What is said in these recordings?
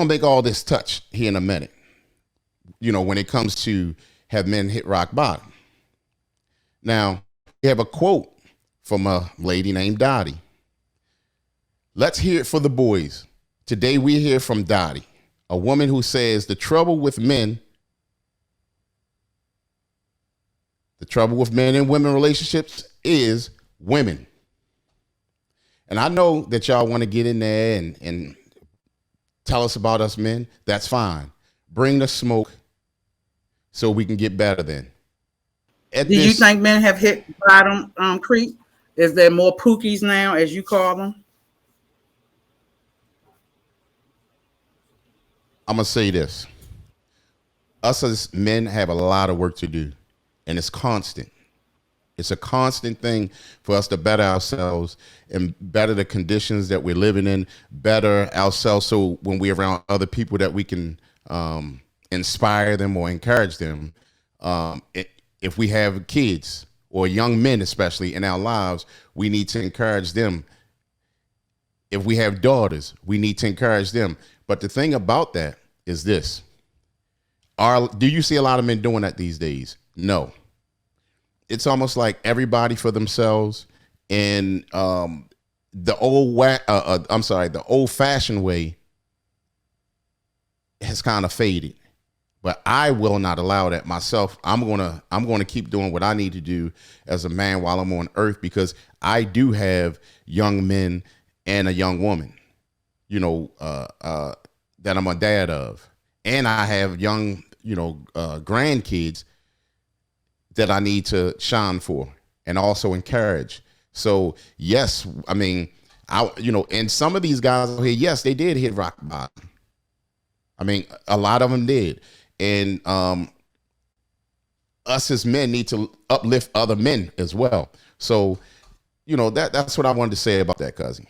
gonna make all this touch here in a minute. When it comes to have men hit rock bottom. Now, we have a quote from a lady named Dottie. Let's hear it for the boys. Today we hear from Dottie, a woman who says the trouble with men and women relationships is women. And I know that y'all want to get in there and tell us about us men. That's fine. Bring the smoke so we can get better then. Do you think men have hit bottom, Crete? Is there more pookies now, as you call them? I'm going to say this. Us as men have a lot of work to do, and it's constant. It's a constant thing for us to better ourselves and better the conditions that we're living in, better ourselves so when we're around other people that we can inspire them or encourage them. If we have kids or young men, especially in our lives, we need to encourage them. If we have daughters, we need to encourage them. But the thing about that is this. Do you see a lot of men doing that these days? No. It's almost like everybody for themselves, and the old-fashioned way has kind of faded. But I will not allow that myself. I'm gonna keep doing what I need to do as a man while I'm on earth, because I do have young men and a young woman, that I'm a dad of, and I have young, grandkids that I need to shine for and also encourage. So yes, I mean, and some of these guys here, yes, they did hit rock bottom. I mean, a lot of them did. And us as men need to uplift other men as well. So, that's what I wanted to say about that, cousin.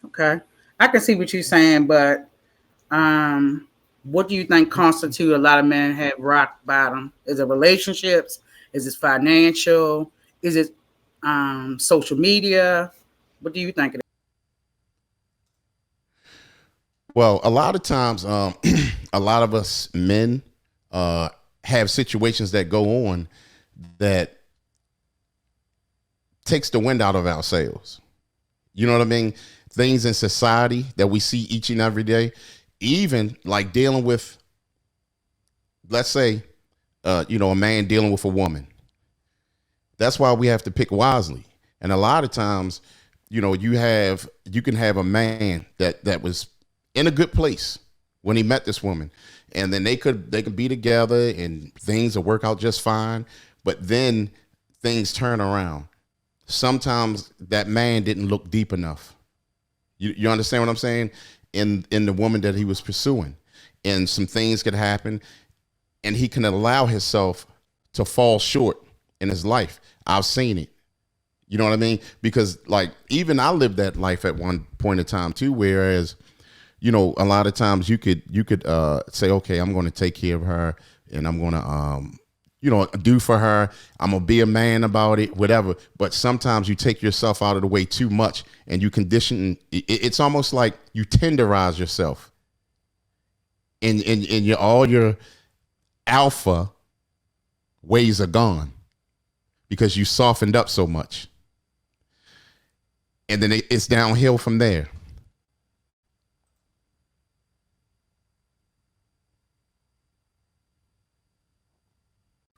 Okay. I can see what you're saying, but what do you think constitute a lot of men have rock bottom? Is it relationships? Is it financial? Is it social media? What do you think it is? Well, a lot of times, a lot of us men have situations that go on that takes the wind out of our sails. You know what I mean? Things in society that we see each and every day, even like dealing with, let's say, a man dealing with a woman. That's why we have to pick wisely. And a lot of times, you can have a man that was in a good place when he met this woman, and then they could be together and things will work out just fine. But then things turn around. Sometimes that man didn't look deep enough. You understand what I'm saying? In the woman that he was pursuing, and some things could happen, and he can allow himself to fall short in his life. I've seen it. You know what I mean? Because like even I lived that life at one point in time too, whereas a lot of times you could say, okay, I'm going to take care of her, and I'm going to, do for her. I'm going to be a man about it, whatever. But sometimes you take yourself out of the way too much, and you condition. It's almost like you tenderize yourself, and all your alpha ways are gone because you softened up so much, and then it's downhill from there.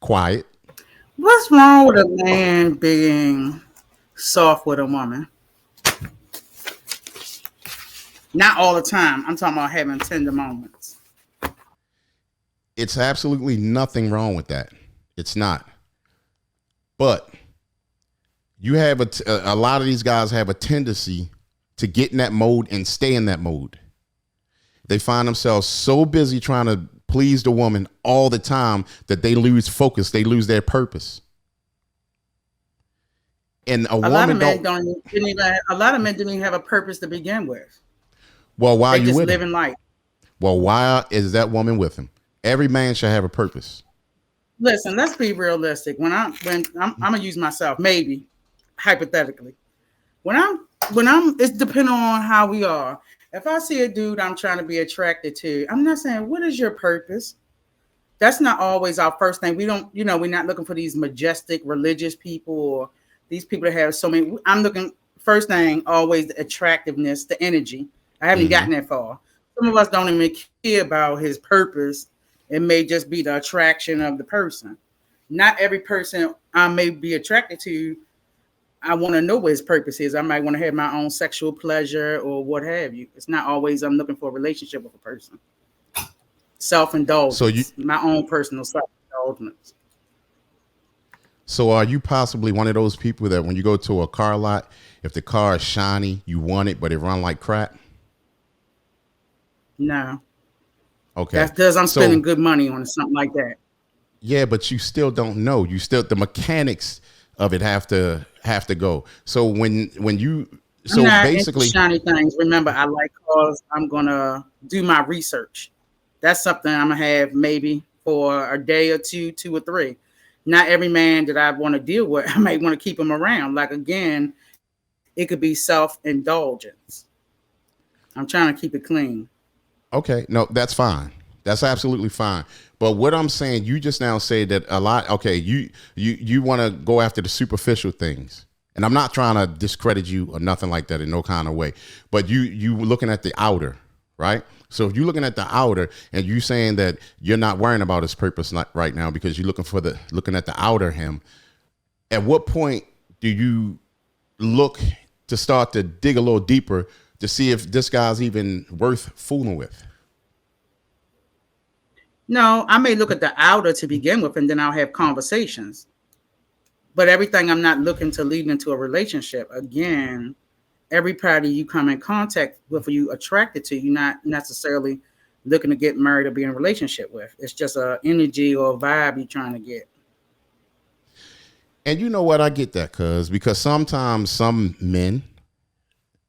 Quiet. What's wrong with a man being soft with a woman? Not all the time. I'm talking about having tender moments. It's absolutely nothing wrong with that. It's not. But you have a lot of these guys have a tendency to get in that mode and stay in that mode. They find themselves so busy trying to please the woman all the time that they lose focus. They lose their purpose. And a lot of men didn't even have a purpose to begin with. Well, why are you just with living him? life? Well, why is that woman with him? Every man should have a purpose. Listen, let's be realistic. When I'm gonna use myself, maybe hypothetically. When I'm it's depending on how we are. If I see a dude I'm trying to be attracted to, I'm not saying, what is your purpose? That's not always our first thing. We don't, we're not looking for these majestic religious people or these people that have so many. I'm looking, first thing, always the attractiveness, the energy. I haven't Mm-hmm. gotten that far. Some of us don't even care about his purpose. It may just be the attraction of the person. Not every person I may be attracted to, I want to know what his purpose is. I might want to have my own sexual pleasure or what have you. It's not always I'm looking for a relationship with a person. Self So you indulgence, my own personal self indulgence. so are you possibly one of those people that when you go to a car lot, if the car is shiny, you want it, but it run like crap? No, Okay. that's because I'm spending So good money on something like that. yeah, but you still don't know. You still the mechanics of it have to go. So when you I'm so not into basically shiny things. Remember, I like cars. I'm gonna do my research. That's something I'm gonna have maybe for a day or two, 2 or 3. Not every man that I want to deal with, I might want to keep him around. Like again, it could be self indulgence. I'm trying to keep it clean. okay, no, that's fine. That's absolutely fine. But what I'm saying, you just now say that a lot. Okay, you want to go after the superficial things, and I'm not trying to discredit you or nothing like that in no kind of way. But you looking at the outer, right? So if you're looking at the outer, and you saying that you're not worrying about his purpose not right now because you're looking at the outer him. At what point do you look to start to dig a little deeper to see if this guy's even worth fooling with? No, I may look at the outer to begin with, and then I'll have conversations. But everything I'm not looking to lead into a relationship. Again, every party you come in contact with or you attracted to, you're not necessarily looking to get married or be in a relationship with. It's just a energy or a vibe you're trying to get. And you know what? I get that, because sometimes some men,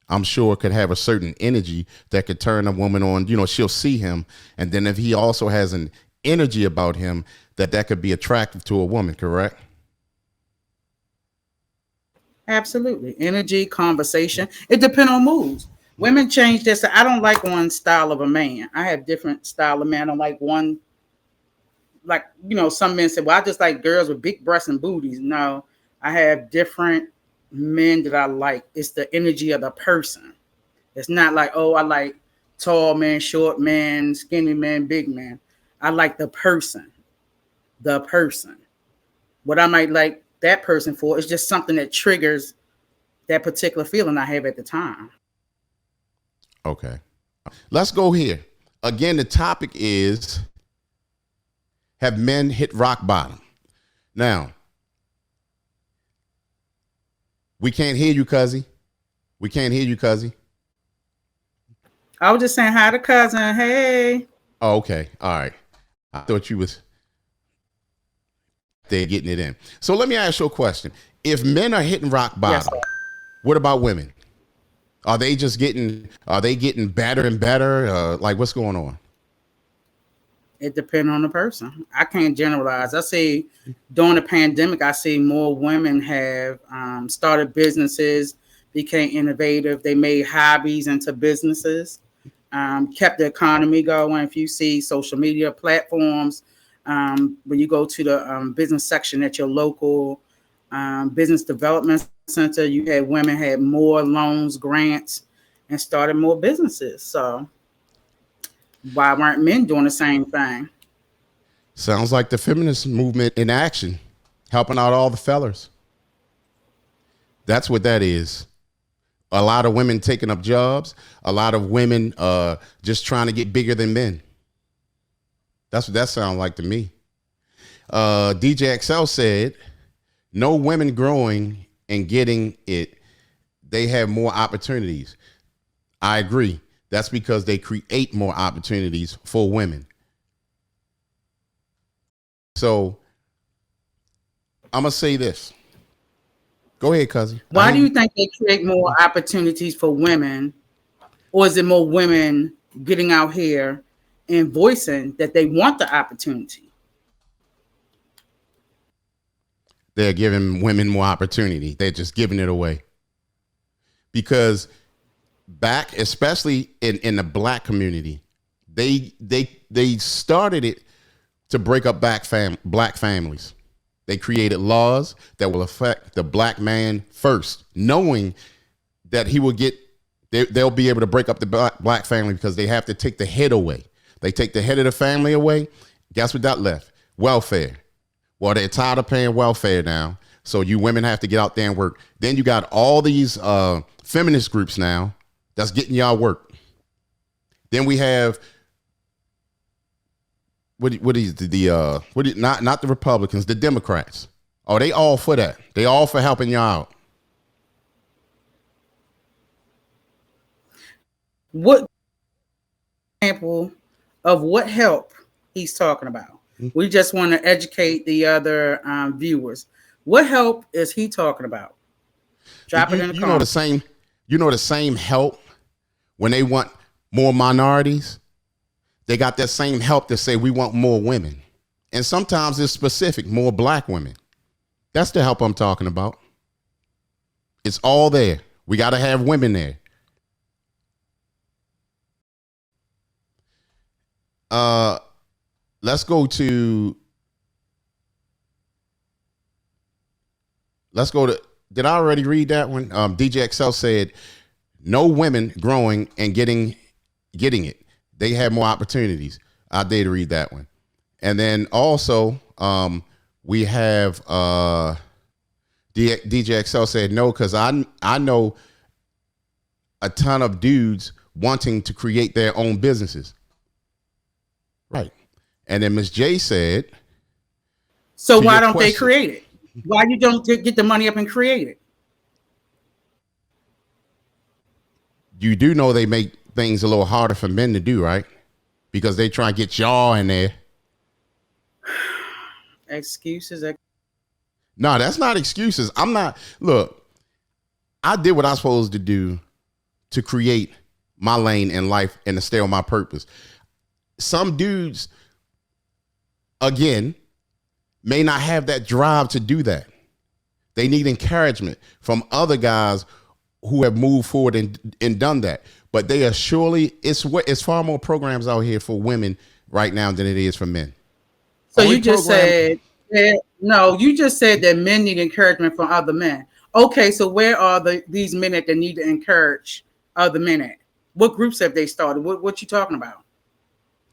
I'm sure, could have a certain energy that could turn a woman on. She'll see him, and then if he also has an energy about him, that could be attractive to a woman. Correct? Absolutely. Energy, conversation. It depends on moods. Women change this. I don't like one style of a man. I have different style of man. I don't like one, like, some men say, well, I just like girls with big breasts and booties. No, I have different men that I like. It's the energy of the person. It's not like, oh, I like tall man, short man, skinny man, big man. I like the person. The person. What I might like that person for is just something that triggers that particular feeling I have at the time. Okay. Let's go here. Again, the topic is, have men hit rock bottom? Now, we can't hear you, Cuzzy. We can't hear you, Cuzzy. I was just saying hi to cousin. Hey. Oh, okay. All right. I thought you was there getting it in. So let me ask you a question. If men are hitting rock Yes, bottom, what about women? Are they getting better and better? Like, what's going on? it depends on the person. I can't generalize. I see during the pandemic, I see more women have started businesses, became innovative. They made hobbies into businesses, kept the economy going. If you see social media platforms, when you go to the business section at your local business development center, you had women had more loans, grants, and started more businesses. So why weren't men doing the same thing? Sounds like the feminist movement in action, helping out all the fellers. That's what that is. A lot of women taking up jobs. A lot of women just trying to get bigger than men. That's what that sounds like to me. DJ XL said, no women growing and getting it. They have more opportunities. I agree. That's because they create more opportunities for women. So I'm going to say this. Go ahead, cousin. I Why hear do you you. think they create more opportunities for women, or is it more women getting out here and voicing that they want the opportunity? They're giving women more opportunity. They're just giving it away because back, especially in the black community, they started it to break up black families. They created laws that will affect the black man first, knowing that he will get, they'll be able to break up the black family because they have to take the head away. They take the head of the family away. Guess what that left? Welfare. Well, they're tired of paying welfare now. So you women have to get out there and work. Then you got all these feminist groups now that's getting y'all work. Then we have not the Republicans, the Democrats. Oh, they all for that. They all for helping y'all out. What example of what help he's talking about? We just want to educate the other viewers. What help is he talking about? Drop it in the comments. You know the same help when they want more minorities. They got that same help to say we want more women. And sometimes it's specific, more black women. That's the help I'm talking about. It's all there. We got to have women there. Let's go to, did I already read that one? DJ XL said, no women growing and getting it. They have more opportunities. I did read that one. And then also, we have DJ XL said no, because I know a ton of dudes wanting to create their own businesses. Right. And then Miss J said, so why don't they create it? Why you don't get the money up and create it? You do know they make things a little harder for men to do, right? Because they try and get y'all in there. Excuses. No, that's not excuses. Look, I did what I was supposed to do to create my lane in life and to stay on my purpose. Some dudes, again, may not have that drive to do that. They need encouragement from other guys who have moved forward and done that. But they are surely, it's far more programs out here for women right now than it is for men. So you just said that men need encouragement from other men. Okay, so where are these men that need to encourage other men at? What groups have they started? What you talking about?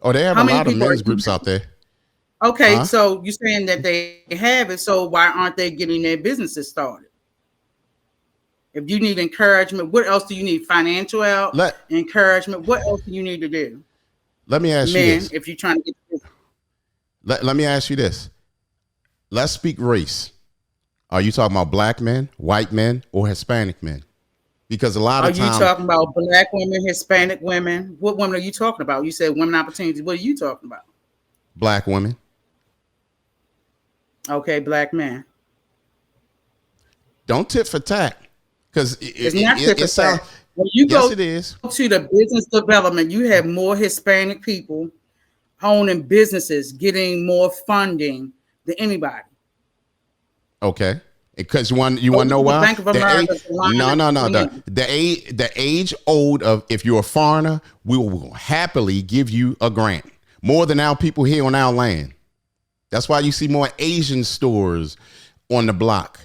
Oh, they have a lot of men's groups out there. Okay, so you're saying that they have it, so why aren't they getting their businesses started? If you need encouragement, what else do you need? Financial help, encouragement. What else do you need to do? Let me ask you this. If you're trying to get let me ask you this. Let's speak race. Are you talking about black men, white men, or Hispanic men? Because a lot of times, are you talking about black women, Hispanic women? What women are you talking about? You said women opportunities. What are you talking about? Black women. Okay, black men. Don't tit for tat. Because it's not tit for tat. When you go to the business development, you have more Hispanic people owning businesses, getting more funding than anybody. Okay. Because you want to know why? Bank of America. The age old of, if you're a foreigner, we will happily give you a grant. More than our people here on our land. That's why you see more Asian stores on the block.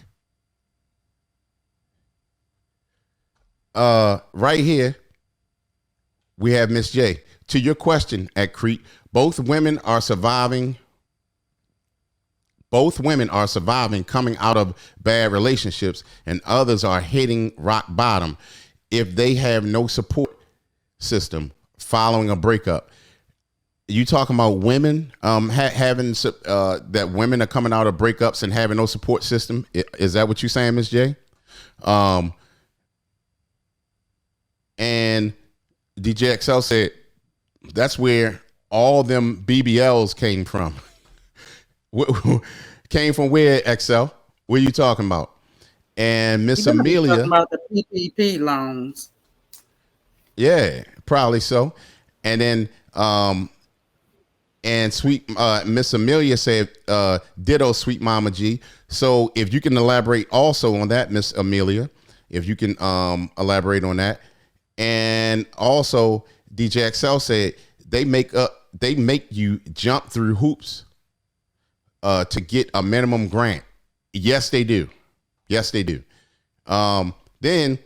Right here, we have Miss J. To your question at Crete, both women are surviving coming out of bad relationships, and others are hitting rock bottom if they have no support system following a breakup. You talking about women having that women are coming out of breakups and having no support system? Is that what you're saying, Ms. J? And DJ XL said that's where all them BBLs came from. Came from where, XL? What are you talking about? And Miss Amelia talking about the PPP loans. Yeah, probably so. And then and sweet Miss Amelia said ditto, sweet Mama G. So if you can elaborate also on that, Miss Amelia, if you can elaborate on that. And also, DJ XL said they make you jump through hoops to get a minimum grant. Yes, they do. Yes, they do. Then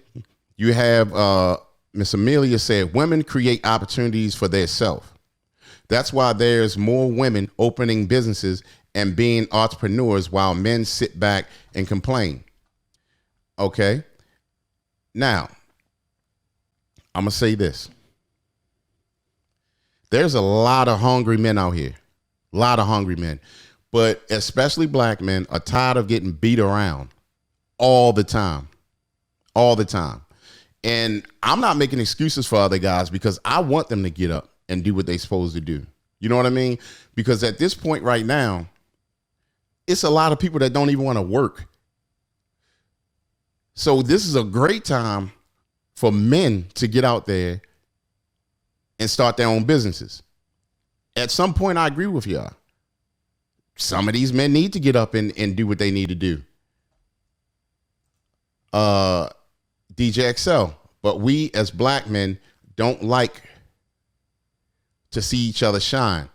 you have Miss Amelia said women create opportunities for themselves. That's why there's more women opening businesses and being entrepreneurs while men sit back and complain. Okay. Now, I'm going to say this. There's a lot of hungry men out here. A lot of hungry men. But especially black men are tired of getting beat around all the time. All the time. And I'm not making excuses for other guys because I want them to get up and do what they're supposed to do. You know what I mean? Because at this point right now, it's a lot of people that don't even want to work. So this is a great time for men to get out there and start their own businesses. At some point, I agree with y'all. Some of these men need to get up and do what they need to do. DJ XL, but we as black men don't like to see each other shine.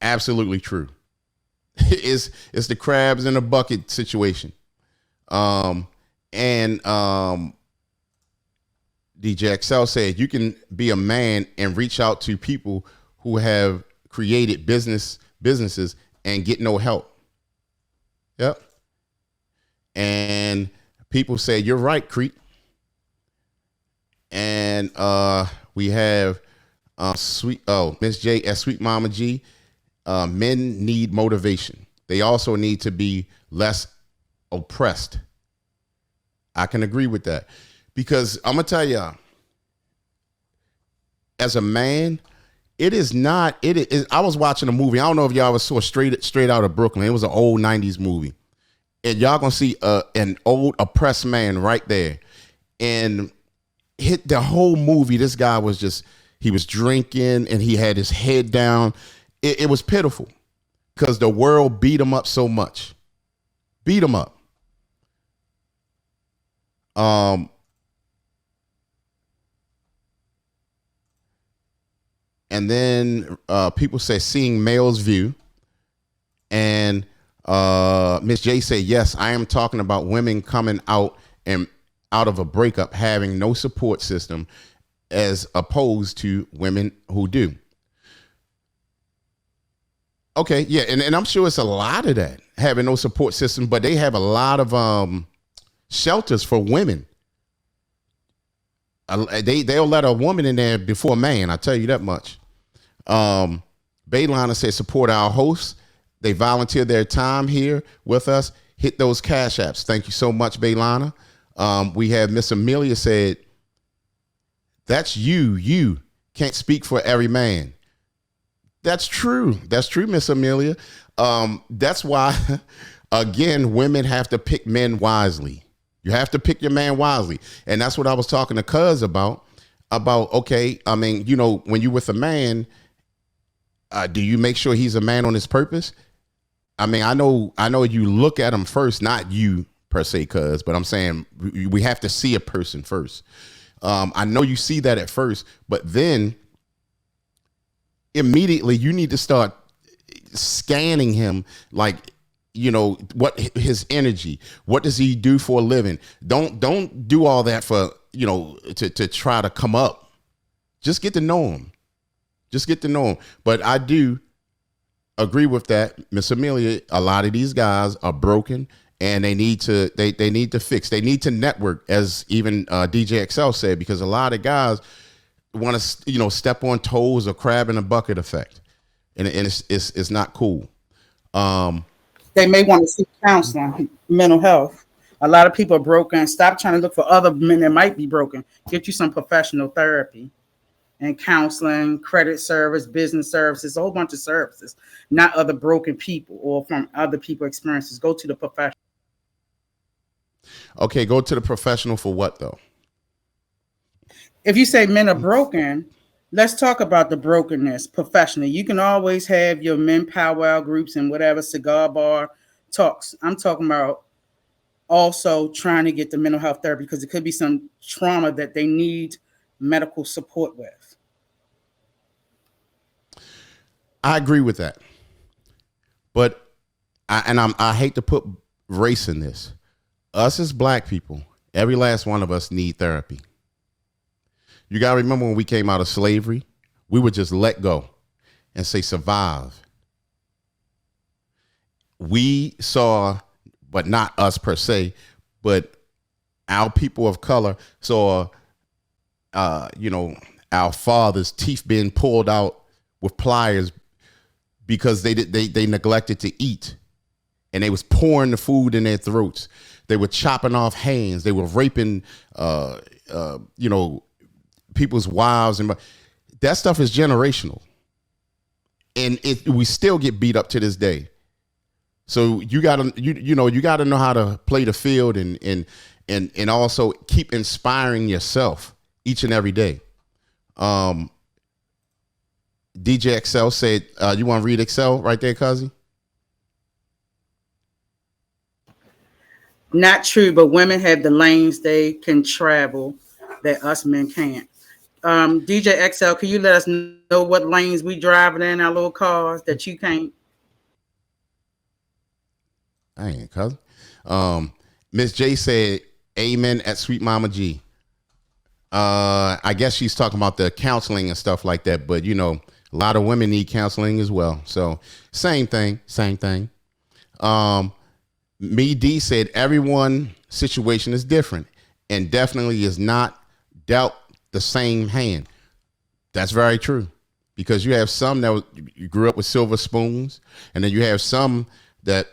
Absolutely true. It's the crabs in a bucket situation. DJ XL said you can be a man and reach out to people who have created businesses and get no help. Yep. And people say you're right, Crete. And we have Miss J at Sweet Mama G. Men need motivation. They also need to be less oppressed. I can agree with that. Because I'm gonna tell y'all, as a man, it is not. It is. I was watching a movie. I don't know if y'all ever saw Straight Out of Brooklyn. It was an old '90s movie, and y'all gonna see an old oppressed man right there, and hit the whole movie. This guy was he was drinking and he had his head down. It was pitiful because the world beat him up so much, beat him up. And then people say seeing male's view. And Miss J say, yes, I am talking about women coming out of a breakup having no support system as opposed to women who do. Okay, yeah, and I'm sure it's a lot of that, having no support system, but they have a lot of shelters for women. They'll let a woman in there before a man. I tell you that much. Baylana says support our hosts. They volunteer their time here with us. Hit those cash apps. Thank you so much, Baylana. We have Miss Amelia said, that's you. You can't speak for every man. That's true. That's true, Miss Amelia. That's why, again, women have to pick men wisely. You have to pick your man wisely. And that's what I was talking to Cuz about, okay, I mean, you know, when you're with a man, do you make sure he's a man on his purpose? I mean, I know you look at him first, not you per se, Cuz, but I'm saying we have to see a person first. I know you see that at first, but then immediately you need to start scanning him, like, you know, what his energy, what does he do for a living? Don't do all that for, you know, to try to come up. Just get to know him. Just get to know him. But I do agree with that, Miss Amelia. A lot of these guys are broken and they need to they need to fix. They need to network, as even DJ XL said, because a lot of guys want to, you know, step on toes or crab in a bucket effect. And it's not cool. They may want to seek counseling, mental health. A lot of people are broken. Stop trying to look for other men that might be broken. Get you some professional therapy and counseling, credit service, business services, a whole bunch of services, not other broken people or from other people's experiences. Go to the professional. Okay, go to the professional for what, though? If you say men are broken, let's talk about the brokenness professionally. You can always have your men powwow groups and whatever, cigar bar talks. I'm talking about also trying to get the mental health therapy because it could be some trauma that they need medical support with. I agree with that, but I hate to put race in this. Us as black people, every last one of us need therapy. You got to remember when we came out of slavery, we would just let go and say survive. We saw, but not us per se, but our people of color saw, our fathers' teeth being pulled out with pliers because they neglected to eat, and they was pouring the food in their throats. They were chopping off hands. They were raping, people's wives, and that stuff is generational, and we still get beat up to this day. So you gotta you gotta know how to play the field and also keep inspiring yourself each and every day. DJ Excel said, you want to read Excel right there, Cuzzy? Not true, but women have the lanes they can travel that us men can't. DJ XL, can you let us know what lanes we driving in our little cars that you can't? I ain't, Cuzzy. Miss J said, amen at Sweet Mama G. I guess she's talking about the counseling and stuff like that, but a lot of women need counseling as well. So same thing. Me D said everyone situation is different and definitely is not dealt the same hand. That's very true, because you have some that you grew up with silver spoons, and then you have some that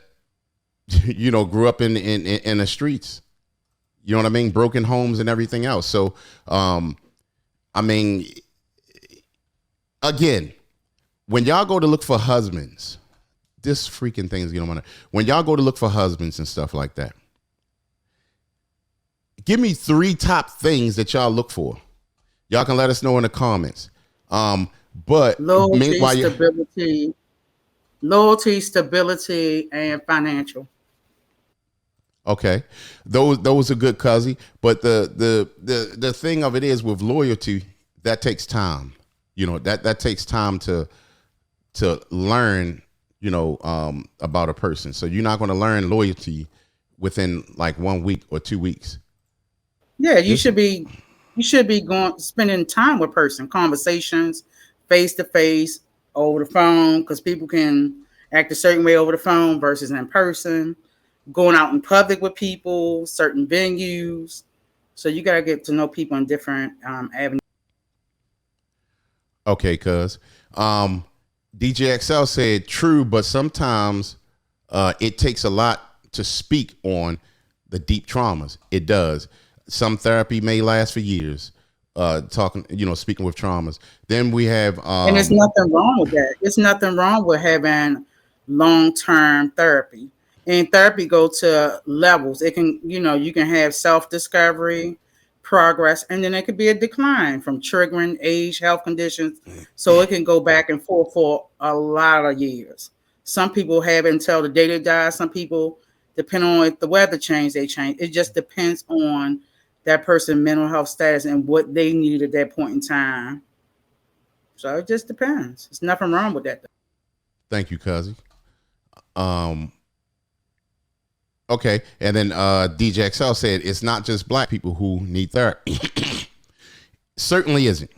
grew up in the streets. You know what I mean? Broken homes and everything else. So, again, when y'all go to look for husbands, this freaking thing is getting on my nerves. When y'all go to look for husbands and stuff like that, give me 3 top things that y'all look for. Y'all can let us know in the comments. But loyalty, stability, and financial. Okay, those are good, Cuzzy. But the thing of it is, with loyalty, that takes time. That takes time to learn. About a person. So you're not going to learn loyalty within like 1 week or 2 weeks. Yeah, you should be spending time with person, conversations, face to face, over the phone, because people can act a certain way over the phone versus in person. Going out in public with people, certain venues. So you gotta get to know people in different avenues. Okay, cuz. DJ XL said, true, but sometimes it takes a lot to speak on the deep traumas. It does. Some therapy may last for years, speaking with traumas. Then we have... and there's nothing wrong with that. There's nothing wrong with having long-term therapy. And therapy go to levels. It can, you can have self-discovery, progress, and then it could be a decline from triggering age, health conditions. So it can go back and forth for a lot of years. Some people have it until the day they die. Some people, depending on if the weather change, they change. It just depends on that person's mental health status and what they need at that point in time. So it just depends. There's nothing wrong with that, though. Thank you, Cuzzy. Okay, and then DJ XL said it's not just black people who need therapy. Certainly isn't.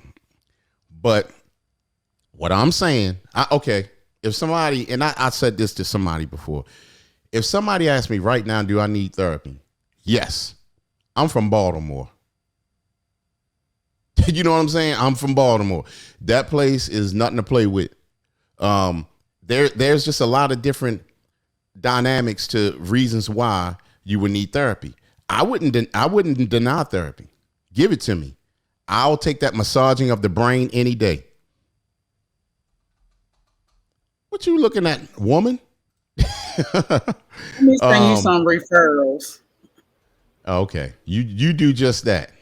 But what I'm saying, if somebody, and I said this to somebody before, if somebody asked me right now, do I need therapy? Yes. I'm from Baltimore. You know what I'm saying? I'm from Baltimore. That place is nothing to play with. There's just a lot of different dynamics to reasons why you would need therapy. I wouldn't deny therapy. Give it to me. I'll take that massaging of the brain any day. What you looking at, woman? Let me send you some referrals. Okay, you do just that.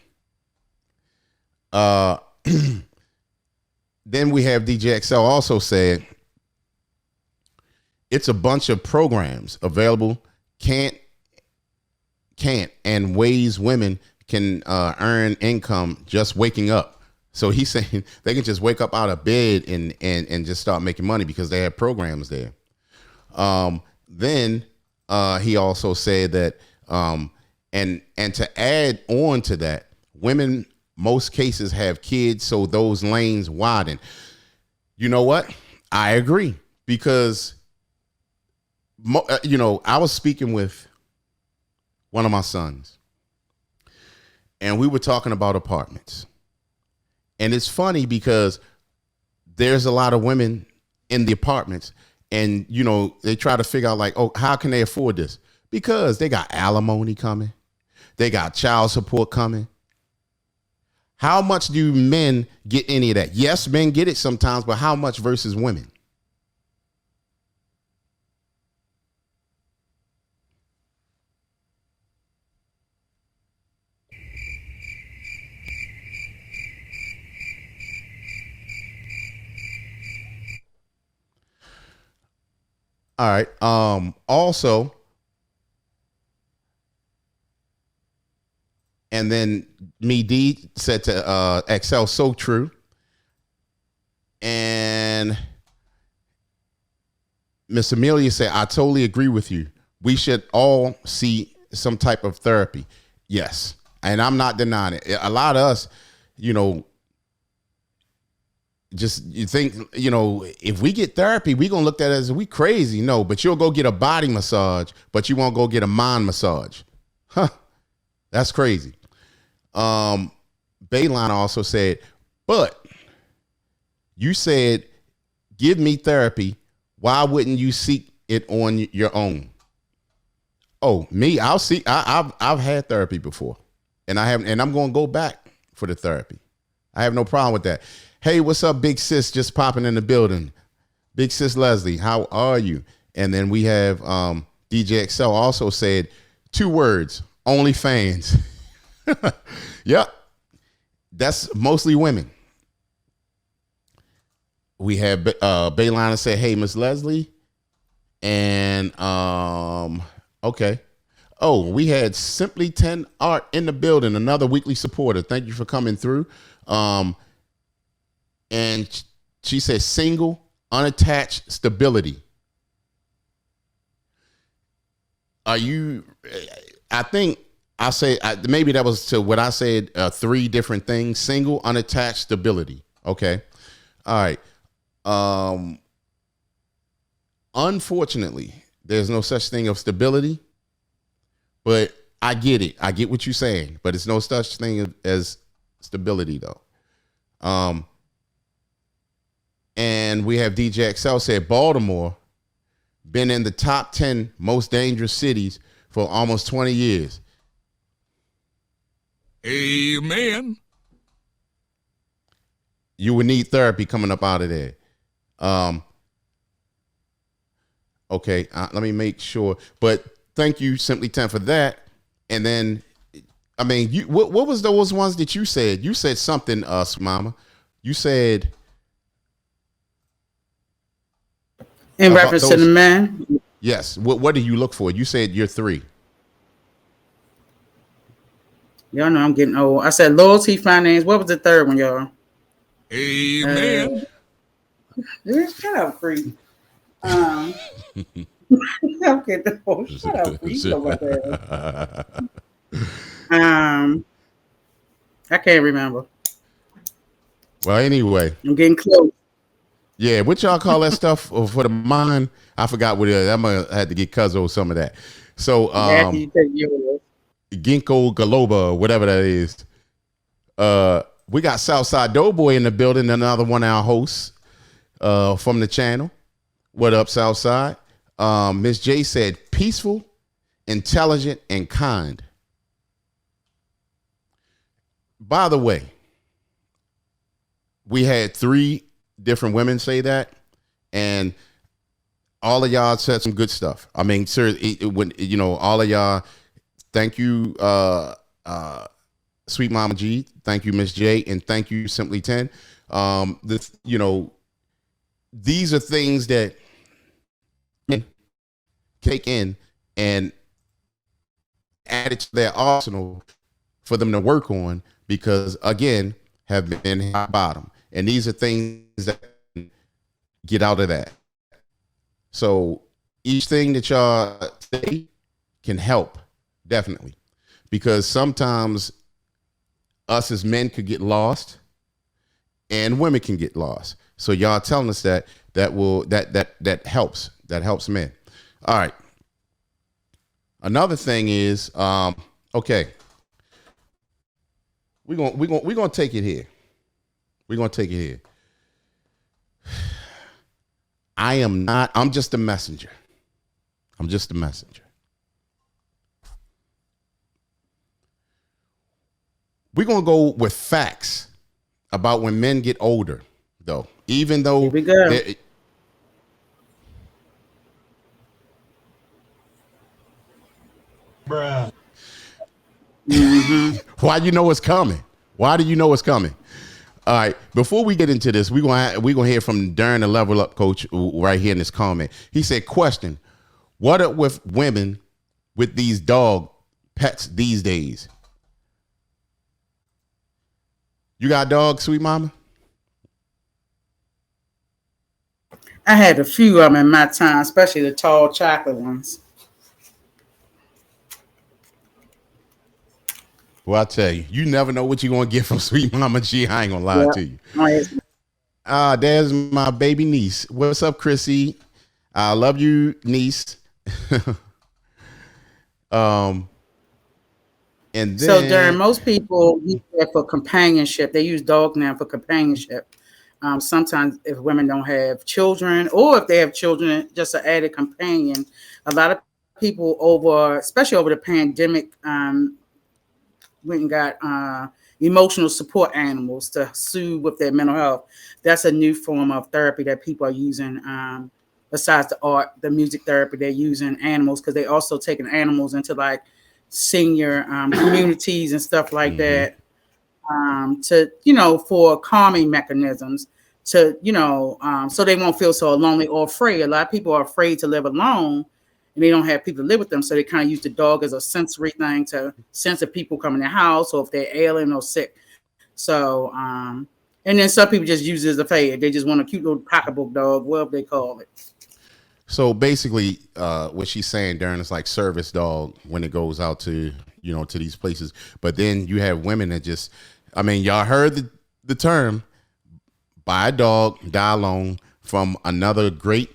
Then we have DJ XL also said it's a bunch of programs available, can't and ways women can earn income just waking up. So he's saying they can just wake up out of bed and just start making money because they have programs there. Then he also said that and to add on to that, women most cases have kids, so those lanes widen. You know what? I agree because I was speaking with one of my sons, and we were talking about apartments. And it's funny because there's a lot of women in the apartments, and they try to figure out like, oh, how can they afford this? Because they got alimony coming, they got child support coming. How much do men get any of that? Yes, men get it sometimes, but how much versus women? All right. Also, and then me D said to Excel, so true. And Miss Amelia said, I totally agree with you. We should all see some type of therapy. Yes. And I'm not denying it. A lot of us, just you think, if we get therapy, we gonna look at it as we crazy. No, but you'll go get a body massage, but you won't go get a mind massage. Huh. That's crazy. Bayline also said, but you said, give me therapy. Why wouldn't you seek it on your own? Oh, me, I've had therapy before, and I'm going to go back for the therapy. I have no problem with that. Hey, what's up, big sis? Just popping in the building. Big sis Leslie, how are you? And then we have DJ Excel also said 2 words, OnlyFans. Yep. That's mostly women. We have Baylina said, hey, Miss Leslie. And okay. Oh, we had Simply 10 Art in the building, another weekly supporter. Thank you for coming through. And she says single, unattached stability. Are you, I think I say, maybe that was to what I said, 3 different things: single, unattached, stability. Okay. All right. Unfortunately, there's no such thing of stability, but I get it. I get what you're saying, but it's no such thing as stability though. And we have DJ XL said Baltimore been in the top 10 most dangerous cities for almost 20 years. Amen. You would need therapy coming up out of there. Okay, let me make sure. But thank you, Simply 10, for that. And then, I mean, what was those ones that you said? You said something, Mama. You said in reference to the men. Yes. What do you look for? You said you're 3. Y'all know I'm getting old. I said loyalty, finance. What was the third one, y'all? Amen. Shut up, Crete. I'm getting old. Shut up, Crete. You know about that. I can't remember. Well, anyway, I'm getting close. Yeah, what y'all call that stuff for the mind? I forgot what it is. I'm gonna have to get Cuzzo some of that. So Ginkgo Galoba, or whatever that is. We got Southside Doughboy in the building, another one of our hosts from the channel. What up, Southside? Miss J said peaceful, intelligent, and kind. By the way, we had 3 different women say that, and all of y'all said some good stuff. I mean, sir, when all of y'all, thank you, Sweet Mama G, thank you, Miss J, and thank you, Simply 10. These are things that take in and add it to their arsenal for them to work on because, again, have been high bottom. And these are things that get out of that. So each thing that y'all say can help, definitely. Because sometimes us as men could get lost and women can get lost. So y'all telling us that helps. That helps men. All right. Another thing is, okay. We're gonna take it here. We're gonna take it here. I'm just a messenger. I'm just a messenger. We're going to go with facts about when men get older, though. Even though... Here we go. Bruh. Why you know it's coming? Why do you know it's coming? All right. Before we get into this, we're gonna hear from Darren, the Level Up coach, right here in this comment. He said, "Question: what up with women with these dog pets these days? You got dogs, sweet mama?" I had a few of them in my time, especially the tall chocolate ones. Well, I tell you, you never know what you're gonna get from sweet mama G. I ain't gonna lie to you. There's my baby niece. What's up, Chrissy? I love you, niece. And then, so Darren, most people use that for companionship. They use dog now for companionship. Sometimes if women don't have children, or if they have children, just an added companion. A lot of people especially over the pandemic, went and got emotional support animals to soothe with their mental health. That's a new form of therapy that people are using. Besides the art, the music therapy, they're using animals because they also taking animals into like senior communities and stuff like that, to for calming mechanisms, to so they won't feel so lonely or afraid. A lot of people are afraid to live alone and they don't have people to live with them, so they kind of use the dog as a sensory thing to sense if people come in the house or if they're ailing or sick. So and then some people just use it as a fad. They just want a cute little pocketbook dog, whatever they call it. So basically, what she's saying, Darren, is like service dog when it goes out to to these places. But then you have women that just, I mean, y'all heard the term "buy a dog, die alone" from another great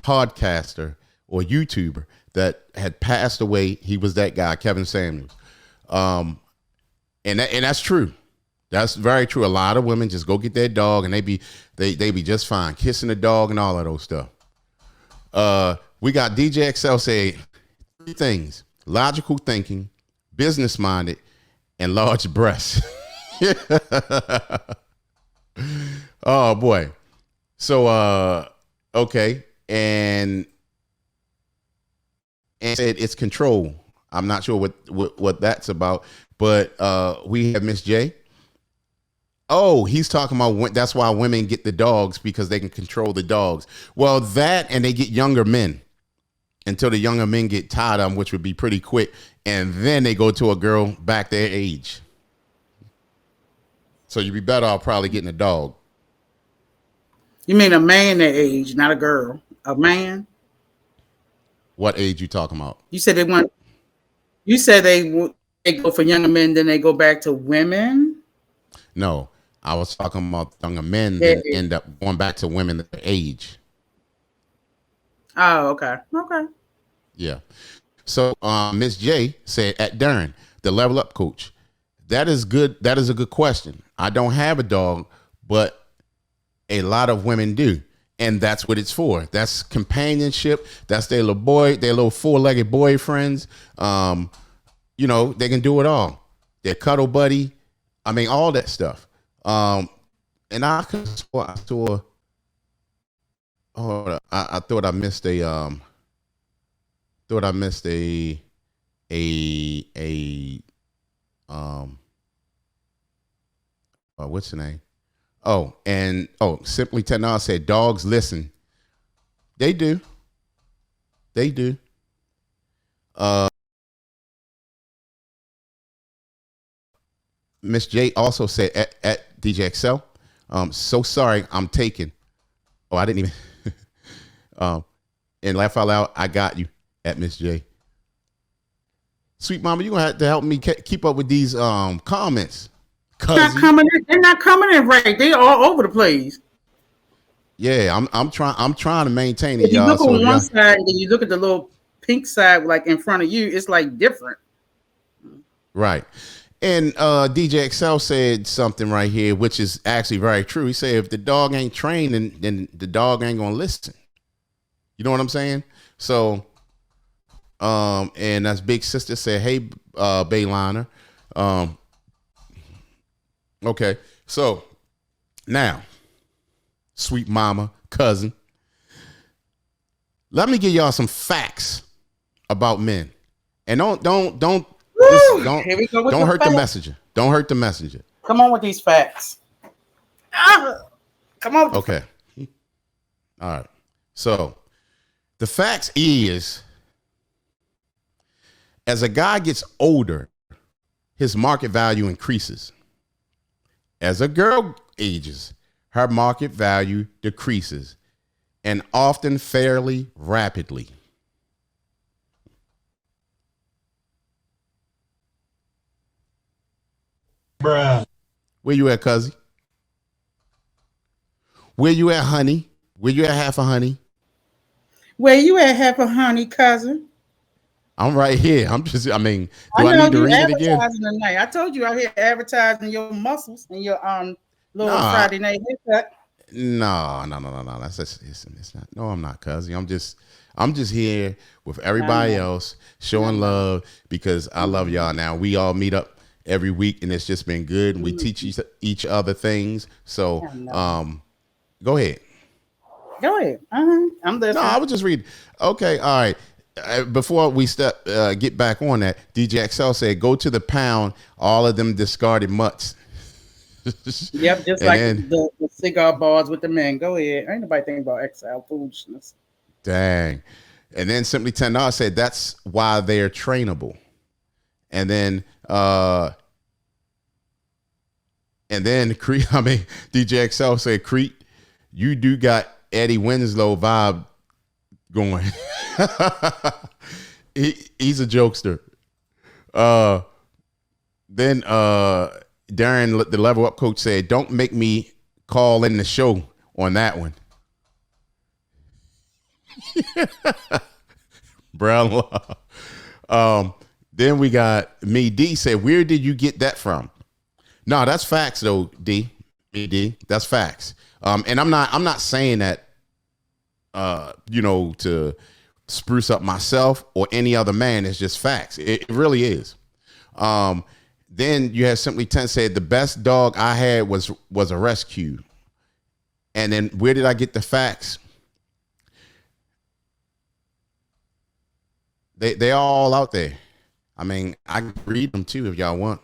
podcaster or YouTuber that had passed away. He was that guy, Kevin Samuels, and that's true. That's very true. A lot of women just go get their dog and they be just fine, kissing the dog and all of those stuff. We got DJ XL say 3 things: logical thinking, business minded, and large breasts. Oh boy. So okay. And said it's control. I'm not sure what that's about, but we have Miss J. Oh, he's talking about that's why women get the dogs, because they can control the dogs. Well, that, and they get younger men until the younger men get tired of them, which would be pretty quick. And then they go to a girl back their age. So you'd be better off probably getting a dog. You mean a man their age, not a girl? A man? What age you talking about? You said they want. You said they go for younger men, then they go back to women. No, I was talking about younger men that end up going back to women their age. Oh, okay. Okay. Yeah. So Miss J said, at Darren, the Level Up coach, that is good. That is a good question. I don't have a dog, but a lot of women do. And that's what it's for. That's companionship. That's their little 4-legged boyfriends. They can do it all. Their cuddle buddy. I mean, all that stuff. And I saw. Oh, I thought I missed a. What's the name? Simply Technology said dogs listen. They do. They do. Miss J also said at DJ Excel, so sorry, I'm taken. Oh, I didn't even. And laugh out loud, I got you at Miss J. Sweet mama, you gonna have to help me keep up with these comments. They're not coming in right. They're all over the place. Yeah, I'm trying to maintain it, If you y'all. look on one side and then you look at the little pink side, like in front of you, it's like different. Right. And DJ Excel said something right here, which is actually very true. He said, if the dog ain't trained, then the dog ain't gonna listen. You know what I'm saying? So, and that's Big Sister said, hey, Bayliner. Okay, so now, sweet mama, cousin, let me give y'all some facts about men, and don't hurt the messenger. Don't hurt the messenger. Come on with these facts. Come on. Okay. All right. So the facts is, as a guy gets older, his market value increases. As a girl ages, her market value decreases, and often fairly rapidly. Bruh. Where you at, cuzzy? Where you at, honey? Where you at, half a honey? Where you at, half a honey, cousin? I'm right here. Do I need to read it again? Tonight. I told you out here advertising your muscles and your little Friday night haircut. No. That's it's not. No, I'm not, cuzzy. I'm just here with everybody else showing love because I love y'all. Now we all meet up every week and it's just been good. And we teach each other things. So go ahead. Go ahead. I'm listening. No, I was just reading. Okay, all right. Before we get back on that, DJ XL said, "Go to the pound. All of them discarded mutts." Yep, just like the cigar bars with the men. Go ahead. Ain't nobody thinking about XL foolishness. Dang. And then Simply $10 said that's why they're trainable. And then Crete, DJ XL said, Crete, you do got Eddie Winslow vibe going. He's a jokester. Then Darren, the level up coach, said, don't make me call in the show on that one. Brown law. Then we got me D said, where did you get that from? No, that's facts though, D. Me D. That's facts. And I'm not saying that to spruce up myself or any other man. It's just facts. It really is. Then you have Simply 10 said the best dog I had was a rescue. And then where did I get the facts? They're all out there. I can read them too if y'all want.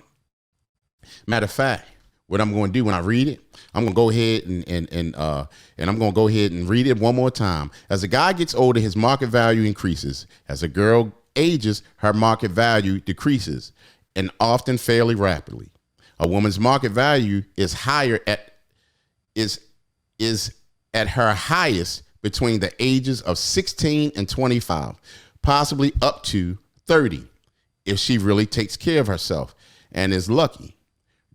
Matter of fact, what I'm going to do when I read it, I'm going to go ahead and I'm going to go ahead and read it one more time. As a guy gets older, his market value increases. As a girl ages, her market value decreases, and often fairly rapidly. A woman's market value is at her highest between the ages of 16 and 25, possibly up to 30, if she really takes care of herself and is lucky.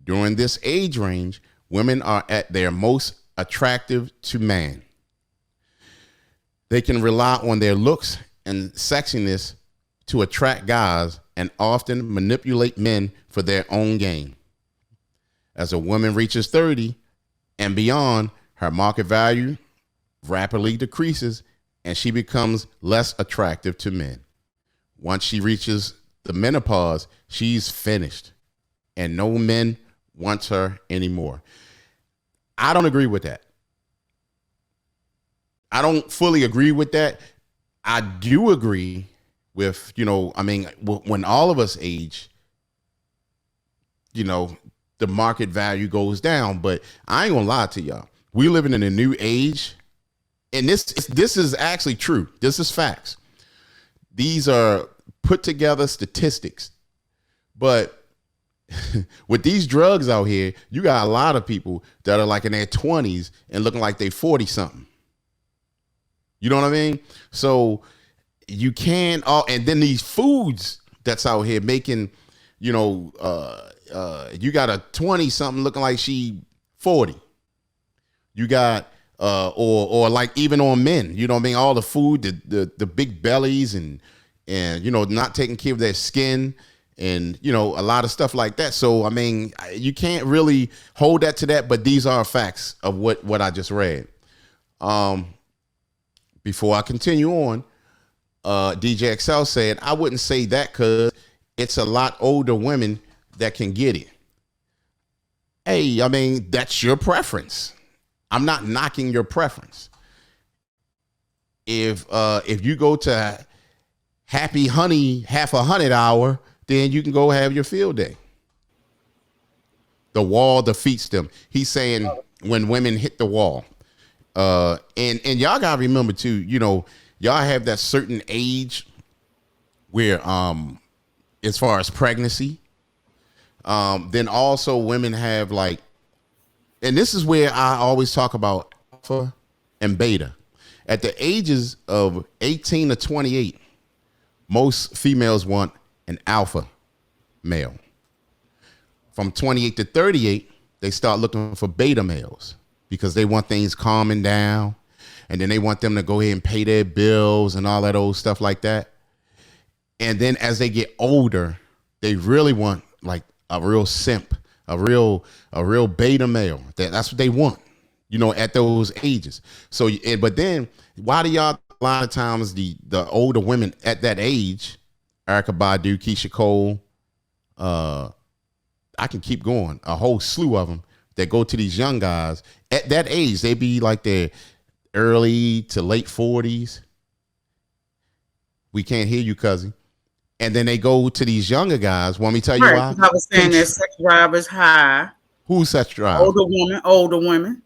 During this age range, women are at their most attractive to man. They can rely on their looks and sexiness to attract guys and often manipulate men for their own gain. As a woman reaches 30 and beyond, her market value rapidly decreases and she becomes less attractive to men. Once she reaches the menopause, she's finished and no men wants her anymore. I don't agree with that. I don't fully agree with that. I do agree with, when all of us age, the market value goes down. But I ain't gonna lie to y'all. We living in a new age. And this is actually true. This is facts. These are put together statistics. But with these drugs out here, you got a lot of people that are like in their 20s and looking like they 40 something. You know what I mean? So you can and then these foods that's out here making, you got a 20 something looking like she 40. You got or like even on men, you know what I mean? All the food, the big bellies and not taking care of their skin and a lot of stuff like that. So I mean, you can't really hold that to that, but these are facts of what I just read. Before I continue on, DJ XL said, I wouldn't say that because it's a lot older women that can get it. Hey, I mean, that's your preference. I'm not knocking your preference. If you go to Happy Honey half a hundred hour, then you can go have your field day. The wall defeats them. He's saying when women hit the wall. And y'all gotta remember too, y'all have that certain age where as far as pregnancy, then also women have like, and this is where I always talk about alpha and beta. At the ages of 18 to 28, most females want an alpha male. From 28 to 38, they start looking for beta males because they want things calming down, and then they want them to go ahead and pay their bills and all that old stuff like that. And then as they get older, they really want like a real simp, a real beta male. That's what they want, at those ages. So, but then why do y'all, a lot of times the older women at that age, Erykah Badu, Keisha Cole, I can keep going, a whole slew of them that go to these young guys at that age, they be like their early to late 40s. We can't hear you, cousin. And then they go to these younger guys. Want me to tell you why? I was saying that sex drive is high. Who's sex drive? Older women.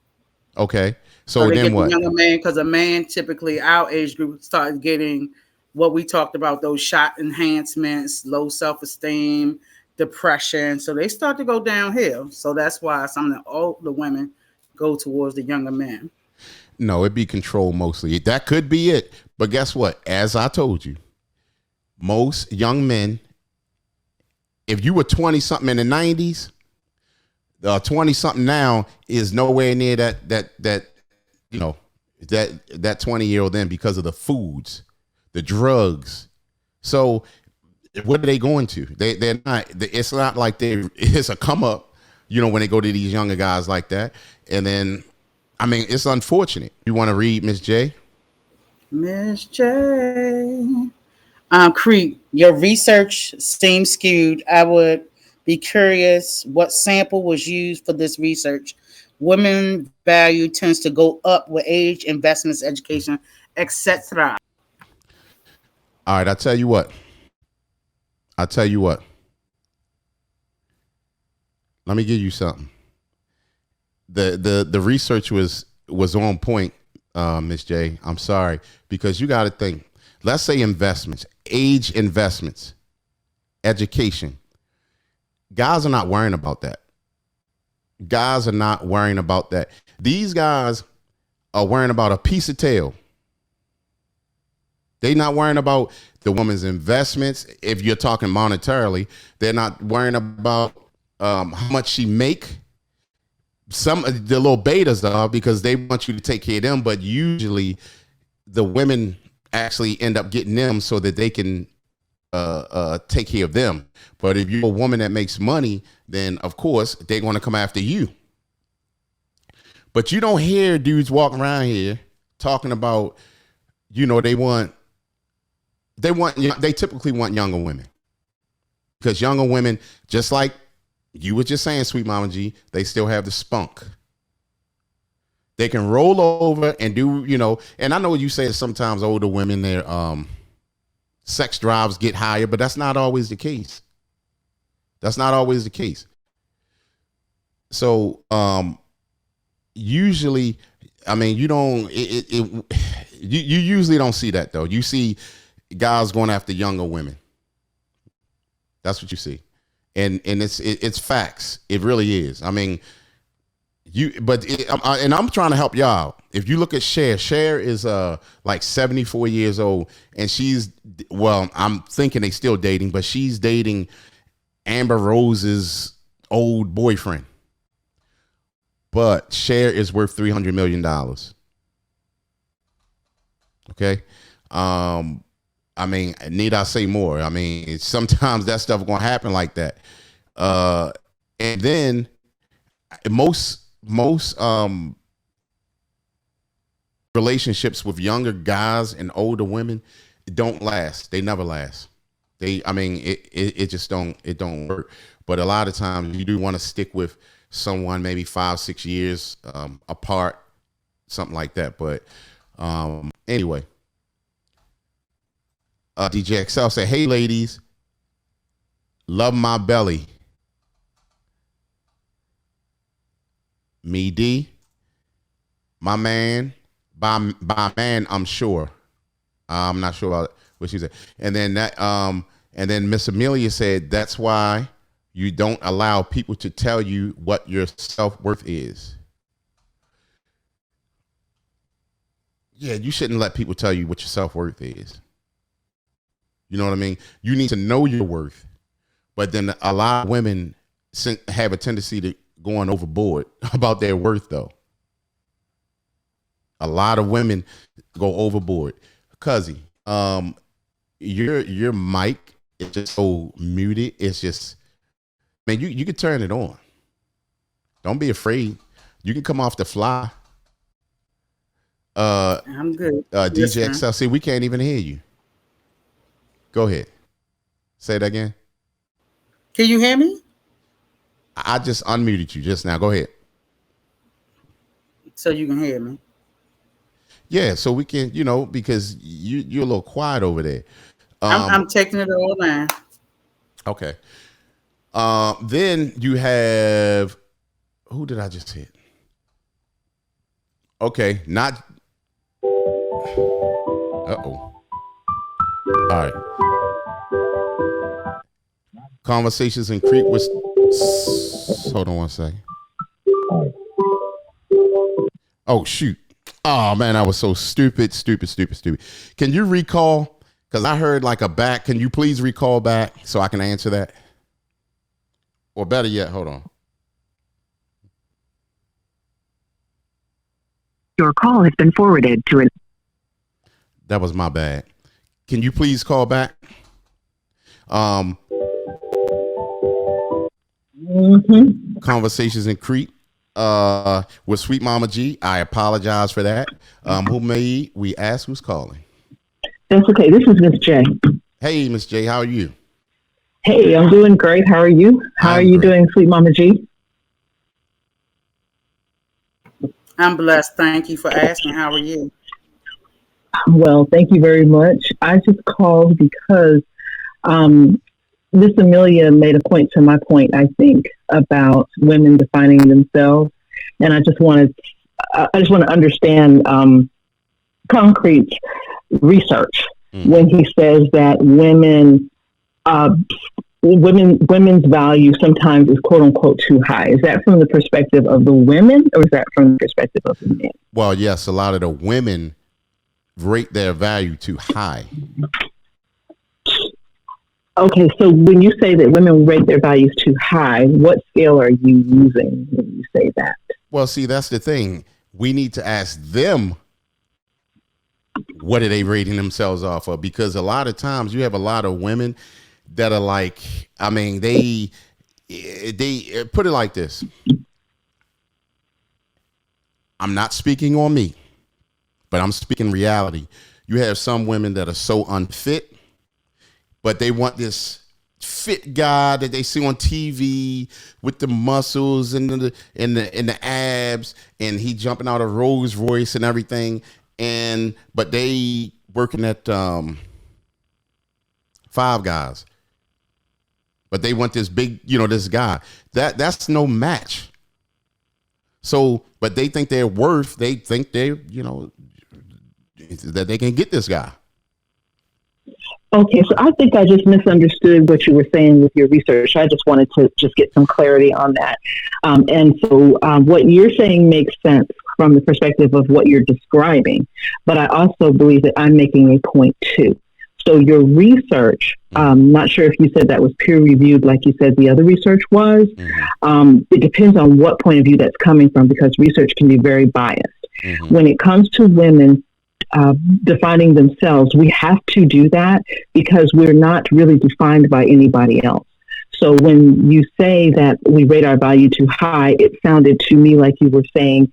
Okay. So then what? Younger man, because a man typically our age group starts getting what we talked about, those shot enhancements, low self-esteem, depression. So they start to go downhill. So that's why some of the older women go towards the younger men. No, it'd be control mostly. That could be it. But guess what? As I told you, most young men, if you were 20 something in the 90s, 20 something now is nowhere near that 20-year-old then because of the foods, the drugs. So what are they going to? They're not. It's not like it's a come up, when they go to these younger guys like that. And then, I mean, it's unfortunate. You want to read Miss J? Miss J. Crete, your research seems skewed. I would be curious what sample was used for this research. Women value tends to go up with age, investments, education, etc. All right, I'll tell you what. Let me give you something. The research was on point, Miss J. I'm sorry, because you got to think. Let's say investments, age investments, education. Guys are not worrying about that. These guys are worrying about a piece of tail. They're not worrying about the woman's investments. If you're talking monetarily, they're not worrying about how much she make. Some of the little betas are because they want you to take care of them, but usually the women actually end up getting them so that they can take care of them. But if you're a woman that makes money, then of course they're going to come after you. But you don't hear dudes walking around here talking about, they typically want younger women, because younger women, just like you were just saying, Sweet Mama G, they still have the spunk. They can roll over and do, and I know you say sometimes older women, their sex drives get higher, but that's not always the case. So usually, I mean, you usually don't see that though. You see guys going after younger women. That's what you see. and it's facts. It really is. I mean, and I'm trying to help y'all. If you look at Cher is like 74 years old, and I'm thinking they still dating, but she's dating Amber Rose's old boyfriend. But Cher is worth $300 million. Okay. I mean, need I say more? I mean, sometimes that stuff gonna happen like that. And then most relationships with younger guys and older women don't last. They never last. It just don't work. But a lot of times you do want to stick with someone maybe 5-6 years apart, something like that. But anyway, DJ XL said, "Hey ladies, love my belly." Me D, my man, by man, I'm sure. I'm not sure about what she said. And then Miss Amelia said, "That's why you don't allow people to tell you what your self-worth is." Yeah, you shouldn't let people tell you what your self-worth is. You know what I mean? You need to know your worth. But then a lot of women have a tendency to going overboard about their worth, though. A lot of women go overboard. Cuzzy, your mic is just so muted. It's just, man, you can turn it on. Don't be afraid. You can come off the fly. I'm good. DJ XL, see, we can't even hear you. Go ahead. Say it again. Can you hear me? I just unmuted you just now. Go ahead. So you can hear me. Yeah, so we can, because you're a little quiet over there. I'm taking it all now. Okay. Then you have, who did I just hit? Okay, not. Uh-oh. All right. Conversations in Crete was. Hold on one second. Oh, shoot. Oh, man, I was so stupid. Can you recall? Because I heard like a back. Can you please recall back so I can answer that? Or better yet, hold on. Your call has been forwarded to an. That was my bad. Can you please call back? Conversations in Crete with Sweet Mama G. I apologize for that. Who may we ask who's calling? That's okay. This is Miss J. Hey, Miss J, how are you? Hey, I'm doing great. How are you? How are you doing, Sweet Mama G? I'm blessed. Thank you for asking. How are you? Well, thank you very much. I just called because Miss Amelia made a point to my point, I think, about women defining themselves. And I just want to understand Concrete's research when he says that women's value sometimes is quote unquote too high. Is that from the perspective of the women, or is that from the perspective of the men? Well, yes, a lot of the women rate their value too high. Okay, so when you say that women rate their values too high, what scale are you using when you say that? Well, see, that's the thing. We need to ask them, what are they rating themselves off of? Because a lot of times you have a lot of women that are like, I mean, they put it like this. I'm not speaking on me, but I'm speaking reality. You have some women that are so unfit, but they want this fit guy that they see on TV with the muscles and the abs, and he jumping out of Rolls Royce and everything. But they working at Five Guys. But they want this big, this guy. That's no match. So, but they think they're they think they, that they can get this guy. Okay, so I think I just misunderstood what you were saying with your research. I just wanted to just get some clarity on that. What you're saying makes sense from the perspective of what you're describing, but I also believe that I'm making a point too. So your research, not sure if you said that was peer reviewed, like you said the other research was. It depends on what point of view that's coming from, because research can be very biased. When it comes to women defining themselves, we have to do that because we're not really defined by anybody else. So when you say that we rate our value too high, it sounded to me like you were saying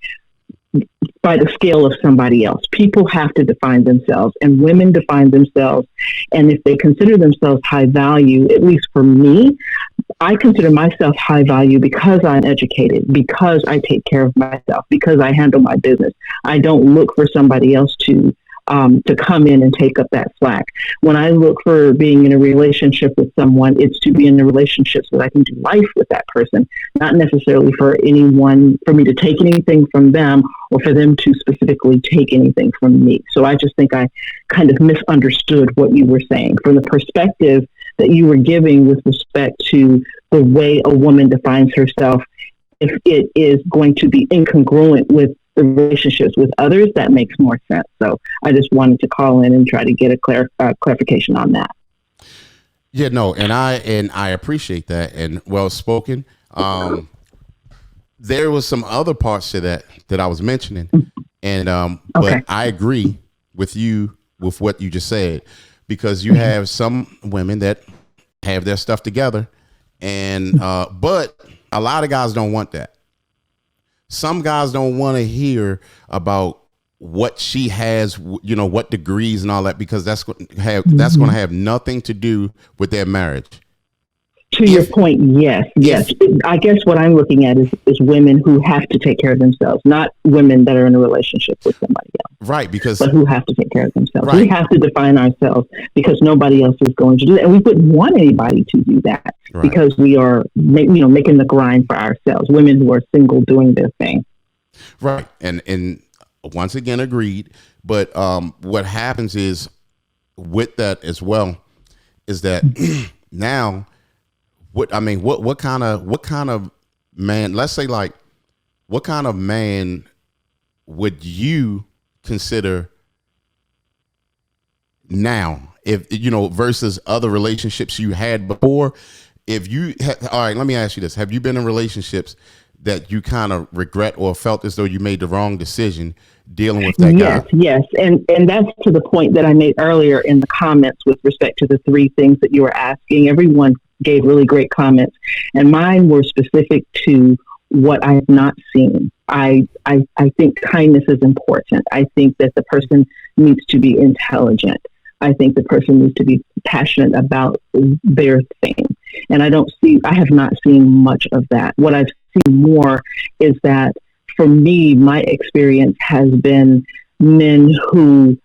by the scale of somebody else. People have to define themselves, and women define themselves. And if they consider themselves high value, at least for me, I consider myself high value because I'm educated, because I take care of myself, because I handle my business. I don't look for somebody else to come in and take up that slack. When I look for being in a relationship with someone, it's to be in a relationship so that I can do life with that person, not necessarily for me to take anything from them or for them to specifically take anything from me. So I just think I kind of misunderstood what you were saying from the perspective that you were giving with respect to the way a woman defines herself. If it is going to be incongruent with the relationships with others, that makes more sense. So I just wanted to call in and try to get a clarification on that. Yeah, no, and I appreciate that, and well spoken. There was some other parts to that I was mentioning, and okay. But I agree with you with what you just said, because you have some women that have their stuff together, and but a lot of guys don't want that. Some guys don't want to hear about what she has, what degrees and all that, because that's going to have nothing to do with their marriage. To your point, yes. I guess what I'm looking at is women who have to take care of themselves, not women that are in a relationship with somebody else. Right, but who have to take care of themselves. Right. We have to define ourselves because nobody else is going to do that, and we wouldn't want anybody to do that because we are, making the grind for ourselves. Women who are single doing their thing. Right, and once again agreed. But what happens is with that as well is that now. What kind of man, let's say, like, what kind of man would you consider now, if versus other relationships you had before? If you all right, let me ask you this: have you been in relationships that you kind of regret or felt as though you made the wrong decision dealing with that guy? Yes, and that's to the point that I made earlier in the comments with respect to the three things that you were asking. Everyone gave really great comments, and mine were specific to what I have not seen. I think kindness is important. I think that the person needs to be intelligent. I think the person needs to be passionate about their thing. And I have not seen much of that. What I've seen more is that, for me, my experience has been men who,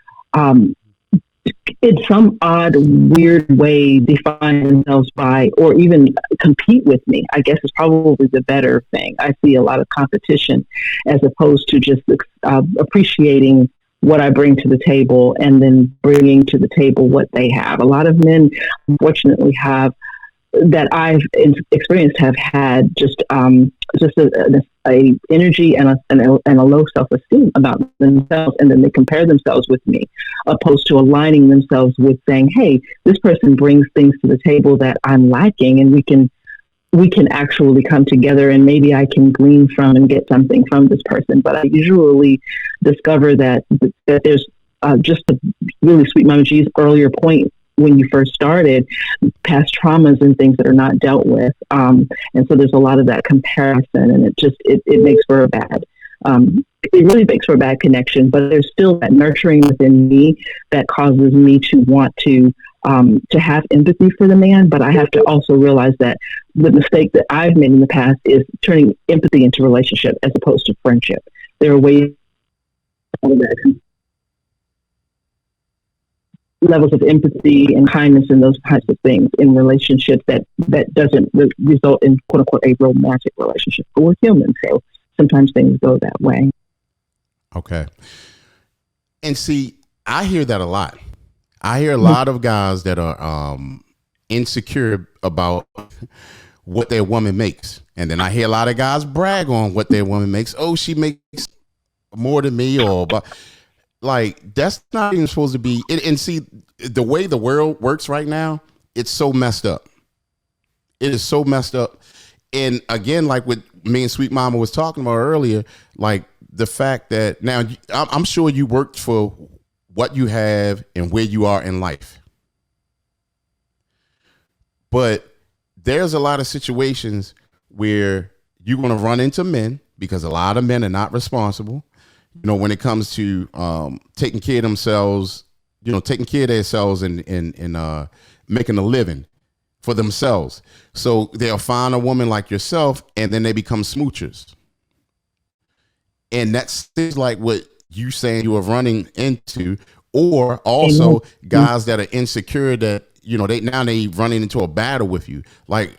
in some odd, weird way, define themselves by, or even compete with me, I guess is probably the better thing. I see a lot of competition as opposed to just appreciating what I bring to the table and then bringing to the table what they have. A lot of men, unfortunately, that I've experienced have had just a energy and a low self-esteem about themselves, and then they compare themselves with me, opposed to aligning themselves with saying, hey, this person brings things to the table that I'm lacking, and we can actually come together, and maybe I can glean from and get something from this person. But I usually discover that there's just a really sweet Mama G's earlier point when you first started, past traumas and things that are not dealt with. And so there's a lot of that comparison, and it makes for a bad, it really makes for a bad connection, but there's still that nurturing within me that causes me to want to have empathy for the man. But I have to also realize that the mistake that I've made in the past is turning empathy into relationship as opposed to friendship. There are ways levels of empathy and kindness and those types of things in relationships that doesn't result in, quote unquote, a romantic relationship. But we're human, so sometimes things go that way. Okay. And see, I hear that a lot. I hear a lot of guys that are insecure about what their woman makes. And then I hear a lot of guys brag on what their woman makes. Oh, she makes more than me, or but like that's not even supposed to be it. And see, the way the world works right now, it's so messed up. It is so messed up. And again, like what me and Sweet Mama was talking about earlier, like the fact that now I'm sure you worked for what you have and where you are in life. But there's a lot of situations where you're going to run into men because a lot of men are not responsible. You know, when it comes to taking care of themselves, you know, taking care of themselves and making a living for themselves. So they'll find a woman like yourself and then they become smoochers. And that's things like what you saying you were running into, or also guys that are insecure that, you know, they running into a battle with you. Like,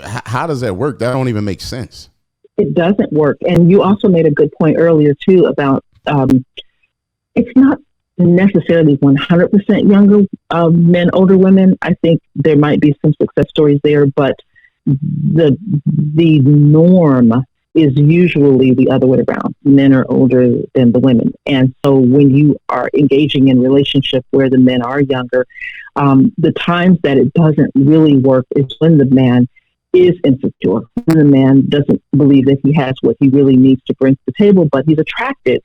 how does that work? That don't even make sense. It doesn't work. And you also made a good point earlier too about it's not necessarily 100% younger men, older women. I think there might be some success stories there, but the norm is usually the other way around. Men are older than the women. And so when you are engaging in relationship where the men are younger, the times that it doesn't really work is when the man is insecure, when the man doesn't believe that he has what he really needs to bring to the table, but he's attracted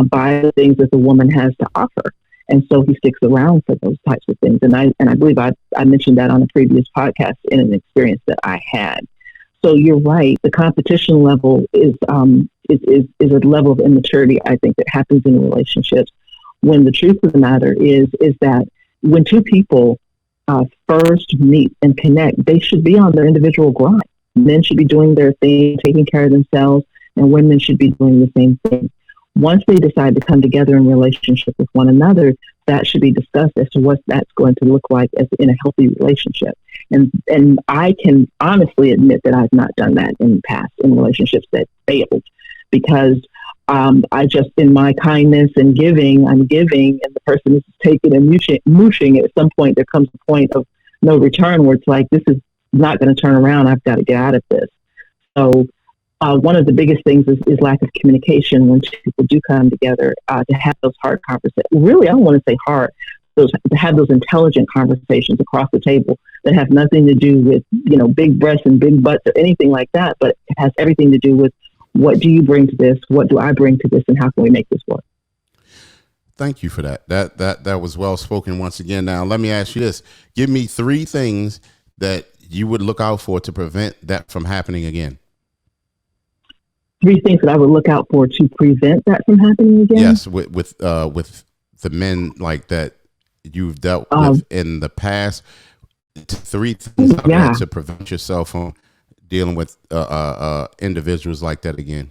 by the things that the woman has to offer. And so he sticks around for those types of things. And I believe I mentioned that on a previous podcast in an experience that I had. So you're right. The competition level is a level of immaturity, I think, that happens in relationships. When the truth of the matter is that when two people first meet and connect, they should be on their individual grind. Men should be doing their thing, taking care of themselves, and women should be doing the same thing. Once they decide to come together in relationship with one another, that should be discussed as to what that's going to look like as in a healthy relationship. And I can honestly admit that I've not done that in the past in relationships that failed, because I just, in my kindness and giving, I'm giving, and the person is taking and mooshing. At some point, there comes a point of no return where it's like, this is not going to turn around. I've got to get out of this. So one of the biggest things is lack of communication when two people do come together to have those hard conversations. Really, I don't want to say hard. To have those intelligent conversations across the table that have nothing to do with, you know, big breasts and big butts or anything like that, but it has everything to do with, what do you bring to this? What do I bring to this? And how can we make this work? Thank you for that. That was well spoken once again. Now, let me ask you this. Give me 3 things that you would look out for to prevent that from happening again. 3 things that I would look out for to prevent that from happening again? Yes, with the men like that you've dealt with in the past. 3 things to prevent yourself from dealing with individuals like that again.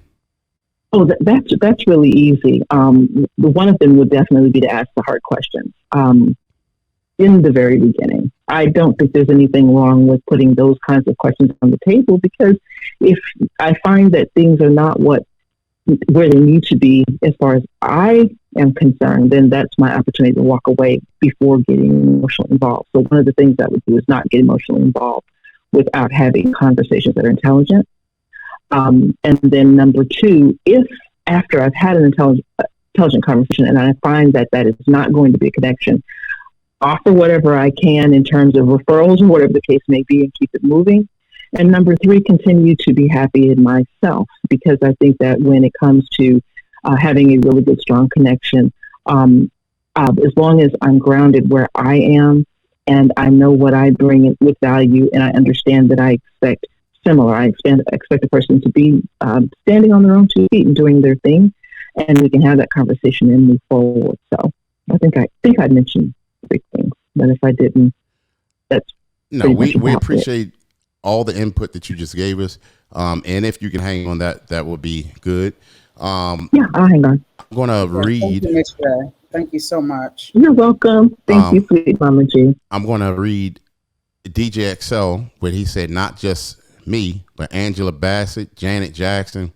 Oh, that's really easy. One of them would definitely be to ask the hard questions in the very beginning. I don't think there's anything wrong with putting those kinds of questions on the table, because if I find that things are not where they need to be as far as I am concerned, then that's my opportunity to walk away before getting emotionally involved. So one of the things I would do is not get emotionally involved without having conversations that are intelligent. And then number 2, if after I've had an intelligent conversation and I find that is not going to be a connection, offer whatever I can in terms of referrals or whatever the case may be and keep it moving. And number 3, continue to be happy in myself, because I think that when it comes to having a really good, strong connection, as long as I'm grounded where I am and I know what I bring with value and I understand that I expect similar, I expect a person to be standing on their own 2 feet and doing their thing, and we can have that conversation and move forward. So I think I mentioned 3 things, but if I didn't, that's no. We appreciate all the input that you just gave us, and if you can hang on that would be good. Yeah, I'll hang on. I'm gonna read. Thank you, Ms. Ray. Thank you so much. You're welcome. Thank you, sweet Mama G. I'm gonna read DJ XL, where he said not just me, but Angela Bassett, Janet Jackson.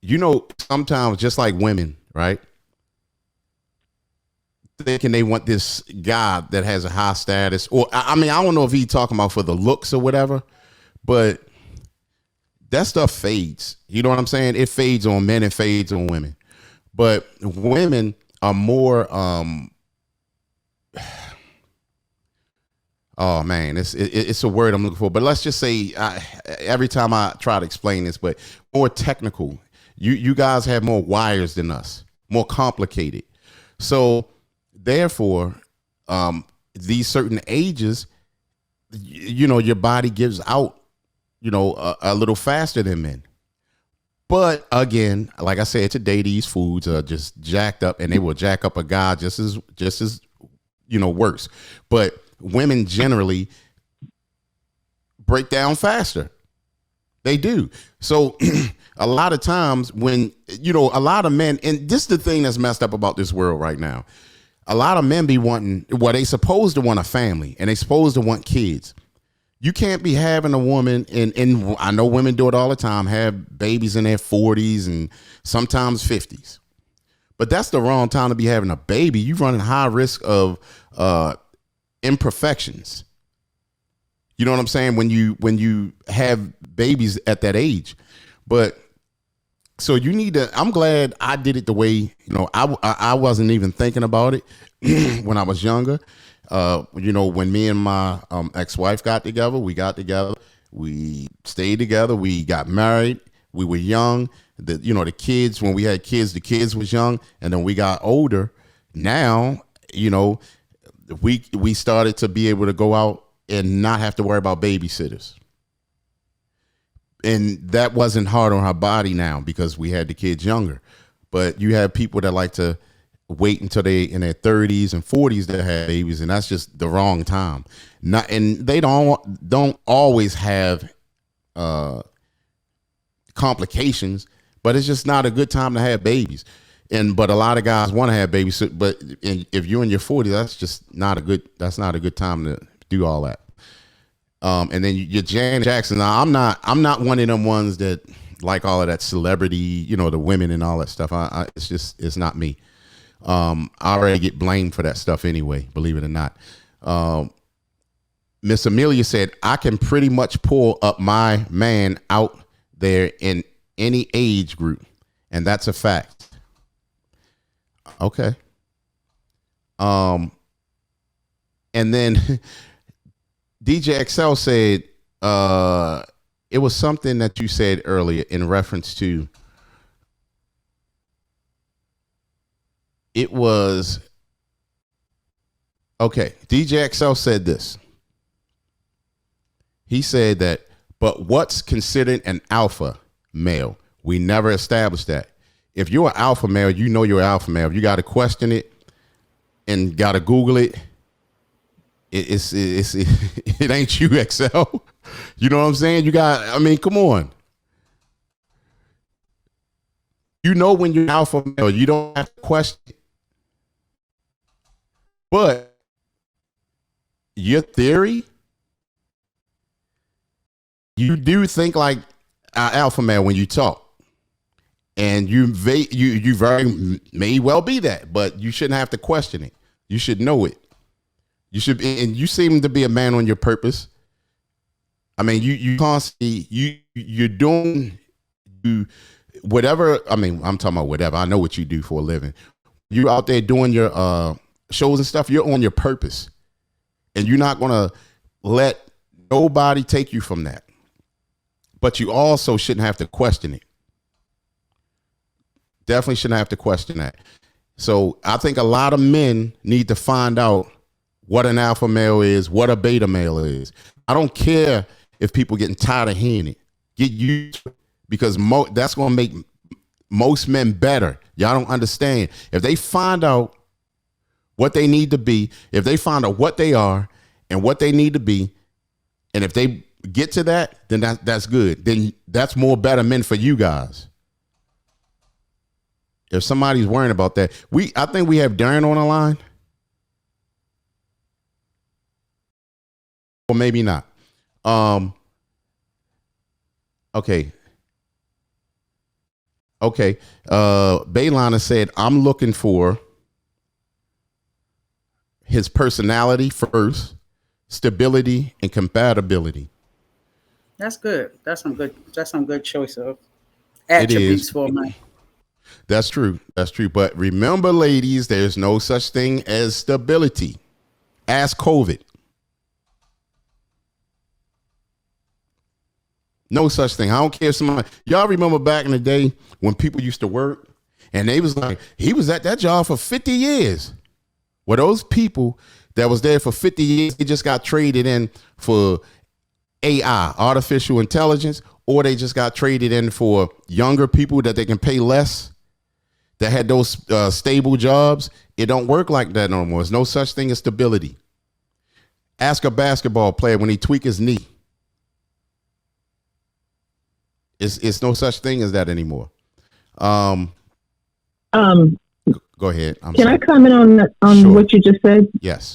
You know, sometimes just like women, right? thinking they want this guy that has a high status, or I mean, I don't know if he's talking about for the looks or whatever, but that stuff fades. You know what I'm saying? It fades on men and fades on women. But women are more oh man, it's a word I'm looking for. But let's just say every time I try to explain this, but more technical. You guys have more wires than us, more complicated. So therefore, these certain ages, you know, your body gives out, you know, a little faster than men. But again, like I said, today these foods are just jacked up, and they will jack up a guy just as you know, worse. But women generally break down faster. They do. So a lot of times when, you know, a lot of men, and this is the thing that's messed up about this world right now. A lot of men be wanting, well, they supposed to want a family and they supposed to want kids. You can't be having a woman, and I know women do it all the time, have babies in their 40s and sometimes 50s. But that's the wrong time to be having a baby. You're running high risk of imperfections. You know what I'm saying? When you have babies at that age. But so you need to, I'm glad I did it the way, you know, I wasn't even thinking about it when I was younger. You know, when me and my ex-wife got together, we stayed together, we got married, we were young. The kids, when we had kids, the kids was young, and then we got older. Now, you know, we started to be able to go out and not have to worry about babysitters. And that wasn't hard on her body now because we had the kids younger. But you have people that like to wait until they in their 30s and 40s to have babies, and that's just the wrong time. And they don't always have complications, but it's just not a good time to have babies. But a lot of guys want to have babies, but if you're in your 40s, that's not a good time to do all that. And then you're Janet Jackson. Now, I'm not one of them ones that like all of that celebrity, you know, the women and all that stuff. It's not me. I already get blamed for that stuff anyway, believe it or not. Miss Amelia said, I can pretty much pull up my man out there in any age group, and that's a fact. Okay. And then DJ XL said, it was something that you said earlier in reference to, it was, okay, DJ XL said this. He said that, but what's considered an alpha male? We never established that. If you're an alpha male, you know you're an alpha male. You got to question it and got to Google it. It ain't you, XL. You know what I'm saying? Come on. You know when you're an alpha male, you don't have to question it. But your theory, you do think like an alpha male when you talk. And you very may well be that, but you shouldn't have to question it. You should know it. You should, and you seem to be a man on your purpose. I mean, you constantly you're doing whatever. I mean, I'm talking about whatever. I know what you do for a living. You out there doing your shows and stuff. You're on your purpose, and you're not gonna let nobody take you from that. But you also shouldn't have to question it. Definitely shouldn't have to question that. So I think a lot of men need to find out what an alpha male is, what a beta male is. I don't care if people getting tired of hearing it. Get used to it, because that's going to make most men better. Y'all don't understand. If they find out what they need to be, if they find out what they are and what they need to be, and if they get to that, then that's good. Then that's more better men for you guys. If somebody's worrying about that, I think we have Darren on the line. Or maybe not. Okay. Baylana said, I'm looking for his personality first, stability, and compatibility. That's good. That's some good. That's some good choice of It attributes is. for a man. That's true. That's true. But remember, ladies, there's no such thing as stability. Ask COVID. No such thing. I don't care if somebody, y'all remember back in the day when people used to work and they was like, he was at that job for 50 years. Well, those people that was there for 50 years, they just got traded in for AI, artificial intelligence, or they just got traded in for younger people that they can pay less, that had those stable jobs. It don't work like that no more. There's no such thing as stability. Ask a basketball player when he tweak his knee. It's no such thing as that anymore. Go ahead. Can sorry. I comment on sure. what you just said? Yes.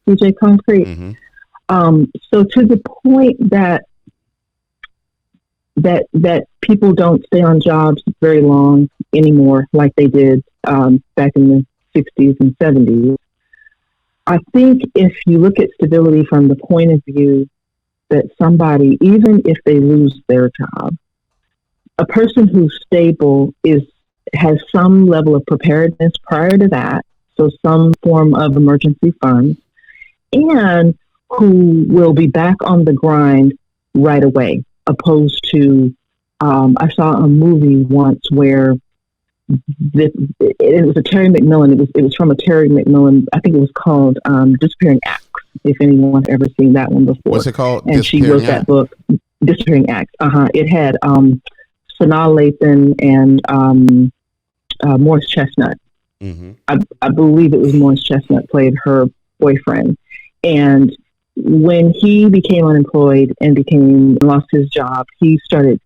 DJ Concrete. Mm-hmm. So to the point that people don't stay on jobs very long anymore, like they did back in the 60s and 70s. I think if you look at stability from the point of view that somebody, even if they lose their job, a person who's stable has some level of preparedness prior to that, so some form of emergency funds, and who will be back on the grind right away, opposed to, I saw a movie once where it was a Terry McMillan. It was from a Terry McMillan. I think it was called Disappearing Acts. If anyone's ever seen that one before, what's it called? And she wrote that book, Disappearing Acts. It had Sanaa Lathan and Morris Chestnut. Mm-hmm. I believe it was Morris Chestnut played her boyfriend, and when he became unemployed and lost his job, he started,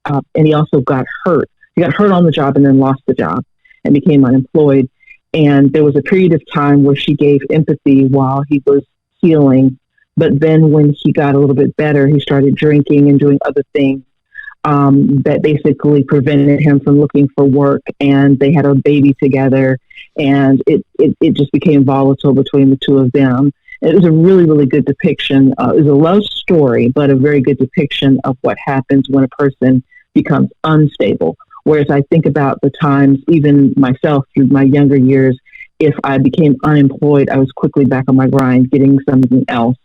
and he also got hurt. He got hurt on the job and then lost the job and became unemployed. And there was a period of time where she gave empathy while he was healing. But then when he got a little bit better, he started drinking and doing other things that basically prevented him from looking for work. And they had a baby together, and it just became volatile between the two of them. It was a really, really good depiction. It was a love story, but a very good depiction of what happens when a person becomes unstable. Whereas I think about the times, even myself through my younger years, if I became unemployed, I was quickly back on my grind, getting something else,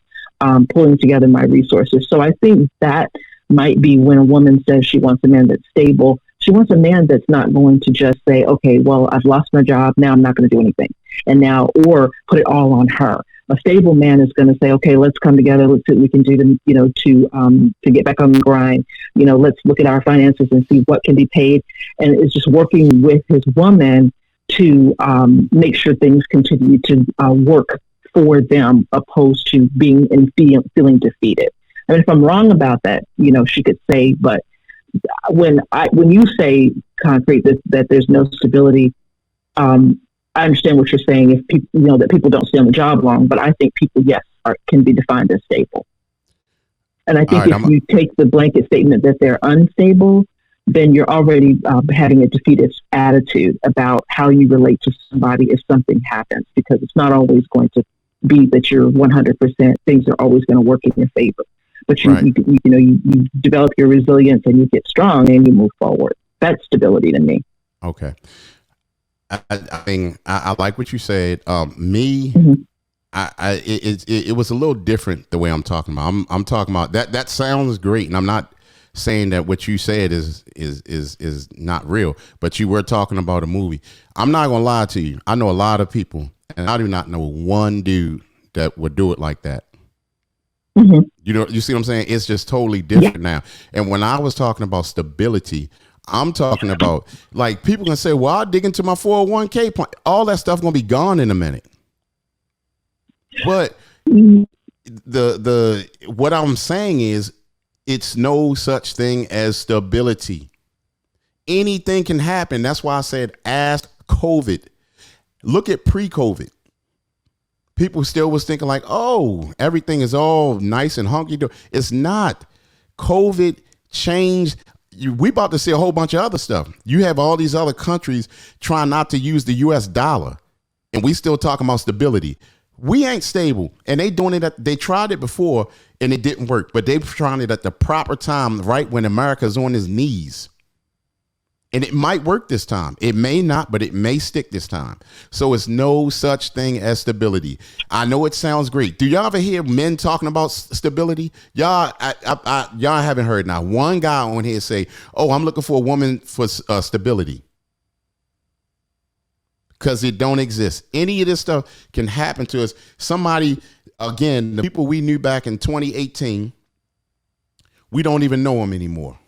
pulling together my resources. So I think that might be when a woman says she wants a man that's stable. She wants a man that's not going to just say, okay, well, I've lost my job. Now I'm not going to do anything. Or put it all on her. A stable man is going to say, okay, let's come together. Let's see what we can do to get back on the grind. Let's look at our finances and see what can be paid. And it's just working with his woman to make sure things continue to work for them, opposed to being and feeling defeated. I mean, if I'm wrong about that, she could say, but when you say, Concrete, that there's no stability, I understand what you're saying. If people, that people don't stay on the job long, but I think people, yes, can be defined as stable. And I think if you take the blanket statement that they're unstable, then you're already having a defeatist attitude about how you relate to somebody if something happens, because it's not always going to be that you're 100%. Things are always going to work in your favor, but you develop your resilience and you get strong and you move forward. That's stability to me. Okay. I mean, I like what you said. Me, mm-hmm. It was a little different the way I'm talking about. I'm talking about that. That sounds great, and I'm not saying that what you said is not real. But you were talking about a movie. I'm not gonna lie to you. I know a lot of people, and I do not know one dude that would do it like that. Mm-hmm. You see what I'm saying? It's just totally different now. And when I was talking about stability, I'm talking about, like, people can say, well, I'll dig into my 401k plan. All that stuff going to be gone in a minute. But what I'm saying is it's no such thing as stability. Anything can happen. That's why I said ask COVID. Look at pre-COVID. People still was thinking like, oh, everything is all nice and hunky-dory. It's not. COVID changed. We about to see a whole bunch of other stuff. You have all these other countries trying not to use the US dollar. and we still talking about stability. We ain't stable, and they doing it. They tried it before, and it didn't work. But they trying it at the proper time, right when America's on his knees. And it might work this time. It may not, but it may stick this time. So it's no such thing as stability. I know it sounds great. Do y'all ever hear men talking about stability? Y'all haven't heard now one guy on here say, "Oh, I'm looking for a woman for stability," because it don't exist. Any of this stuff can happen to us. Somebody, again, the people we knew back in 2018, we don't even know them anymore.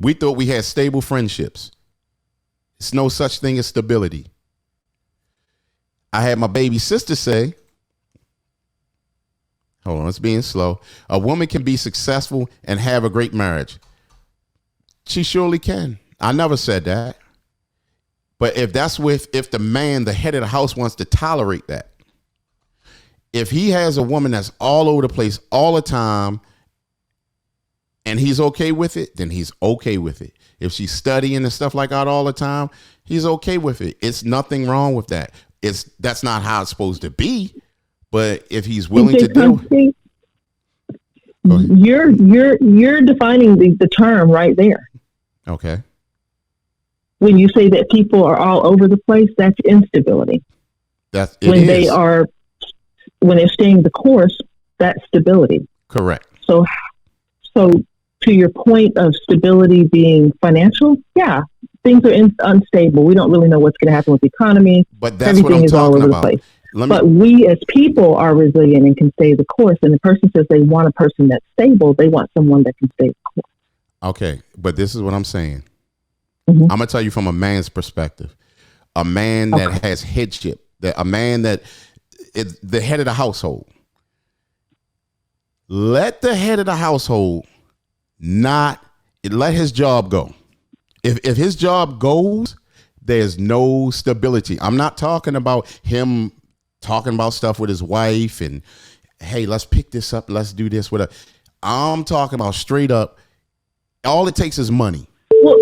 We thought we had stable friendships. It's no such thing as stability. I had my baby sister say, hold on, it's being slow. A woman can be successful and have a great marriage. She surely can. I never said that. But if if the man, the head of the house, wants to tolerate that, if he has a woman that's all over the place all the time, and he's okay with it, then he's okay with it. If she's studying and stuff like that all the time, he's okay with it. It's nothing wrong with that. That's not how it's supposed to be. But if he's willing to do it, you're defining the term right there. Okay. When you say that people are all over the place, that's instability. When they're staying the course, that's stability. Correct. So to your point of stability being financial, yeah, things are unstable. We don't really know what's going to happen with the economy. But that's what I'm talking about. But we as people are resilient and can stay the course. And the person says they want a person that's stable. They want someone that can stay the course. Okay, but this is what I'm saying. Mm-hmm. I'm going to tell you from a man's perspective. A man that has headship, a man that is the head of the household. Let the head of the household not let his job go. If his job goes, there's no stability. I'm not talking about him talking about stuff with his wife and, hey, let's pick this up. Let's do this with I'm talking about straight up. All it takes is money. Well,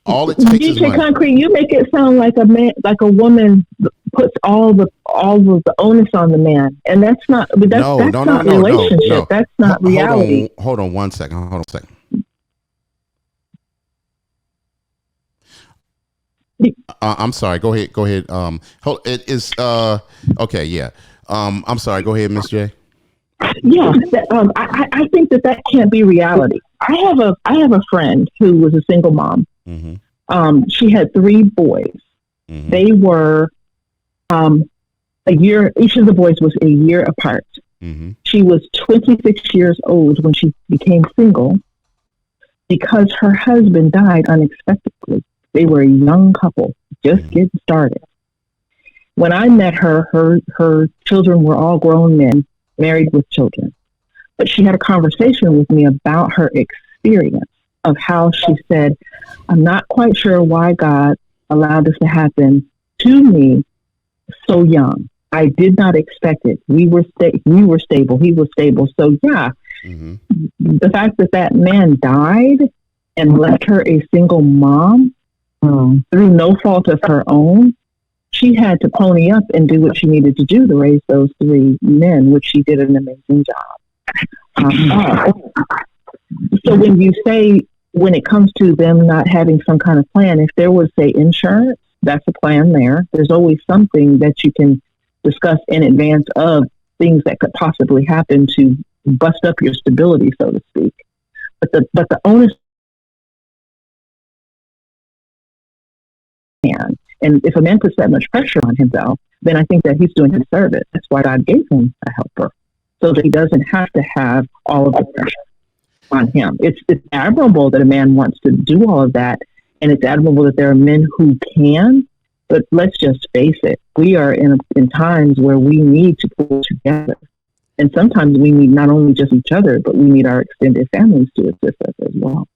all it takes is money. Concrete, you make it sound like a woman puts all of the onus on the man, and that's not. That's not relationship. No. That's not reality. Hold on 1 second. Hold on a second. I'm sorry. Go ahead. It is okay. Yeah. I'm sorry. Go ahead, Miss J. Yeah. I think that can't be reality. I have a friend who was a single mom. Mm-hmm. She had 3 boys. Mm-hmm. They were a year. Each of the boys was a year apart. Mm-hmm. She was 26 years old when she became single because her husband died unexpectedly. They were a young couple, just getting started. When I met her children were all grown men, married with children. But she had a conversation with me about her experience of how she said, I'm not quite sure why God allowed this to happen to me so young. I did not expect it. We were stable. He was stable. So yeah, mm-hmm. The fact that man died and left her a single mom, through no fault of her own, she had to pony up and do what she needed to do to raise those 3 men, which she did an amazing job. So when you say, when it comes to them not having some kind of plan, if there was, say, insurance, that's a plan there. There's always something that you can discuss in advance of things that could possibly happen to bust up your stability, so to speak. But the onus. And if a man puts that much pressure on himself, then I think that he's doing him a service. That's why God gave him a helper, so that he doesn't have to have all of the pressure on him. It's admirable that a man wants to do all of that, and it's admirable that there are men who can. But let's just face it, we are in times where we need to pull together. And sometimes we need not only just each other, but we need our extended families to assist us as well.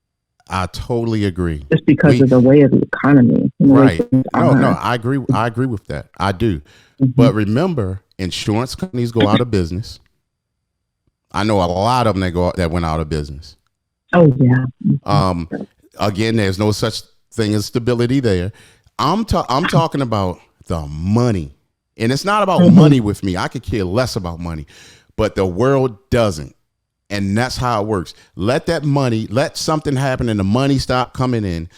I totally agree. Just because of the way of the economy. Right. No, I agree. I agree with that. I do. Mm-hmm. But remember, insurance companies go out of business. I know a lot of them that went out of business. Oh, yeah. Again, there's no such thing as stability there. I'm talking about the money. And it's not about money with me. I could care less about money, but the world doesn't. And that's how it works. Let something happen and the money stop coming in.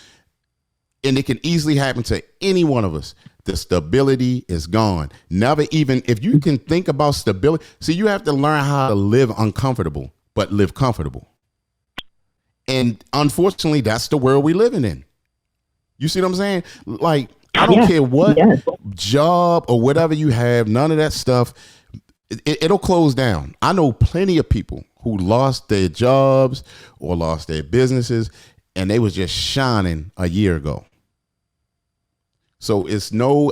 And it can easily happen to any one of us. The stability is gone. Never even, if you can think about stability, see, you have to learn how to live uncomfortable, but live comfortable. And unfortunately, that's the world we're living in. You see what I'm saying? Like, I don't care what job or whatever you have, none of that stuff, it'll close down. I know plenty of people who lost their jobs or lost their businesses, and they was just shining a year ago. So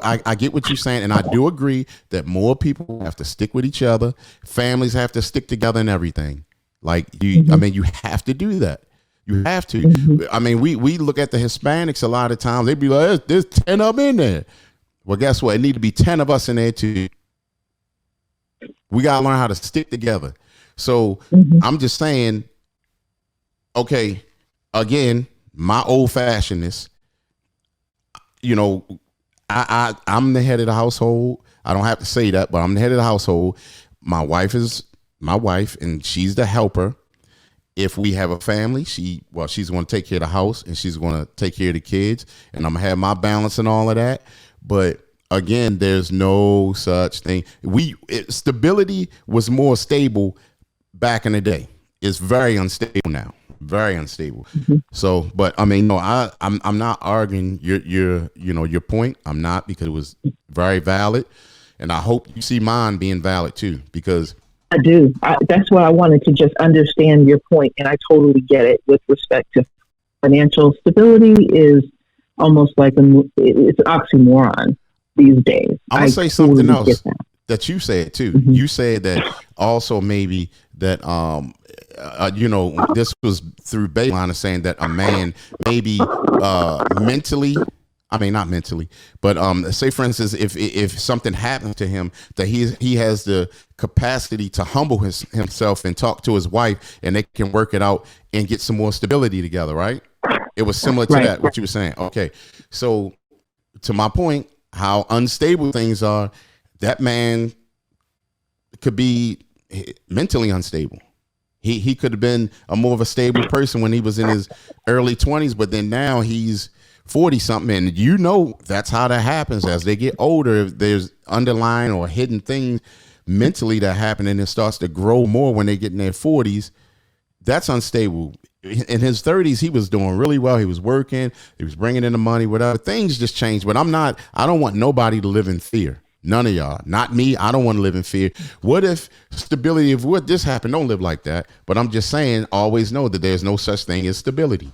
I get what you're saying, and I do agree that more people have to stick with each other. Families have to stick together and everything. Like you have to do that. You have to. I mean, we look at the Hispanics a lot of times. They be like, there's 10 of them in there. Well, guess what? It need to be 10 of us in there too. We got to learn how to stick together. So I'm just saying, okay, again, my old fashionedness, I'm the head of the household. I don't have to say that, but I'm the head of the household. My wife is my wife, and she's the helper. If we have a family, she's going to take care of the house, and she's going to take care of the kids, and I'm going to have my balance and all of that. But again, there's no such thing. Stability was more stable back in the day. It's very unstable now. Very unstable. So, but I mean, no, I'm not arguing your point. I'm not, because it was very valid, and I hope you see mine being valid too, because I do. That's why I wanted to just understand your point, and I totally get it with respect to financial stability is almost like it's an oxymoron these days. I'm gonna say something else that you said too. You said that also maybe that this was through baseline of saying that a man maybe mentally, I mean not mentally, but say for instance, if something happens to him, that he has the capacity to humble himself and talk to his wife, and they can work it out and get some more stability together, right? It was similar to that, what you were saying. Okay, so to my point, how unstable things are, that man could be mentally unstable. He could have been more of a stable person when he was in his early 20s, but then now he's 40 something, and that's how that happens as they get older. If there's underlying or hidden things mentally that happen, and it starts to grow more when they get in their 40s, that's unstable. In his 30s, he was doing really well. He was working, he was bringing in the money, whatever. Things just changed, but I don't want nobody to live in fear. None of y'all, not me. I don't want to live in fear. What if stability, if what this happened, don't live like that. But I'm just saying, always know that there's no such thing as stability.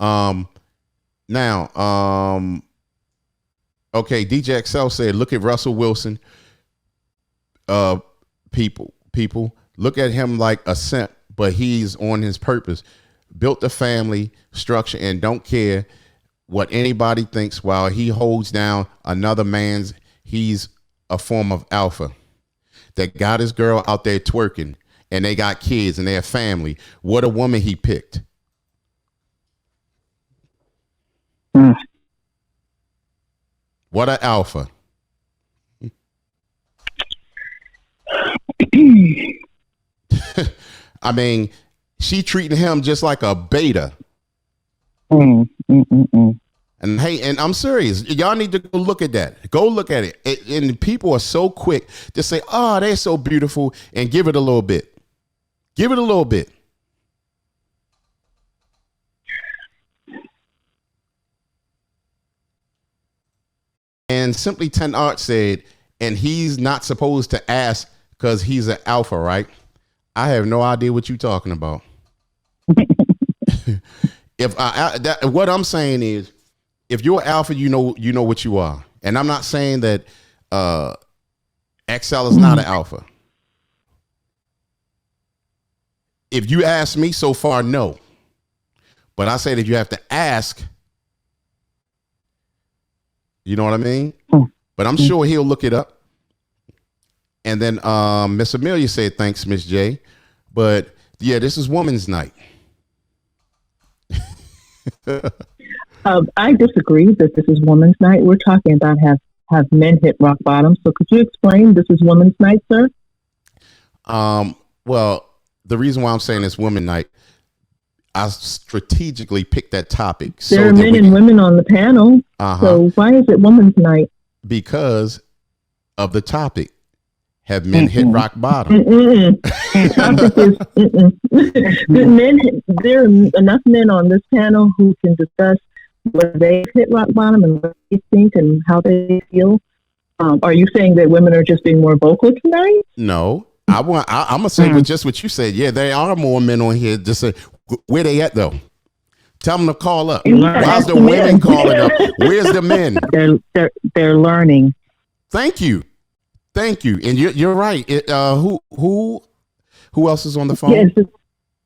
Okay, DJ XL said, look at Russell Wilson. People look at him like a simp, but he's on his purpose. Built a family structure and don't care what anybody thinks while he holds down another man's. He's a form of alpha that got his girl out there twerking, and they got kids and they have family. What a woman he picked. What an alpha. I mean, she treating him just like a beta. And hey, and I'm serious. Y'all need to go look at that. Go look at it. And people are so quick to say, oh, they're so beautiful, and give it a little bit. Give it a little bit. And Simply 10 Art said, and he's not supposed to ask because he's an alpha, right? I have no idea what you're talking about. What I'm saying is, if you're alpha, you know what you are. And I'm not saying that XL is not an alpha. If you ask me, so far, no. But I said if you have to ask, you know what I mean? But I'm sure he'll look it up. And then Miss Amelia said, thanks, Miss J. But yeah, this is Women's Night. I disagree that this is Women's Night. We're talking about have men hit rock bottom. So could you explain this is Women's Night, sir? Well, the reason why I'm saying it's Women Night, I strategically picked that topic. There are men and women on the panel. So why is it Women's Night? Because of the topic. Have men hit rock bottom? Topic is there are enough men on this panel who can discuss whether they hit rock bottom and what they think and how they feel. Are you saying that women are just being more vocal tonight? No. I'm gonna say with just what you said. Yeah, there are more men on here. Just say where they at though. Tell them to call up. Why's the women calling up? Where's the men? They're learning. Thank you. And you're right. Who else is on the phone? Yes,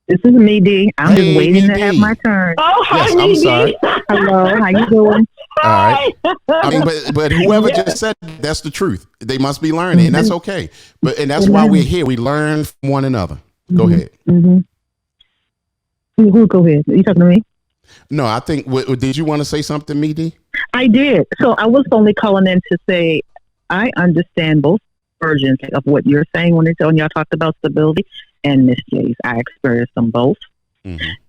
this is me, D. I'm just waiting to have my turn. Oh, hi, yes, I'm sorry. Hello, how you doing? All right. I mean, but whoever just said that's the truth. They must be learning, and that's okay. And that's why we're here. We learn from one another. Go ahead. Who? Go ahead. Are you talking to me? No, I think. Did you want to say something, Midi? I did. So I was only calling in to say I understand both versions of what you're saying when y'all talked about stability and Miss J's. I experienced them both.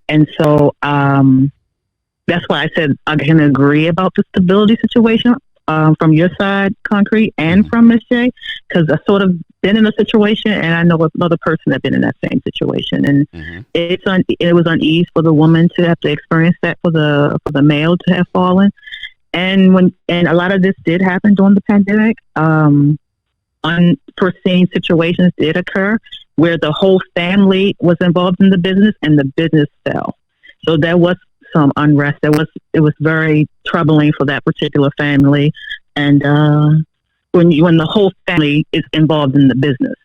And so that's why I said I can agree about the stability situation from your side, Concrete, and from Miss J, because I sort of been in a situation and I know another person that's been in that same situation. And it was unease for the woman to have to experience that, for the male to have fallen. And a lot of this did happen during the pandemic. Unforeseen situations did occur where the whole family was involved in the business and the business fell. So there was some unrest. It was very troubling for that particular family. And when the whole family is involved in the business,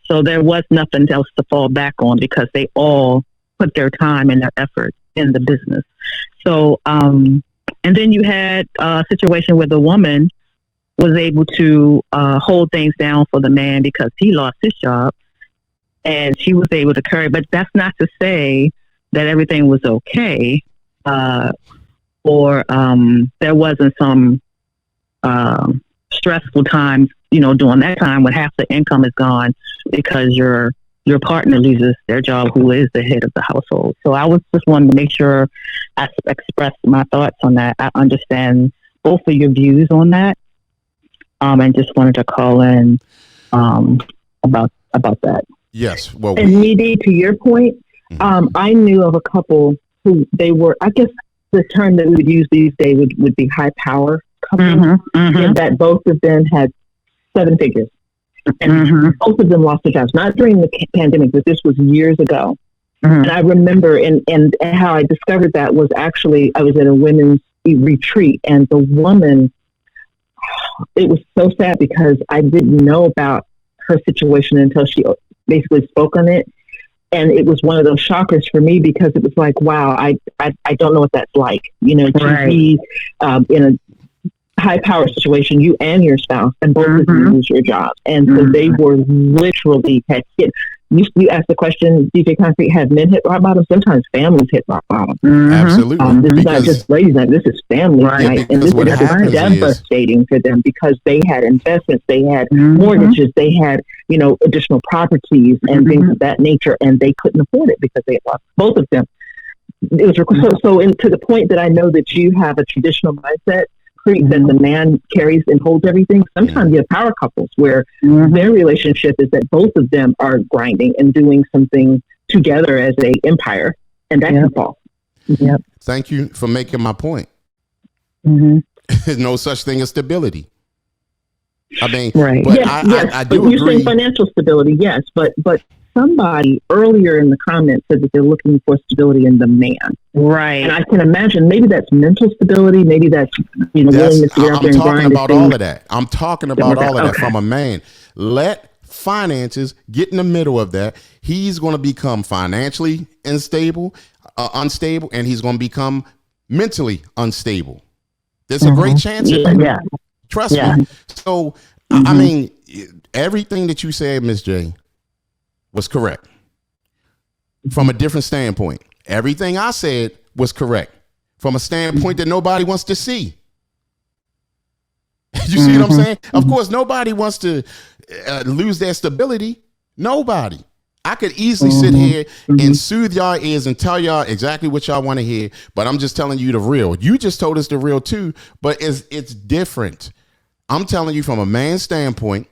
so there was nothing else to fall back on because they all put their time and their effort in the business. So and then you had a situation where the woman was able to hold things down for the man because he lost his job, and she was able to carry. But that's not to say that everything was okay, or there wasn't some stressful times, during that time when half the income is gone because your partner loses their job, who is the head of the household. So I was just wanting to make sure I expressed my thoughts on that. I understand both of your views on that, and just wanted to call in about that. Yes. Well, and Midi, to your point, I knew of a couple who they were, I guess the term that we would use these days would be high power couples, and that both of them had 7 figures. And both of them lost their jobs, not during the pandemic, but this was years ago. And I remember, and how I discovered that was actually, I was at a women's retreat, and the woman, it was so sad because I didn't know about her situation until she basically spoke on it. And it was one of those shockers for me because it was like, wow, I don't know what that's like, to be in a high power situation, you and your spouse, and both of you lose your jobs. And so they were literally had hit. You asked the question, DJ Concrete, have men hit rock bottom? Sometimes families hit rock bottom. Absolutely. This is not just ladies' night, this is family night. And this is devastating for them because they had investments, they had mortgages, they had, additional properties and things of that nature, and they couldn't afford it because they had lost both of them. It was to the point that I know that you have a traditional mindset that the man carries and holds everything. Sometimes you have power couples where their relationship is that both of them are grinding and doing something together as a empire, and that can fall. Thank you for making my point. There's no such thing as stability. I mean, but I do you're agree. Saying financial stability, yes, but somebody earlier in the comments said that they're looking for stability in the man. Right. And I can imagine maybe that's mental stability, maybe that's, willingness to get out there and grind. I'm talking about all of that. I'm talking about all of that from a man. Let finances get in the middle of that. He's going to become financially unstable, and he's going to become mentally unstable. There's a great chance of that. Trust me. So, I mean, everything that you said, Miss J, was correct from a different standpoint. Everything I said was correct from a standpoint that nobody wants to see. You see what I'm saying? Of course, nobody wants to lose their stability. Nobody. I could easily sit here and soothe y'all ears and tell y'all exactly what y'all want to hear, but I'm just telling you the real. You just told us the real too, but it's different. I'm telling you from a man's standpoint,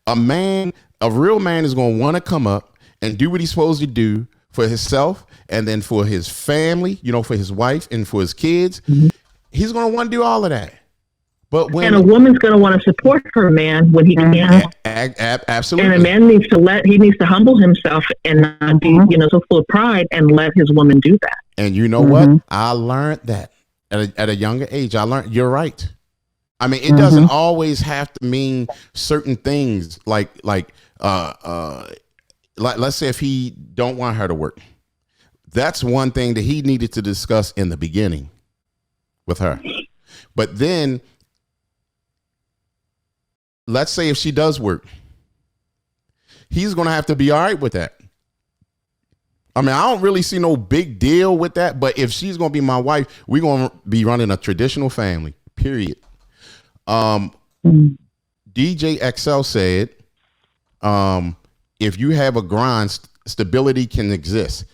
a real man is going to want to come up and do what he's supposed to do for himself and then for his family, for his wife and for his kids. He's going to want to do all of that. But when, and a woman's going to want to support her man when he can't. Absolutely. And a man needs to humble himself and not be, so full of pride and let his woman do that. And you know what? I learned that at a younger age. You're right. I mean, it doesn't always have to mean certain things like let's say if he don't want her to work. That's one thing that he needed to discuss in the beginning with her. But then let's say if she does work, he's going to have to be all right with that. I mean, I don't really see no big deal with that, but if she's going to be my wife, we're going to be running a traditional family, period. DJ XL said, if you have a grind, stability can exist.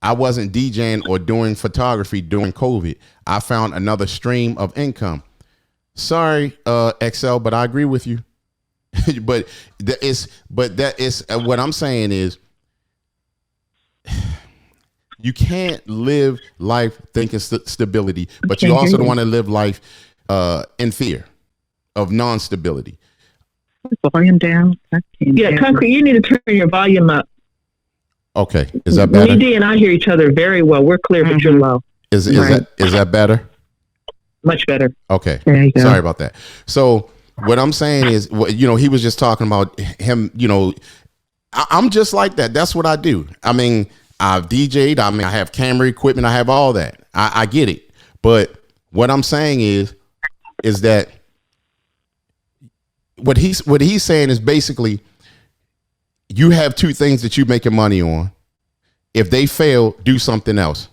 I wasn't DJing or doing photography during COVID. I found another stream of income. Sorry, XL, but I agree with you. but that is what I'm saying is you can't live life thinking stability, but you also don't want to live life in fear of non-stability. Volume down. Yeah, Concrete, you need to turn your volume up. Okay, is that better? Me and I hear each other very well. We're clear, but you're low. Is that better? Much better. Okay, sorry about that. So what I'm saying is, he was just talking about him. I'm just like that. That's what I do. I mean, I've DJ'd. I mean, I have camera equipment. I have all that. I get it. But what I'm saying is that what he's saying is basically you have two things that you making money on. If they fail, do something else.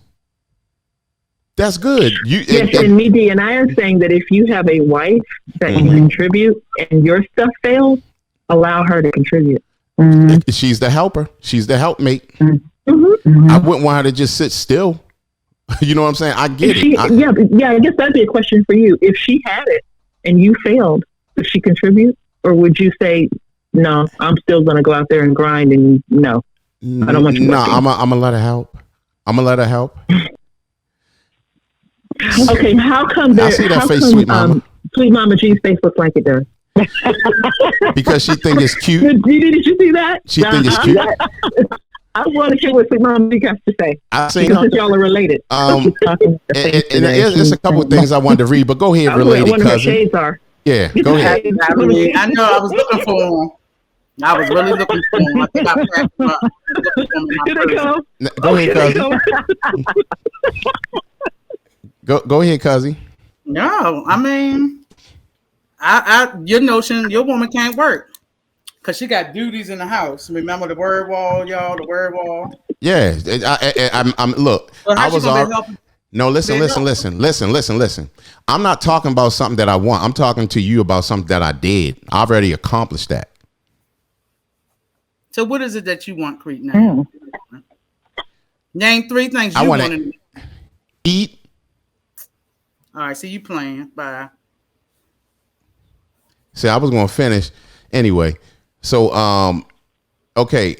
That's good. And me and I are saying that if you have a wife that can contribute and your stuff fails, allow her to contribute. She's the helper. She's the helpmate. I wouldn't want her to just sit still. You know what I'm saying? I get it. I guess that'd be a question for you. If she had it and you failed, would she contribute? Or would you say, no, I'm still going to go out there and grind and no, I don't want you. No, I'm going to let her help. Okay, how come I see that face, Sweet Mama. Sweet Mama G's face looks like it does? Because she think it's cute. Did you see that? She think it's cute. I want to hear what Sweet Mama G has to say. Since y'all are related. And there's a couple of things I wanted to read, but go ahead, related cousin. Shades are. Yeah, go ahead. I know. I was looking for them. I was really looking for them. I think I packed them up. Here they come. Go ahead, cousin. Go ahead, cousin. No, I mean, your notion, your woman can't work because she got duties in the house. Remember the word wall, y'all? The word wall. Yeah, I'm. Look, I was all. No, listen. I'm not talking about something that I want. I'm talking to you about something that I did. I've already accomplished that. So what is it that you want, Crete, now? Name three things you want to eat. All right, see you playing. Bye. See, I was going to finish anyway. So, okay,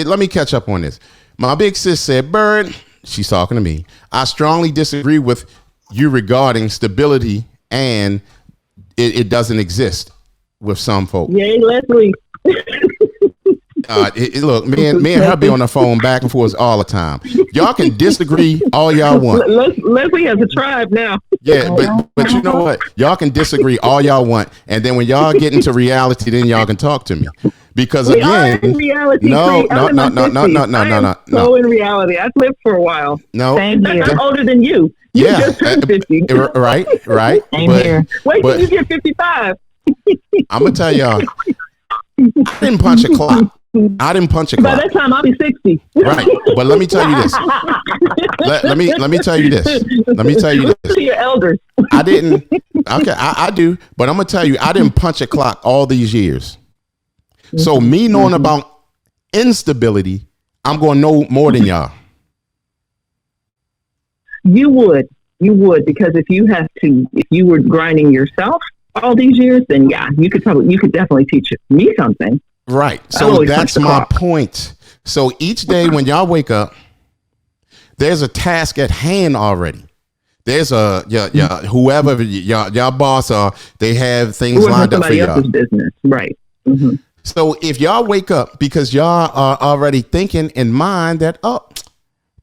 let me catch up on this. My big sis said, Bird, she's talking to me. I strongly disagree with you regarding stability, and it doesn't exist with some folks. Yay, Leslie. Look, me and her be on the phone back and forth all the time. Y'all can disagree all y'all want. Leslie has a tribe now. Yeah, but you know what? Y'all can disagree all y'all want, and then when y'all get into reality, then y'all can talk to me. Because we again, are in reality. No. So in reality, I've lived for a while. No, I'm older than you. You just turned 50. Right. Wait till you get 55. I'm gonna tell y'all, I didn't punch a clock. By that time, I'll be 60. Right. But let me tell you this. let me tell you this. Let me tell you Listen this. to your elders. I didn't. Okay, I do, but I'm gonna tell you, I didn't punch a clock all these years. So me knowing about instability, I'm gonna know more than y'all. You would, because if you were grinding yourself all these years, then yeah, you could definitely teach me something. Right. So that's my point. So each day when y'all wake up, there's a task at hand already. There's whoever y'all boss are, they have things lined up for y'all. Else's business, right? Mm-hmm. So if y'all wake up because y'all are already thinking in mind that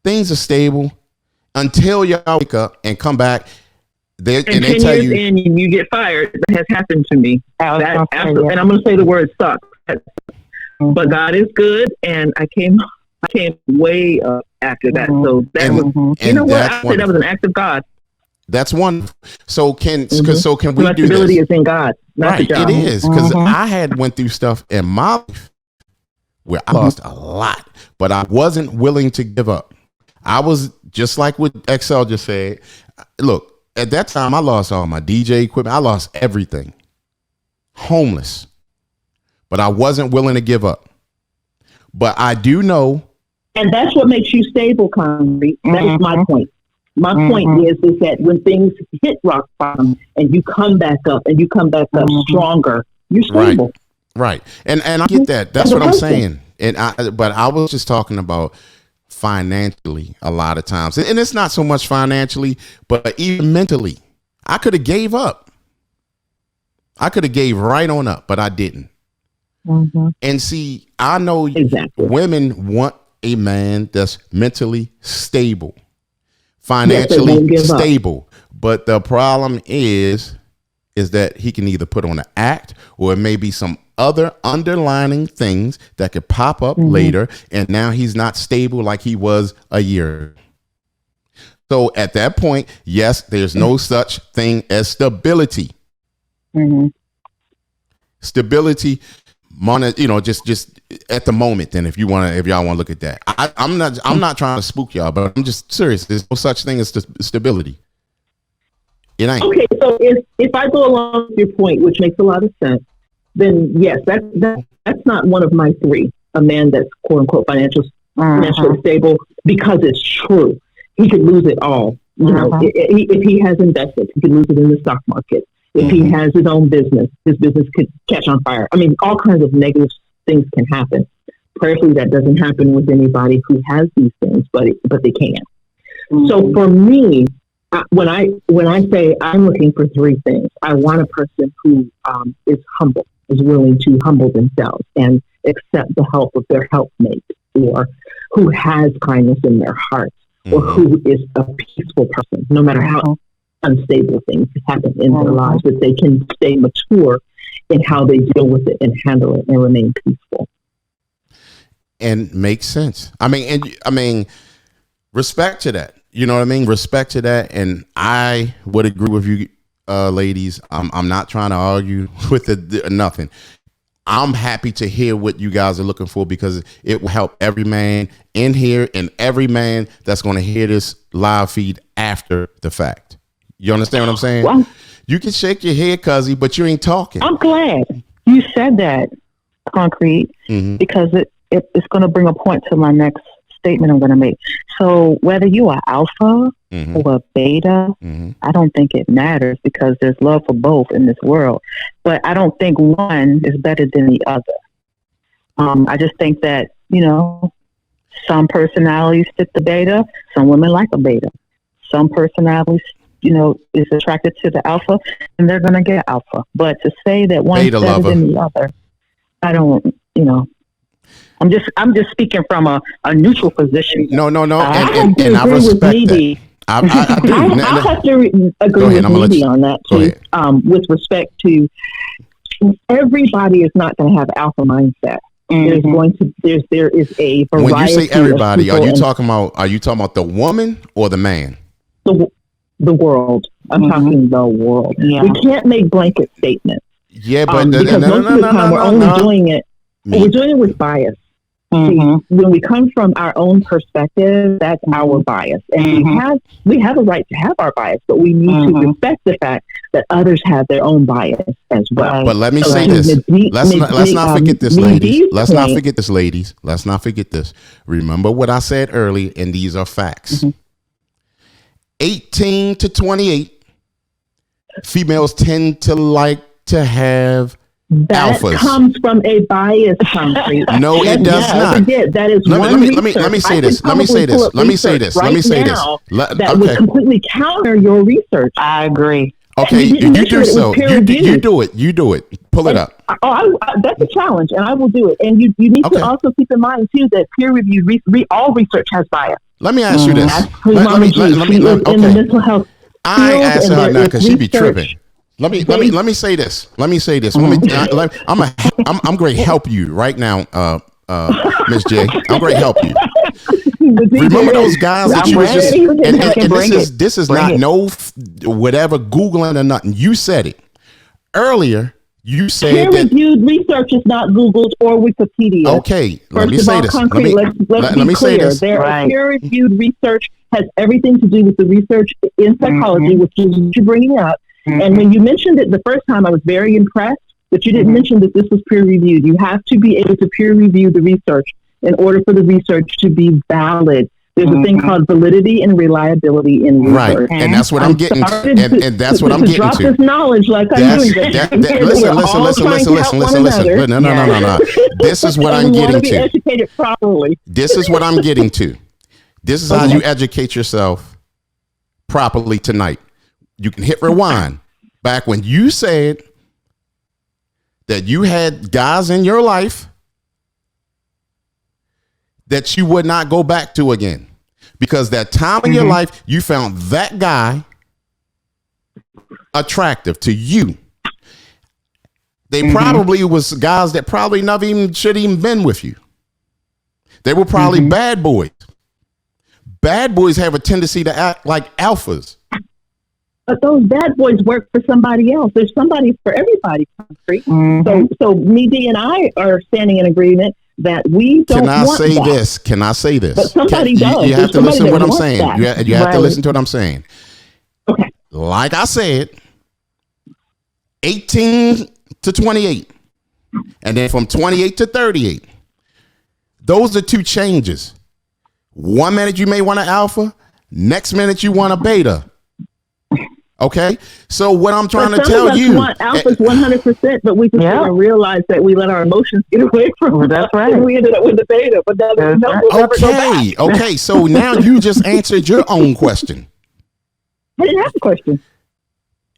things are stable until y'all wake up and come back, and they 10 tell years you, in, you get fired. That has happened to me. And I'm going to say the word sucks. But God is good, and I came way up after that. So that was, you know what? I say that was an act of God. That's wonderful. So can we my do stability this? is in God, not the Right, job. it is, because I had went through stuff in my life where I lost a lot, but I wasn't willing to give up. I was just like what XL just said. Look, at that time, I lost all my DJ equipment. I lost everything. Homeless. But I wasn't willing to give up. But I do know. And that's what makes you stable, Conry. That is my point. My point is that when things hit rock bottom and you come back up stronger, you're stable. Right. And I get that. That's what I'm saying. But I was just talking about financially a lot of times. And it's not so much financially, but even mentally. I could have gave up. I could have gave right on up, but I didn't. And see, I know women want a man that's mentally stable, financially stable. But the problem is that he can either put on an act, or it may be some other underlining things that could pop up later, and now he's not stable like he was a year. So at that point, yes, there's no such thing as stability. Stability, just at the moment. Then if y'all want to look at that, I'm not trying to spook y'all, but I'm just serious. There's no such thing as stability. It ain't. Okay, so if I go along with your point, which makes a lot of sense, then yes, that's not one of my three. A man that's quote unquote financially stable, because it's true. He could lose it all. You know, if he has invested, he could lose it in the stock market. If he has his own business, his business could catch on fire. I mean, all kinds of negative things can happen. Prayerfully, that doesn't happen with anybody who has these things, but they can. So for me, when I say I'm looking for three things, I want a person who is humble, is willing to humble themselves and accept the help of their helpmate, or who has kindness in their heart, or who is a peaceful person, no matter how unstable things happen in their lives, but they can stay mature in how they deal with it and handle it and remain peaceful. And makes sense. I mean, respect to that. You know what I mean? Respect to that. And I would agree with you, ladies. I'm not trying to argue with nothing. I'm happy to hear what you guys are looking for, because it will help every man in here and every man that's going to hear this live feed after the fact. You understand what I'm saying? Well, you can shake your head, cuzzy, but you ain't talking. I'm glad you said that, Concrete, because it's going to bring a point to my next statement I'm going to make. So whether you are alpha or a beta, I don't think it matters, because there's love for both in this world. But I don't think one is better than the other. I just think that, some personalities fit the beta. Some women like a beta. Some personalities, is attracted to the alpha, and they're going to get alpha. But to say that one's beta better lover than the other, I don't, I'm just speaking from a neutral position. No. And I respect that. I do. I have to agree with Needy on that too. With respect to, everybody is not going to have alpha mindset. There is a variety. When you say everybody, are you talking about the woman or the man? The world. I'm talking the world. Yeah. We can't make blanket statements. Yeah, but because most of the time we're only doing it. We're doing it with bias. See, when we come from our own perspective, that's our bias, and we have a right to have our bias, but we need to respect the fact that others have their own bias as well. But let me say this: let's not forget this, ladies. Let's not forget this, ladies. Let's not forget this. Remember what I said earlier, and these are facts. 18 to 28, females tend to like to have that alphas. Comes from a bias, Concrete. No, it does not. That is let me say this. Let me say this. Let me say this. Let me say this. That would completely counter your research. I agree. Okay, you do so. You do it. You do it. Pull it up. That's a challenge, and I will do it. And you need to also keep in mind too that peer reviewed all research has bias. Let me ask you this. Let me in the mental health. I ain't asking her now because she be tripping. Let me say this. I'm going to help you right now, Miss J. I'm going to help you. Remember those guys that you was just and this is not no whatever Googling or nothing. You said it earlier. You said peer-reviewed research is not Googled or Wikipedia. Okay, let me say this. Let me say this. Peer-reviewed research has everything to do with the research in psychology, which is what you're bringing up. And when you mentioned it the first time, I was very impressed, but you didn't mention that this was peer-reviewed. You have to be able to peer-review the research in order for the research to be valid. There's a thing called validity and reliability in research. Right, and that's what I'm getting to. And that's what I'm getting drop to. This knowledge like I'm doing. Listen. No. This is what I'm getting to. Educated properly. This is what I'm getting to. This is how you educate yourself properly tonight. You can hit rewind back when you said that you had guys in your life that you would not go back to again because that time in your life, you found that guy attractive to you. They probably was guys that probably never even should even been with you. They were probably bad boys. Bad boys have a tendency to act like alphas. But those bad boys work for somebody else. There's somebody for everybody, Concrete. So me, D, and I are standing in agreement that we don't want that. Can I say this? But somebody does. You have to listen to what I'm saying. That. You have to listen to what I'm saying. Okay. Like I said, 18 to 28. And then from 28 to 38. Those are two changes. 1 minute you may want an alpha. Next minute you want a beta. Okay, so what I'm trying to tell you, want alphas 100%, but we just didn't realize that we let our emotions get away from us. That's right. And we ended up with the beta, but that we'll never go back. Okay. So now you just answered your own question. I didn't have a question.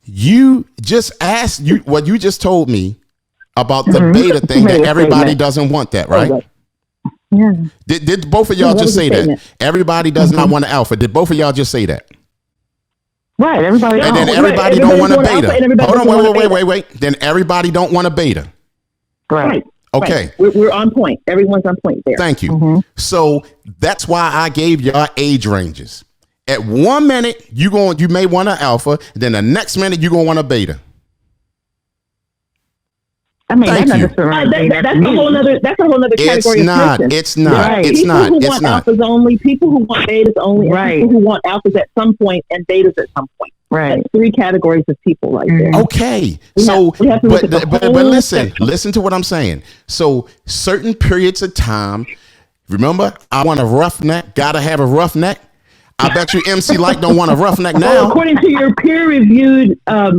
You just asked what you just told me about the beta thing that everybody doesn't want that, right? Yeah. Did both of y'all just say that? Everybody does not want an alpha. Did both of y'all just say that? Right, everybody. And then everybody don't want a beta. Hold on, wait. Then everybody don't want a beta. Right. Okay. Right. We're on point. Everyone's on point there. Thank you. So that's why I gave y'all age ranges. At 1 minute, you may want an alpha. Then the next minute, you're gonna want a beta. I mean, that's a whole other category of person. It's not. People who want alphas only, people who want betas only, and people who want alphas at some point and betas at some point. Right. That's 3 categories of people right there. Okay. But listen to what I'm saying. So certain periods of time, remember, I want a roughneck, gotta have a roughneck. I bet you MC Light don't want a roughneck now. Well, according to your peer-reviewed No.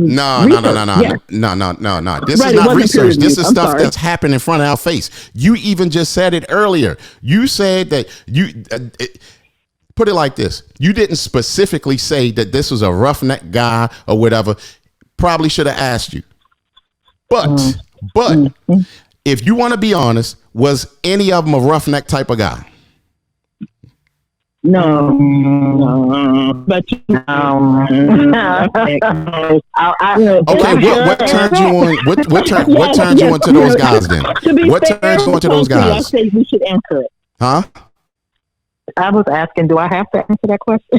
This is not research. This is stuff that's happened in front of our face. You even just said it earlier. You said that put it like this. You didn't specifically say that this was a roughneck guy or whatever. Probably should have asked you. But if you want to be honest, was any of them a roughneck type of guy? No, but okay. What turns you on? What turns you on to those guys then? What turns you on to those guys? I say we should answer it. Huh? I was asking, do I have to answer that question?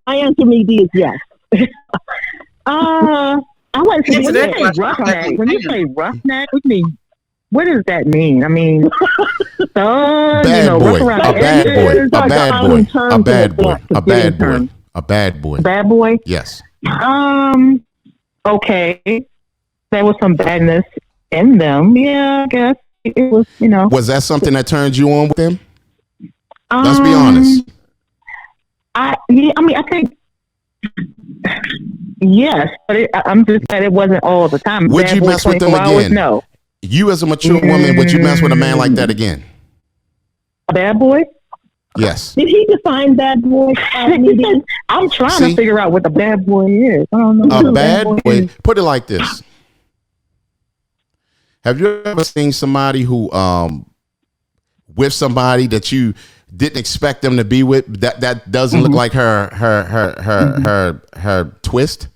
I answer me D is yes. I want to say roughneck. When you say roughneck, what do you mean? what does that mean? I mean, Bad boy, a bad boy, a bad boy, a bad boy, a bad boy, a bad boy. Bad boy? Yes. Okay. There was some badness in them. Yeah, I guess it was, Was that something that turned you on with him? Let's be honest. I think yes, but I'm just saying it wasn't all the time. Would you mess with them again? No. You as a mature woman, would you mess with a man like that again? A bad boy? Yes. Did he define bad boy? I'm trying to figure out what a bad boy is. I don't know. A bad boy. Put it like this. Have you ever seen somebody who with somebody that you didn't expect them to be with that doesn't look like her twist?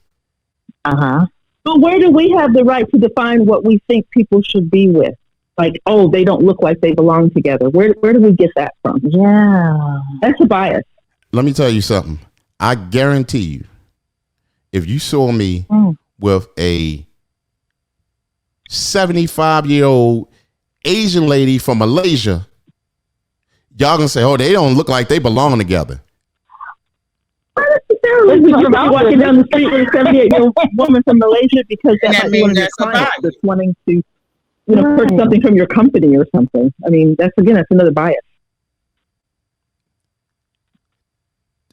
But where do we have the right to define what we think people should be with? Like, oh, they don't look like they belong together. Where do we get that from? Yeah. That's a bias. Let me tell you something. I guarantee you, if you saw me with a 75-year-old Asian lady from Malaysia, y'all gonna say, oh, they don't look like they belong together. Not necessarily. You're walking down the street with a 78-year-old woman from Malaysia because that might be one of your clients that's wanting to purchase something from your company or something. I mean, that's another bias.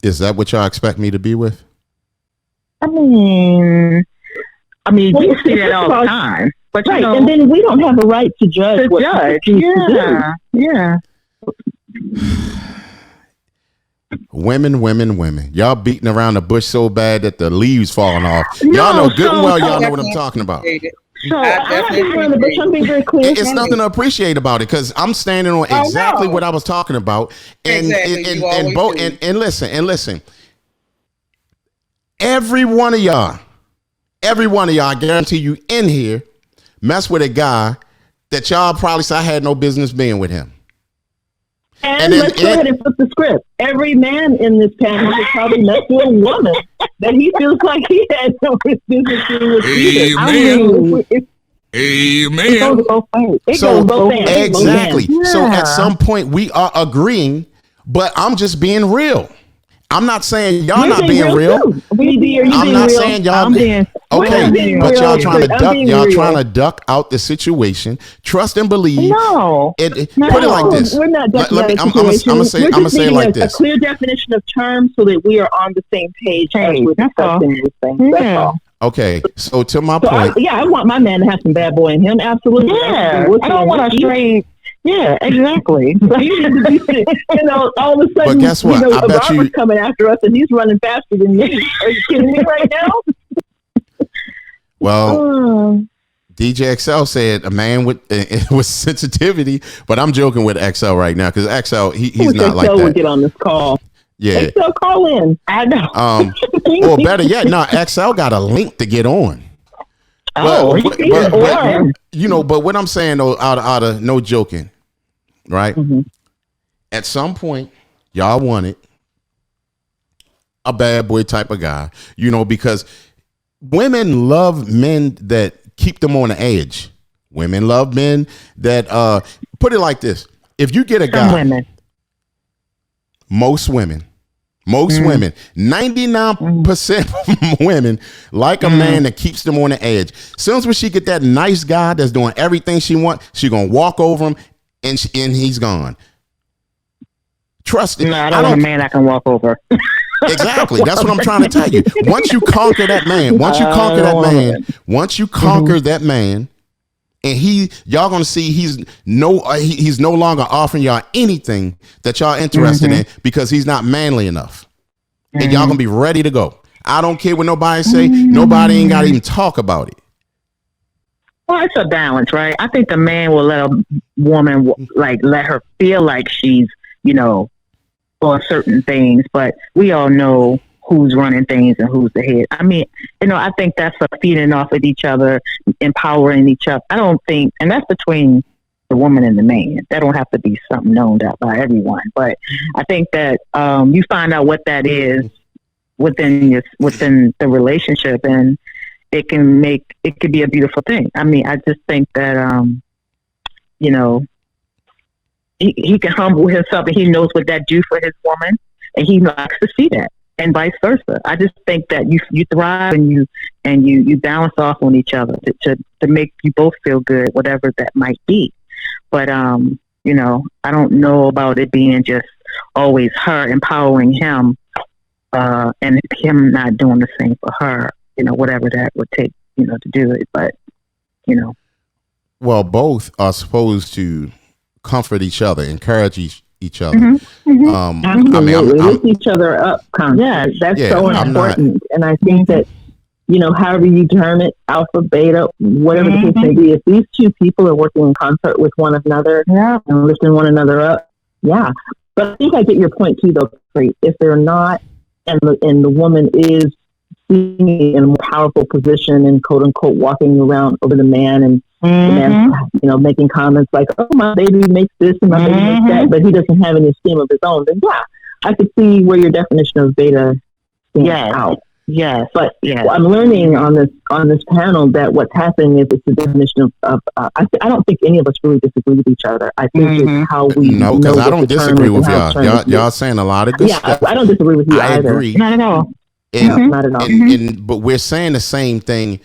Is that what y'all expect me to be with? I mean, we see that all the time. But right, and then we don't have a right to judge what people choose to do. Yeah. Women. Y'all beating around the bush so bad that the leaves falling off. Y'all know good and well y'all know what I'm talking about. So I'm being very clear. It's nothing to appreciate about it because I'm standing on exactly what I was talking about. And listen. Every one of y'all, I guarantee you in here, mess with a guy that y'all probably say I had no business being with him. And let's go ahead and flip the script. Every man in this panel has probably met with a woman that he feels like he had no business being with either. Amen. It goes both ways. Exactly. Yeah. So at some point we are agreeing, but I'm just being real. I'm not saying y'all not being real. I'm not saying y'all. Okay, but y'all trying to duck. Y'all trying to duck out the situation. Trust and believe. No. Put it like this. We're not ducking out the situation. I'm gonna say it like this. A clear definition of terms so that we are on the same page as we're discussing this thing. That's all. Okay, so to my point. I want my man to have some bad boy in him. Absolutely. Yeah, I don't want a straight. Yeah, exactly. All of a sudden, but guess what? I bet Robert's coming after us, and he's running faster than me. Are you kidding me right now? Well, DJ XL said a man with sensitivity, but I'm joking with XL right now because XL he's not like that. XL would get on this call. Yeah, XL call in. I know. Or better yet, no, XL got a link to get on. But what I'm saying though, out of no joking, right? Mm-hmm. At some point, y'all wanted a bad boy type of guy, because women love men that keep them on the edge. Women love men that put it like this: if you get a guy, most women, 99% women like a man that keeps them on the edge. As soon as she get that nice guy that's doing everything she wants, she gonna walk over him and he's gone. Trust it. No, I don't want a man I can walk over. Exactly. That's what I'm trying to tell you. Once you conquer that man, and y'all gonna see he's no longer offering y'all anything that y'all interested in because he's not manly enough. And y'all gonna be ready to go. I don't care what nobody say. Nobody ain't gotta even talk about it. Well, it's a balance, right? I think the man will let a woman let her feel like she's, on certain things, but we all know who's running things and who's the head. I mean, I think that's a feeding off of each other, empowering each other. I don't think, and that's between the woman and the man. That don't have to be something known by everyone. But I think that you find out what that is within the relationship, and it could be a beautiful thing. I mean, I just think that you know, he can humble himself, and he knows what that do for his woman, and he likes to see that, and vice versa. I just think that you thrive and you balance off on each other to make you both feel good, whatever that might be. But you know, I don't know about it being just always her empowering him, and him not doing the same for her. You know, whatever that would take, you know, to do it. But you know, well, both are supposed to comfort each other, encourage each other. Absolutely. I mean, lift each other up constantly. That's so important. And I think that, you know, however you term it, alpha, beta, whatever the case may be, if these two people are working in concert with one another and lifting one another up, But I think I get your point too, though, Crete. If they're not, and the woman is seeing in a more powerful position and quote unquote walking around over the man, and the man, you know, making comments like, "Oh, my baby makes this and my baby makes that," but he doesn't have any esteem of his own, then I could see where your definition of beta stands out. Yes, but I'm learning on this panel that what's happening is it's the definition of I don't think any of us really disagree with each other. I think it's how we no, because I don't disagree with y'all. Y'all saying a lot of good stuff. I don't disagree with you either. I agree. Not at all. Not at all. But we're saying the same thing,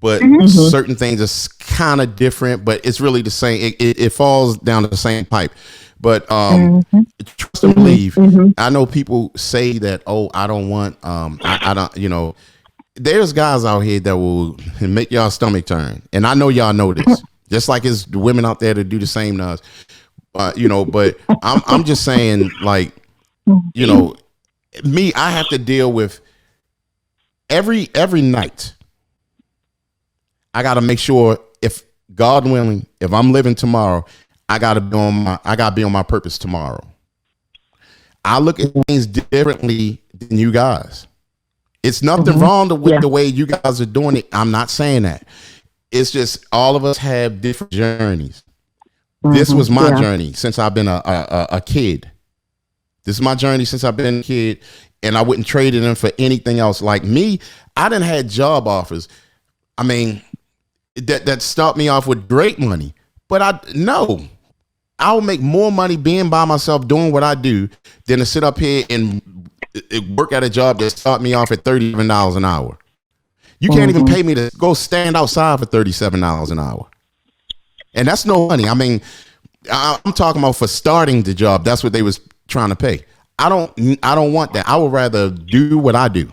but certain things are kind of different, but it's really the same. It falls down to the same pipe. But trust and believe. I know people say that, oh, I don't want, I don't, you know, there's guys out here that will make y'all stomach turn. And I know y'all know this, just like it's the women out there that do the same to us, you know, but I'm just saying, like, you know, me, I have to deal with every night. I got to make sure, if God willing, if I'm living tomorrow, I gotta be on my purpose tomorrow. I look at things differently than you guys. It's nothing wrong with the way you guys are doing it. I'm not saying that. It's just all of us have different journeys. This was my journey since I've been a kid. This is my journey since I've been a kid, and I wouldn't trade it in for anything else. Like me, I done had job offers. I mean, that stopped me off with great money. But I'll make more money being by myself doing what I do than to sit up here and work at a job that start me off at $37 an hour. You can't even pay me to go stand outside for $37 an hour. And that's no money. I mean, I'm talking about for starting the job. That's what they was trying to pay. I don't want that. I would rather do what I do.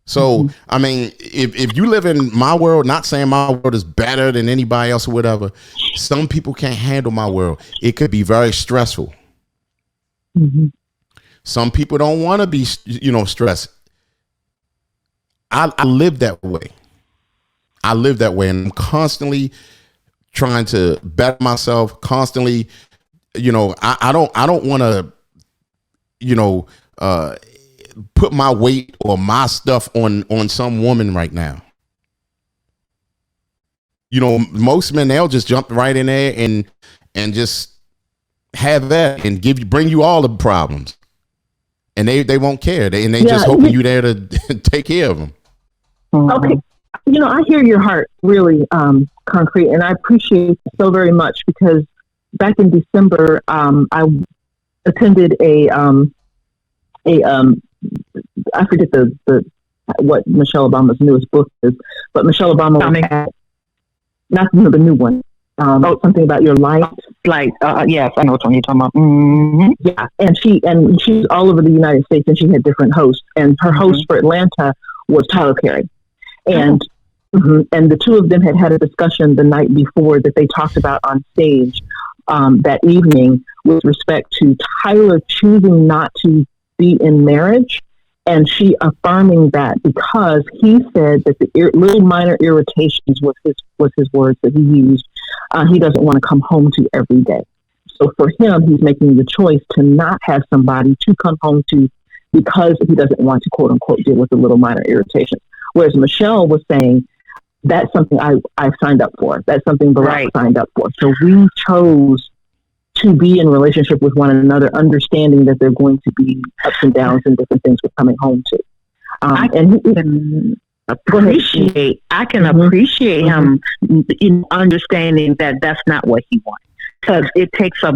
So, I mean, if you live in my world, not saying my world is better than anybody else or whatever, some people can't handle my world. It could be very stressful. Some people don't want to be, you know, stressed. I live that way. And I'm constantly trying to better myself, constantly, you know, I don't want to, you know, put my weight or my stuff on some woman right now. You know, most men, they'll just jump right in there and just have that and bring you all the problems, and they won't care. They just hoping you there to take care of them. Okay, you know, I hear your heart really, Concrete, and I appreciate it so very much, because back in December, I attended I forget what Michelle Obama's newest book is, but Michelle Obama had, not the new one, something about your light. Yes, I know what one you're talking about. Yeah, and she's all over the United States, and she had different hosts, and her host for Atlanta was Tyler Perry, and the two of them had a discussion the night before that they talked about on stage that evening with respect to Tyler choosing not to be in marriage, and she affirming that, because he said that the little minor irritations was his words that he used. He doesn't want to come home to every day. So for him, he's making the choice to not have somebody to come home to, because he doesn't want to, quote unquote, deal with the little minor irritations. Whereas Michelle was saying, that's something I signed up for. That's something Barack signed up for. So we chose to be in relationship with one another, understanding that there are going to be ups and downs and different things we're coming home to. appreciate. I can appreciate him, understanding that that's not what he wants. Because it takes a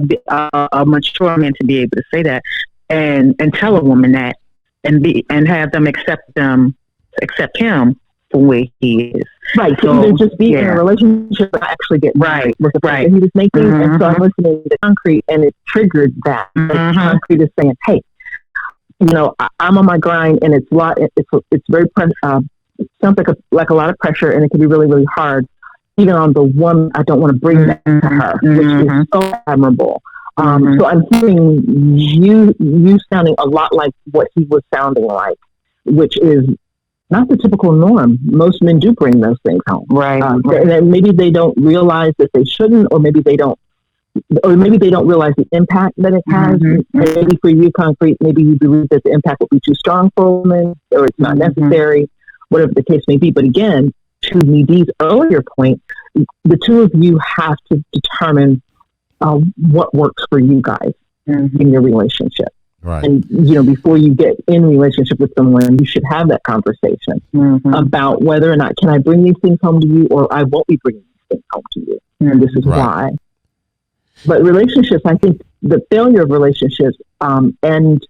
mature man to be able to say that and tell a woman that and have them accept him for where he is. Right. So even just be in a relationship and actually get married was the point that he was making. And so I'm listening to Concrete, and it triggered that. Concrete is saying, "Hey, I'm on my grind, and it's very sounds like a lot of pressure, and it can be really, really hard, even on the woman. I don't want to bring that to her, which is so admirable." So I'm hearing you sounding a lot like what he was sounding like, which is not the typical norm. Most men do bring those things home, right? And maybe they don't realize that they shouldn't, or maybe they don't realize the impact that it has. Maybe for you, Concrete, maybe you believe that the impact will be too strong for a woman, or it's not necessary, whatever the case may be. But again, to Needee's earlier point, the two of you have to determine what works for you guys in your relationship. Right. And, before you get in relationship with someone, you should have that conversation about whether or not can I bring these things home to you, or I won't be bringing these things home to you. And this is why. But relationships, I think the failure of relationships, and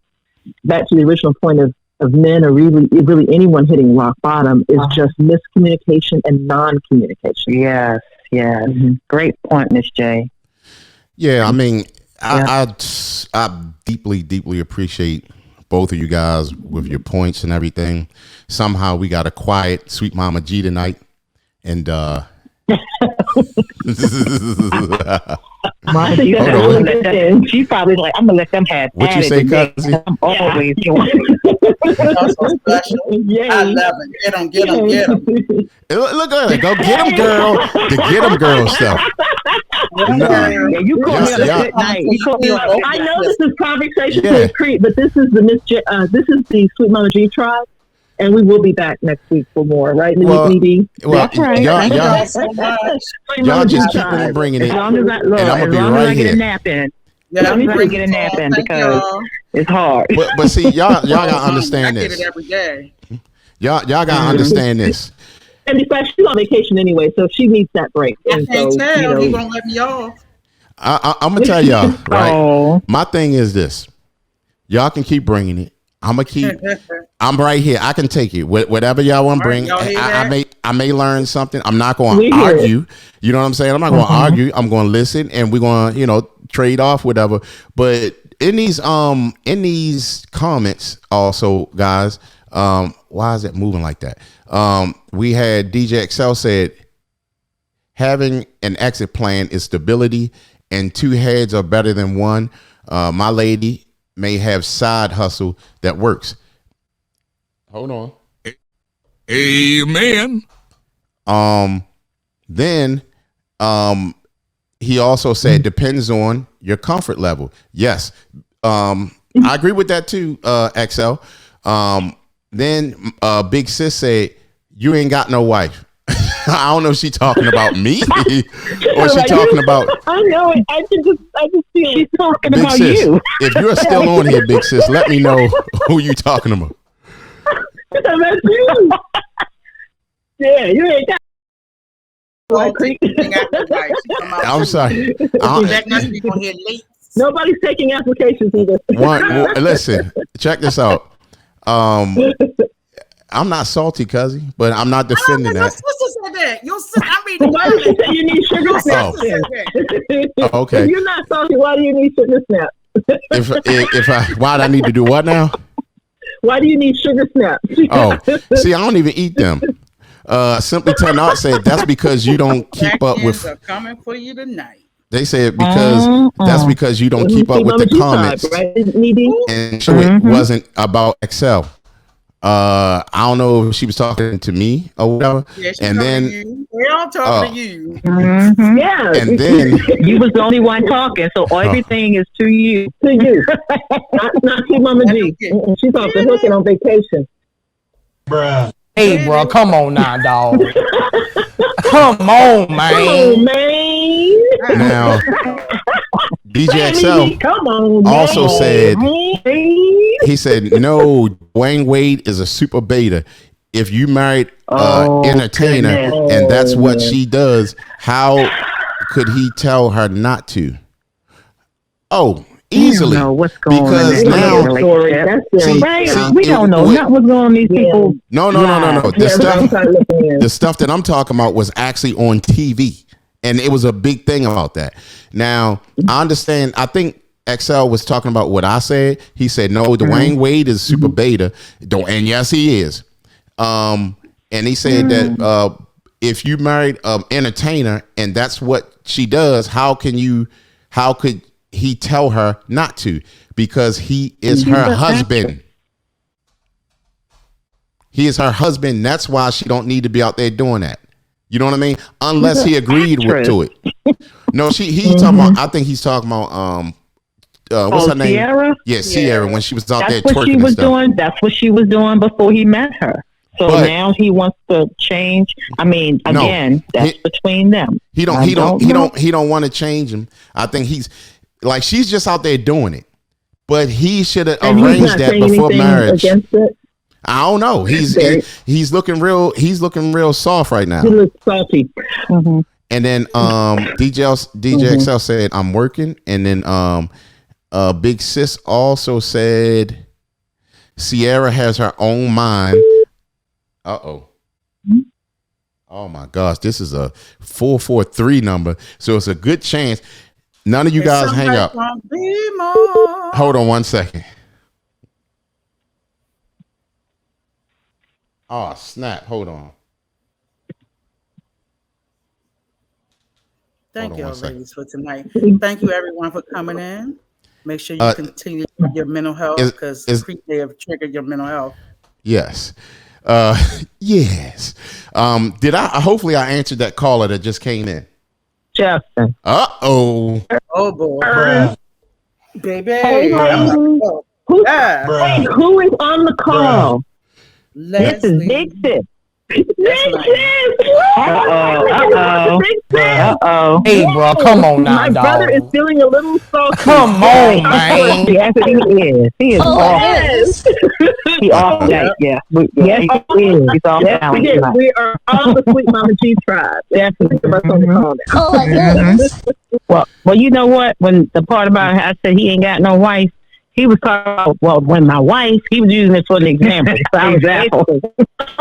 back to the original point of men, or really anyone hitting rock bottom, is just miscommunication and non-communication. Yes. Great point, Miss J. Yeah, I mean, I deeply, deeply appreciate both of you guys with your points and everything. Somehow we got a quiet Sweet Mama G tonight, and She's probably like, I'm gonna let them have. What you say, cousin? I'm always I love it. Get them. Look at it. Go get them, girl. The get them, girl stuff. You call me up at night. I know this is conversation with Crete, but this is the Sweet Mama G tribe. And we will be back next week for more, right, Needee? Well, right. y'all just keep on bringing it, and I'm gonna be right here. Let me get a nap in because it's hard. But see, y'all gotta understand this. I get it every day. Y'all gotta understand this. And besides, she's on vacation anyway, so she needs that break. I can't tell. He won't let me off. I'm gonna tell y'all, right? My thing is this: y'all can keep bringing it. I'm right here. I can take it. Whatever y'all want to bring. I may learn something. I'm not going to argue. You know what I'm saying? I'm not going to argue. I'm going to listen, and we're going to, trade off whatever. But in these comments also, guys, why is it moving like that? We had DJ XL said, having an exit plan is stability, and two heads are better than one. My lady may have side hustle that works. Hold on. Amen. Then he also said depends on your comfort level. Yes. I agree with that too, XL. Then Big Sis said you ain't got no wife. I don't know if she's talking about me or she talking about. I know it. I just feel she's talking Big about Sis, you. If you're still on here, Big Sis, let me know who you talking about. That's you. Yeah, you ain't got. I'm sorry. Nobody's taking applications either. Listen, check this out. I'm not salty, cuzzy, but I'm not defending that. Your sister said that. Your sister, why do you say you need sugar snaps? Oh, okay. If you're not salty, why do you need sugar snaps? Why do I need to do what now? Why do you need sugar snaps? See, I don't even eat them. Simply 10 Art said that's because you don't keep up with. Are coming for you tonight. They said that's because you don't keep up with the comments. Right? And so it wasn't about XL. I don't know if she was talking to me or whatever. Yeah, and then we're all talking to you. Yeah. And then you was the only one talking, so everything is to you. To you. not to Mama G. She's off the hook and on vacation. Bruh. Hey, bro, come on now, dog. Come on, man. Come on, man. Now, DJ XL also said, he said, no, Dwayne Wade is a super beta. if you married entertainer and that's what she does, how could he tell her not to? Oh, easily. I don't know what's going because on now we don't know not what's going on these people. No. The stuff that I'm talking about was actually on TV, and it was a big thing about that. Now I understand. I think XL was talking about what I said. He said no. Dwayne Wade is super beta, and yes, he is. And he said that if you married an entertainer and that's what she does, how could he tell her not to? Because he is her husband. He is her husband. That's why she don't need to be out there doing that. You know what I mean? Unless he agreed to it. No, he's talking about. I think he's talking about what's her name? Sierra? Yeah, Sierra. When she was out there That's what twerking she was and stuff. doing. That's what she was doing before he met her. So now he wants to change. I mean, again, that's between them. He don't want to change him. I think he's like, she's just out there doing it. But he should have arranged that before marriage. I don't know. He's looking real soft right now. He looks salty. Mm-hmm. And then DJ XL said, I'm working. And then Big Sis also said Sierra has her own mind. Uh-oh. Oh my gosh, this is a 443 number. So it's a good chance none of you guys hang up. Hold on 1 second. Oh, snap. Hold on. Thank you, ladies, for tonight. Thank you, everyone, for coming in. Make sure you continue your mental health, because Crete may have triggered your mental health. Yes. Yes. Hopefully I answered that caller that just came in. Justin. Oh boy. Baby. Hey, who is on the call? This is Big Sis. Uh-oh. Hey, bro, come on now, My brother is feeling a little salty. Come on, man. Yes, he is. He is off. He off that. Yeah. Yes, he is. He's off that. We are all the Sweet Mama G tribe. Definitely. Oh my goodness. Well, you know what? When the part about I said he ain't got no wife, he was talking about, when my wife, he was using it for an example. So I was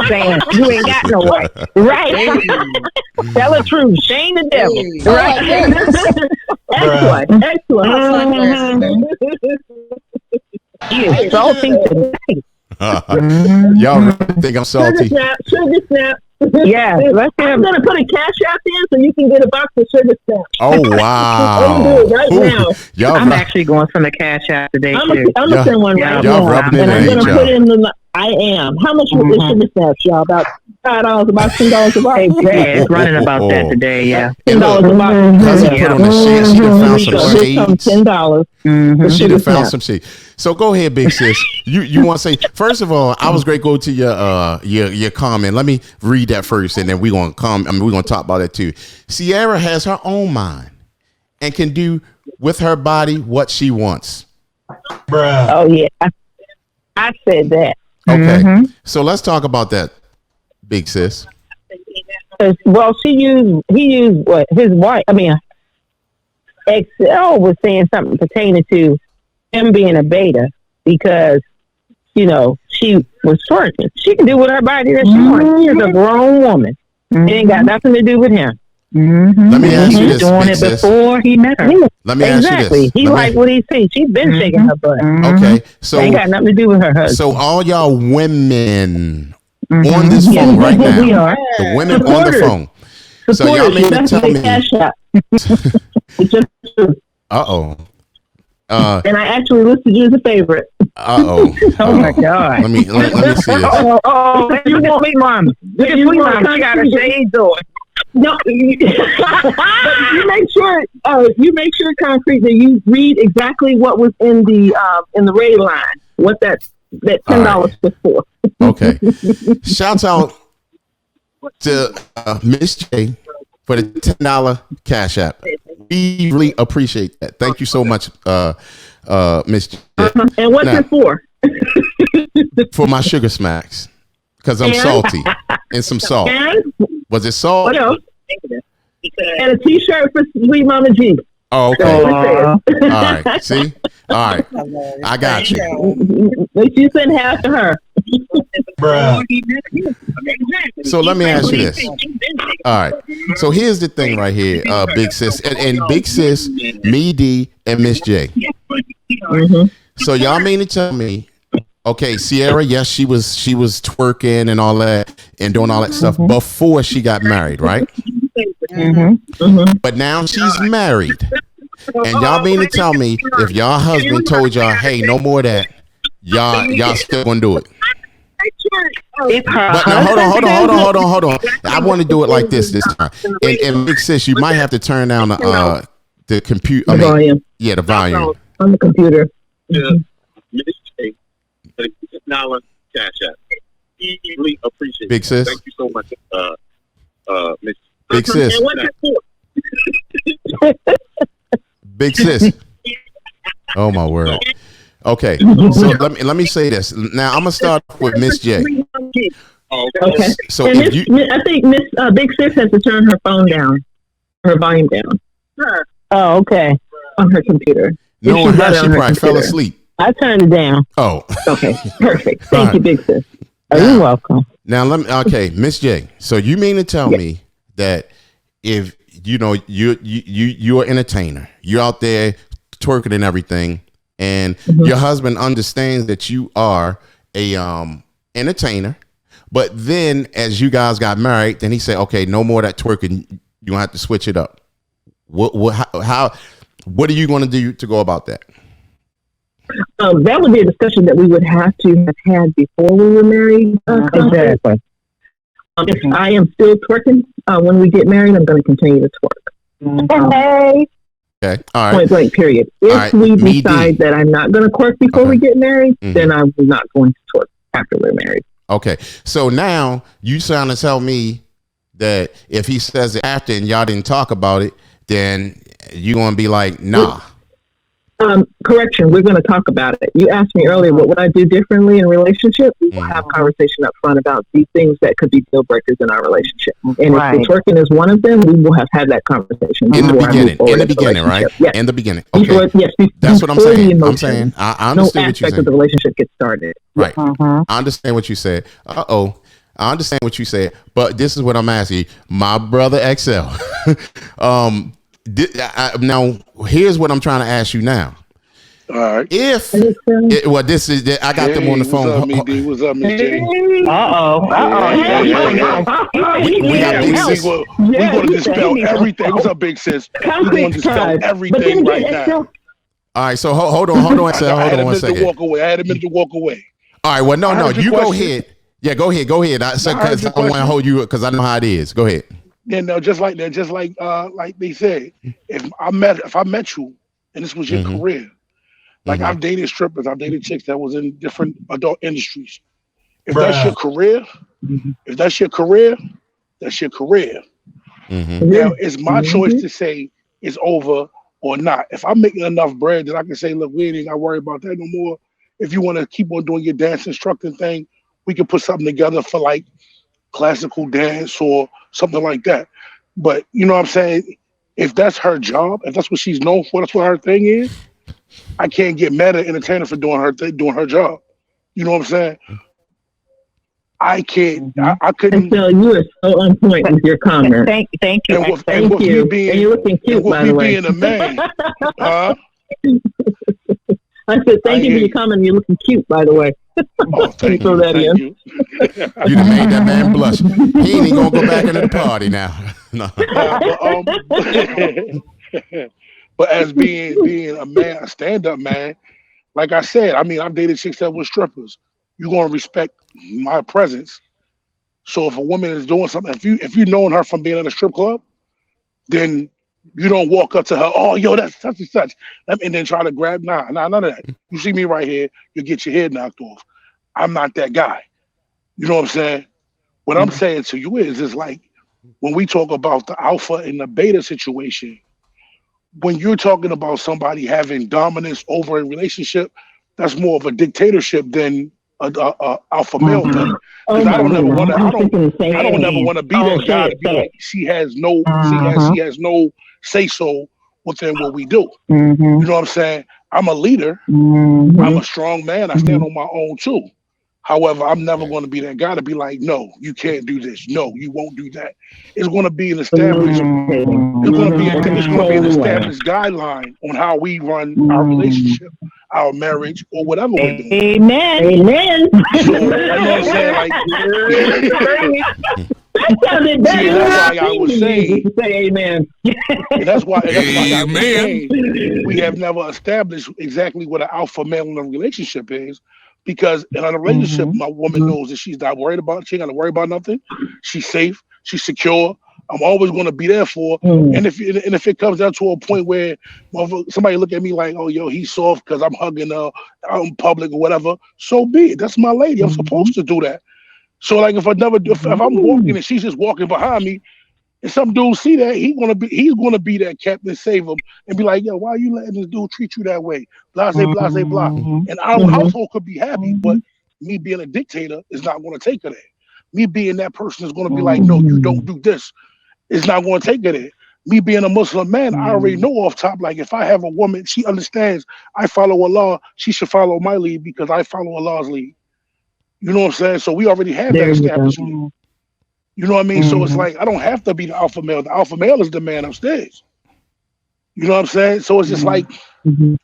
saying, you ain't got no wife. Right. Tell the truth. Shame the devil. Right. Excellent. He is salty tonight. Y'all really think I'm salty? Sugar snap. Yeah, I'm gonna put a cash out there so you can get a box of sugar snaps. Oh wow! Right now, I'm actually going from the cash out today too. I'm gonna send one right now, and I'm gonna put in the. I am. How much was the sugar snaps, y'all? About $5, about $10 a box. Yeah, it's running about that today. Yeah, $10 a box. Cousin put on the shade. She done found some shades. $10. She done found some shade. So go ahead, Big Sis. You want to say, first of all, I was great. Go to your comment. Let me read that first, and then we're gonna talk about it too. Sierra has her own mind and can do with her body what she wants. Bruh. Oh yeah, I said that. Okay, so let's talk about that, Big Sis. Well, he used what his wife. I mean, XL was saying something pertaining to him being a beta because, she was twerking. She can do with her body that she wants. She's a grown woman. It ain't got nothing to do with him. Let me ask you this, doing Big it Sis. before he met her. Let me ask you this. He liked what he seen. She's been shaking her butt. Okay, so ain't got nothing to do with her husband. So all y'all women on this phone right now, we are. the women on the phone. So y'all need to tell me. Uh-oh. And I actually listed you as a favorite. Uh-oh. Oh my God. Let me see this. You want me, Mom? Look at Sweet Mom. She got her shades on. No, you make sure, Concrete, that you read exactly what was in the raid line. What that $10 was for. Okay. Shouts out to Miss J for the $10 cash app. We really appreciate that. Thank you so much, Miss J. And what's it for? For my sugar smacks. Because I'm salty. And some salt. And Was it salt? what else? And a T-shirt for Sweet Mama G. Oh, okay. All All right. See? All right. I got you. But you send half to her. Bruh. So let me ask you this. All right. So here's the thing right here, Big Sis. And Big Sis, me, D, and Miss J. So y'all mean to tell me, okay, Sierra, yes, she was twerking and all that and doing all that stuff before she got married, right? But now she's married. And y'all mean to tell me if y'all husband told y'all, hey, no more of that, y'all still gonna do it. If her But now hold on. I want to do it like this time. And Big Sis, you might have to turn down the computer. The volume. Yeah, the volume. On the computer. $6 cash app. Really appreciate it. Big Sis. Thank you so much, Miss. Big Sis. Big Sis. Oh my word. Okay, so let me say this. Now I'm gonna start with Miss J. Okay. So and if you, I think Miss Big Sis has to turn her phone down, her volume down. Oh, okay. On her computer. knowing her, she on her probably fell computer. asleep. I turned it down. Oh, Okay, perfect. Thank All you, Big Sis. Oh, you're welcome. now let me. Okay, Miss J. So you mean to tell me that if you know you're an entertainer, you're out there twerking and everything, and your husband understands that you are a entertainer, but then as you guys got married, then he said, okay, no more of that twerking. You gonna have to switch it up. What are you going to do to go about that? That would be a discussion that we would have to have had before we were married. Exactly. If I am still twerking when we get married, I'm going to continue to twerk. Hey. Okay, all right. Point blank, period. If right, we me, decide D. that I'm not going to twerk before Okay. we get married, Mhm. then I'm not going to twerk after we're married. Okay, so now you trying to tell me that if he says it after and y'all didn't talk about it, then you gonna be like, nah. Correction, we're going to talk about it. You asked me earlier, what would I do differently in a relationship? We will have conversation up front about these things that could be deal breakers in our relationship. And Right. if twerking is one of them, we will have had that conversation. In the before I move beginning, forward in the in the beginning, right? relationship. Yes. In the beginning. Before, Okay, yes, that's what I'm before the saying. I'm emotion, saying I no understand what you're aspect saying. of the relationship gets started. Right. Mm-hmm. I understand what you said. I understand what you said, but this is what I'm asking you. My brother XL. Now, here's what I'm trying to ask you now. All right. If this is I got them on the phone. What's up, me D? What's up, Miss J? Uh-oh. We got Big Sis. We're going to dispel everything. What's up, Big Sis? We're going to dispel everything right now. All right, so hold on, XL. I Hold had on a one minute to second. walk away. I had a minute to walk away. All right, well, no, I heard your you go question. ahead. Yeah, go ahead. I said I heard because your I don't want to question. hold you because I know how it is. Go ahead. Yeah, no, just like that, like they say, if I met you and this was your career, like I've dated strippers, I've dated chicks that was in different adult industries. If that's your career, that's your career. Now it's my choice to say it's over or not. If I'm making enough bread that I can say, look, we ain't got to worry about that no more. If you want to keep on doing your dance instructing thing, we can put something together for like classical dance or something like that. But you know what I'm saying? If that's her job, if that's what she's known for, that's what her thing is, I can't get mad at an entertainer for doing her doing her job. You know what I'm saying? I can't. I couldn't. So you are so on point with your comment. Thank you. And with Thank me you. being, And you're looking cute, and with by me the way. being a man, huh? I said thank you for your comment. You're looking cute, by the way. Oh, thank Throw you, that thank in. you. You done made that man blush. He ain't even gonna go back into the party now. No. But as being a man, a stand-up man, like I said, I mean, I've dated chicks that were strippers. You're gonna respect my presence. So if a woman is doing something, if you known her from being in a strip club, then you don't walk up to her, oh, yo, that's such and such, and then try to grab. Nah, none of that. You see me right here, you get your head knocked off. I'm not that guy. You know what I'm saying? What I'm saying to you is like when we talk about the alpha and the beta situation, when you're talking about somebody having dominance over a relationship, that's more of a dictatorship than a alpha male thing. Because I don't never want to. I don't never want to be that guy to be like she has no say so within what we do. You know what I'm saying? I'm a leader. I'm a strong man. I stand on my own too. However, I'm never going to be that guy to be like, no, you can't do this. No, you won't do that. It's going to be an established. It's going to be an established guideline on how we run our relationship, our marriage, or whatever we're doing. Amen. Amen. So, you know what I'm saying? Like, see, that's why I was saying, say amen. and that's why I was saying we have never established exactly what an alpha male in a relationship is. Because in a relationship, my woman knows that she's not worried about, she ain't got to worry about nothing. She's safe, she's secure. I'm always going to be there for her. And if it comes down to a point where somebody look at me like, oh, yo, he's soft because I'm hugging her out in public or whatever, so be it. That's my lady. I'm supposed to do that. So like if I'm walking and she's just walking behind me, and some dude see that, he's gonna be that captain, save him, and be like, yo, why are you letting this dude treat you that way? Blase, blase, blah. And our household could be happy, but me being a dictator is not gonna take her there. Me being that person is gonna be like, no, you don't do this. It's not gonna take her there. Me being a Muslim man, I already know off top, like if I have a woman, she understands I follow Allah, she should follow my lead because I follow Allah's lead. You know what I'm saying? So we already have that establishment. You know what I mean? So it's like, I don't have to be the alpha male. The alpha male is the man upstairs. You know what I'm saying? So it's just like, you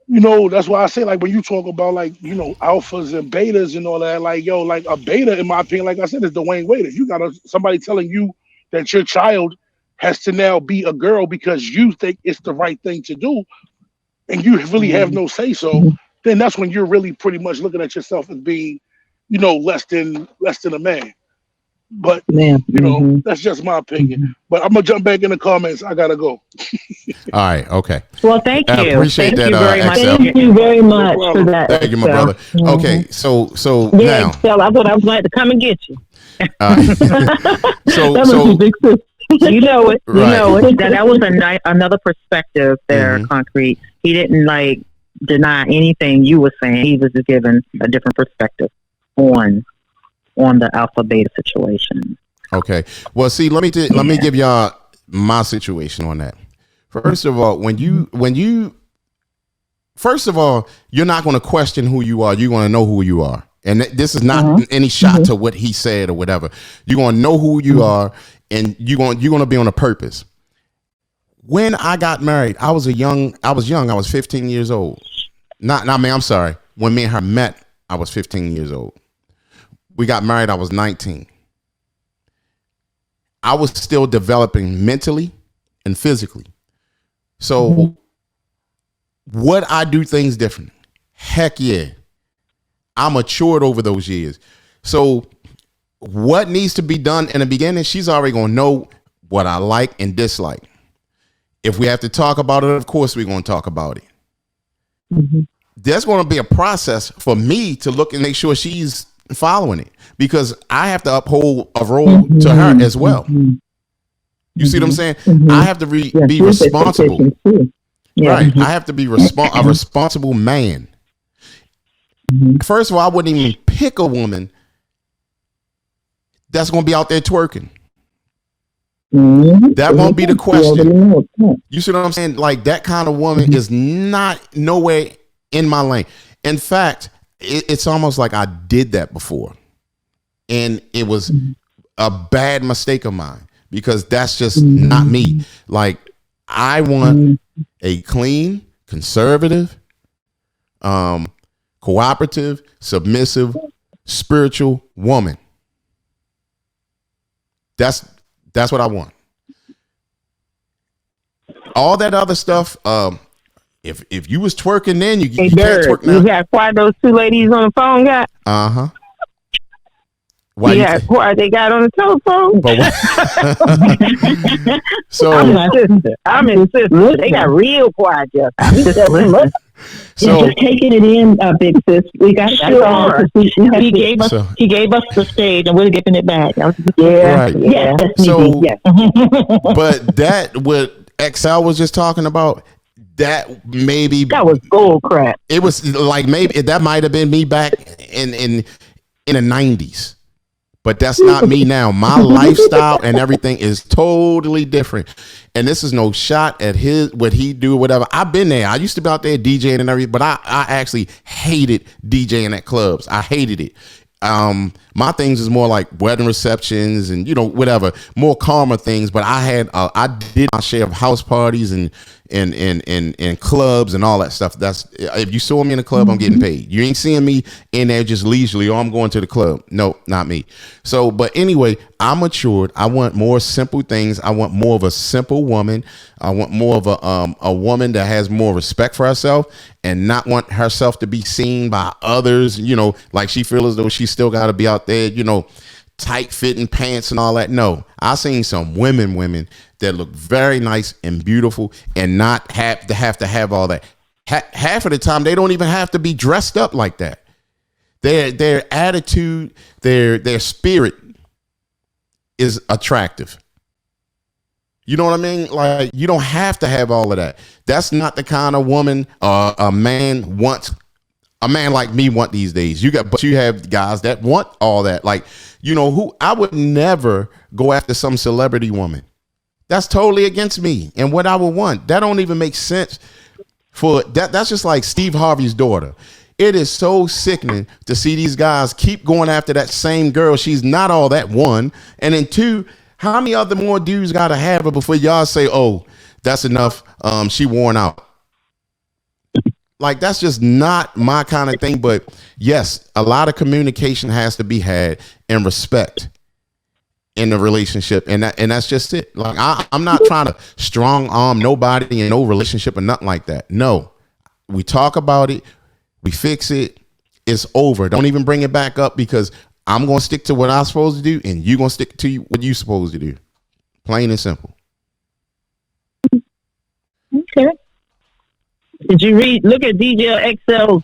know, that's why I say, like, when you talk about, like, you know, alphas and betas and all that, like, yo, like a beta, in my opinion, like I said, is Dwayne Wade. If you got somebody telling you that your child has to now be a girl because you think it's the right thing to do, and you really have no say so, then that's when you're really pretty much looking at yourself as being, you know, less than a man. But you know, that's just my opinion. But I'm gonna jump back in the comments. I gotta go. All right, okay. Well, thank you. I appreciate that. Thank you very much for that. Thank you, my brother. Okay, so yeah, now, Excel, I thought I was glad to come and get you. So you know it. You right. know it. That was another perspective there, Concrete. He didn't like deny anything you were saying. He was just giving a different perspective on the alpha beta situation. Okay. Well, see, let me give y'all my situation on that. First of all, you're not going to question who you are. You're going to know who you are. And this is not any shot to what he said or whatever. You're going to know who you are, and you're going to be on a purpose. When I got married, I was young. I was 15 years old. I'm sorry. When me and her met, I was 15 years old. We got married, I was 19. I was still developing mentally and physically. So would I do things different? Heck yeah. I matured over those years. So what needs to be done in the beginning, she's already going to know what I like and dislike. If we have to talk about it, of course we're going to talk about it. There's going to be a process for me to look and make sure she's following it, because I have to uphold a role to her as well. You see what I'm saying? I have to be responsible. Right. I have to be a responsible man. First of all, I wouldn't even pick a woman that's going to be out there twerking. That won't be the question. You see what I'm saying? Like, that kind of woman is not nowhere in my lane. In fact, it's almost like I did that before, and it was a bad mistake of mine, because that's just not me. Like, I want a clean, conservative, cooperative, submissive, spiritual woman. That's what I want. All that other stuff, if you was twerking then, you can't twerk now. You got quiet those two ladies on the phone got? Why you got quiet they got on the telephone? So I'm insistent. They got real quiet, just. So just taking it in, big sis. We got he gave us the stage, and we're giving it back. Right. Yeah. So, but that what XL was just talking about, that maybe That was bull crap. it was like maybe that might have been me back in the 90s. But that's not me now. My lifestyle and everything is totally different. And this is no shot at what he do, whatever. I've been there. I used to be out there DJing and everything, but I actually hated DJing at clubs. I hated it. My things is more like wedding receptions and, you know, whatever, more calmer things. But I did my share of house parties and clubs and all that stuff. That's, if you saw me in a club, I'm getting paid. You ain't seeing me in there just leisurely, or I'm going to the club. No, not me. So, but anyway, I'm matured. I want more simple things. I want more of a simple woman. I want more of a woman that has more respect for herself and not want herself to be seen by others, you know, like she feels as though she still got to be out there, you know, tight fitting pants and all that. No, I seen some women that look very nice and beautiful and not have to have all that. Half of the time, they don't even have to be dressed up like that. Their attitude, their spirit is attractive. You know what I mean? Like, you don't have to have all of that. That's not the kind of woman a man wants. A man like me want these days. But you have guys that want all that. Like, you know, who I would never go after some celebrity woman. That's totally against me and what I would want. That don't even make sense for that. That's just like Steve Harvey's daughter. It is so sickening to see these guys keep going after that same girl. She's not all that, one. And then two, how many other more dudes got to have her before y'all say, oh, that's enough. She worn out. Like, that's just not my kind of thing. But yes, a lot of communication has to be had and respect in the relationship. And that's just it. Like, I'm not trying to strong arm nobody in no relationship or nothing like that. No, we talk about it. We fix it. It's over. Don't even bring it back up, because I'm going to stick to what I'm supposed to do, and you're going to stick to what you're supposed to do. Plain and simple. Okay. Did you look at DJ XL's,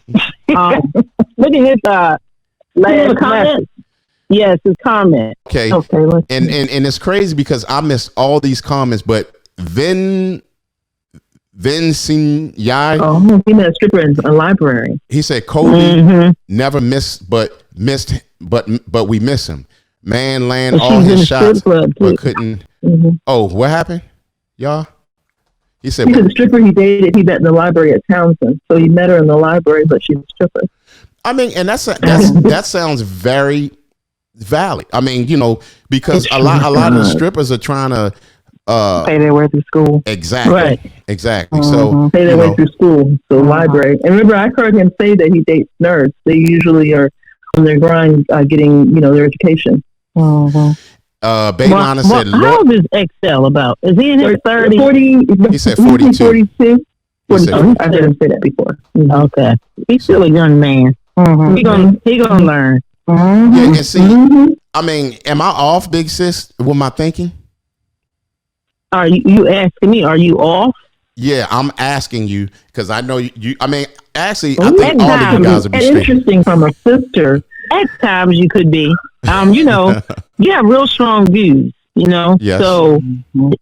look at his last comment? Yes, his comment. Okay. And it's crazy because I missed all these comments, but Vin seen Yai. Oh, he met a stripper in a library. He said Kobe never missed, but we miss him. Man land all his shots, but couldn't. Oh, what happened, y'all? He said the stripper he dated, he met in the library at Townsend. So he met her in the library, but she's a stripper. I mean, and that sounds very valid. I mean, you know, because a lot of the strippers are trying to pay their way through school. Exactly. Right. Exactly. So pay their way through school. So library. And remember, I heard him say that he dates nerds. They usually are on their grind, getting, you know, their education. Baylana said, how old is XL about? Is he in his 30s? 40. He said 42. 42. 42. I've heard him say that before. Okay. He's still a young man. He gonna learn. Yeah, and see, I mean, am I off, big sis, with my thinking? Are you asking me? Are you off? Yeah, I'm asking you because I know you. I mean, actually, I think all of you guys would be straight. Interesting from a sister. At times you could be. You know, you have real strong views, you know. Yes. So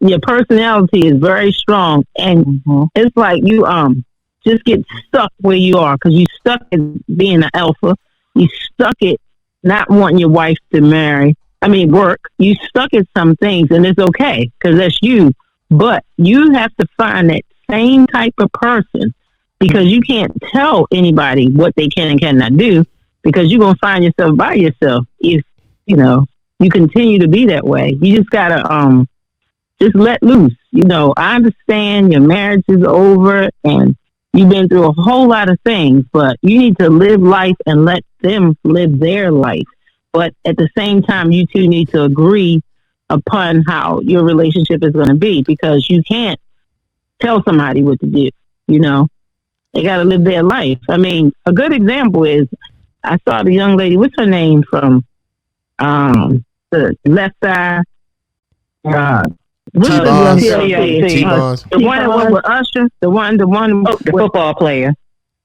your personality is very strong, and it's like you just get stuck where you are, because you stuck at being an alpha. You stuck at not wanting your wife to work. You stuck at some things, and it's okay because that's you. But you have to find that same type of person, because you can't tell anybody what they can and cannot do, because you're going to find yourself by yourself if, you know, you continue to be that way. You just got to just let loose. You know, I understand your marriage is over and you've been through a whole lot of things, but you need to live life and let them live their life. But at the same time, you two need to agree upon how your relationship is going to be, because you can't tell somebody what to do. You know, they got to live their life. I mean, a good example is I saw the young lady, what's her name, from the left side? T-Boz. The one that went with Usher, the football player.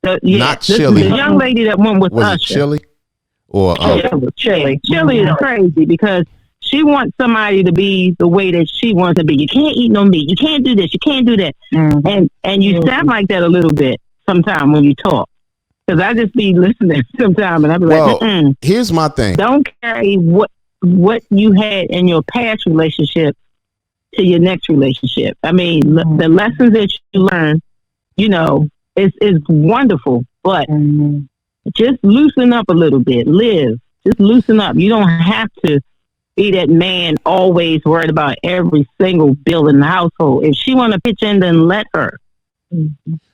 Not Chili. The young lady that went with was Usher. It Chili? Or Chili. Chili is crazy because she wants somebody to be the way that she wants to be. You can't eat no meat. You can't do this. You can't do that. And you sound like that a little bit sometimes when you talk. Because I just be listening sometimes, and I be like, here's my thing. Don't carry what you had in your past relationship to your next relationship. I mean, the lessons that you learn, you know, is wonderful, but just loosen up a little bit. Live. Just loosen up. You don't have to be that man always worried about every single bill in the household. If she want to pitch in, then let her. You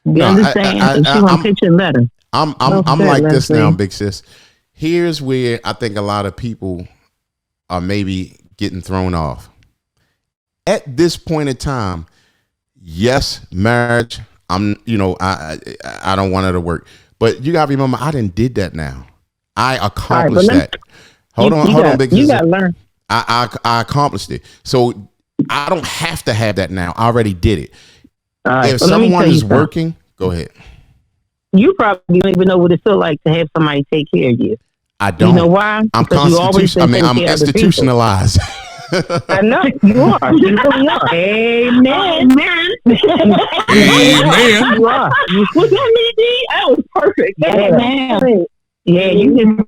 understand? If she want to pitch in, let her. I'm like this now, big sis. Here's where I think a lot of people are maybe getting thrown off. At this point in time, yes, marriage. I don't want it to work, but you gotta remember, I didn't did that. Now I accomplished that. Hold on, big sis. You gotta learn. I accomplished it, so I don't have to have that now. I already did it. If someone is working, go ahead. You probably don't even know what it feels like to have somebody take care of you. I don't. You know why? I'm institutionalized. I know you are. You really are. Amen. Amen. You are. Was that me, D? That was perfect. Amen. Yeah, you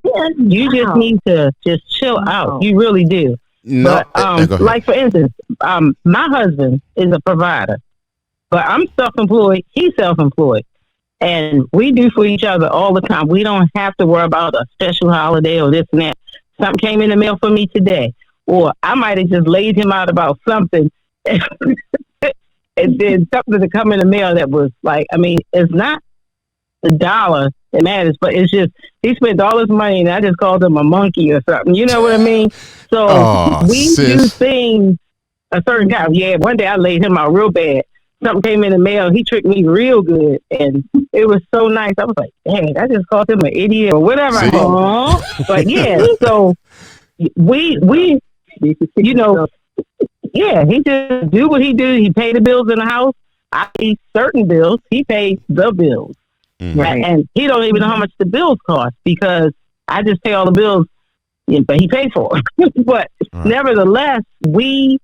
just need to just chill out. You really do. No, but like for instance, my husband is a provider, but I'm self-employed. He's self-employed. And we do for each other all the time. We don't have to worry about a special holiday or this and that. Something came in the mail for me today. Or I might have just laid him out about something. And then something to come in the mail that was like, I mean, it's not the dollar that matters, but it's just, he spent all his money and I just called him a monkey or something. You know what I mean? So do things a certain time. Yeah, one day I laid him out real bad. Something came in the mail. He tricked me real good, and it was so nice. I was like, "Dang, I just called him an idiot or whatever." But yeah, so we, you know, yeah, he just do what he do. He pay the bills in the house. I pay certain bills. He pays the bills, right? And he don't even know how much the bills cost because I just pay all the bills, but he paid for it. But nevertheless, we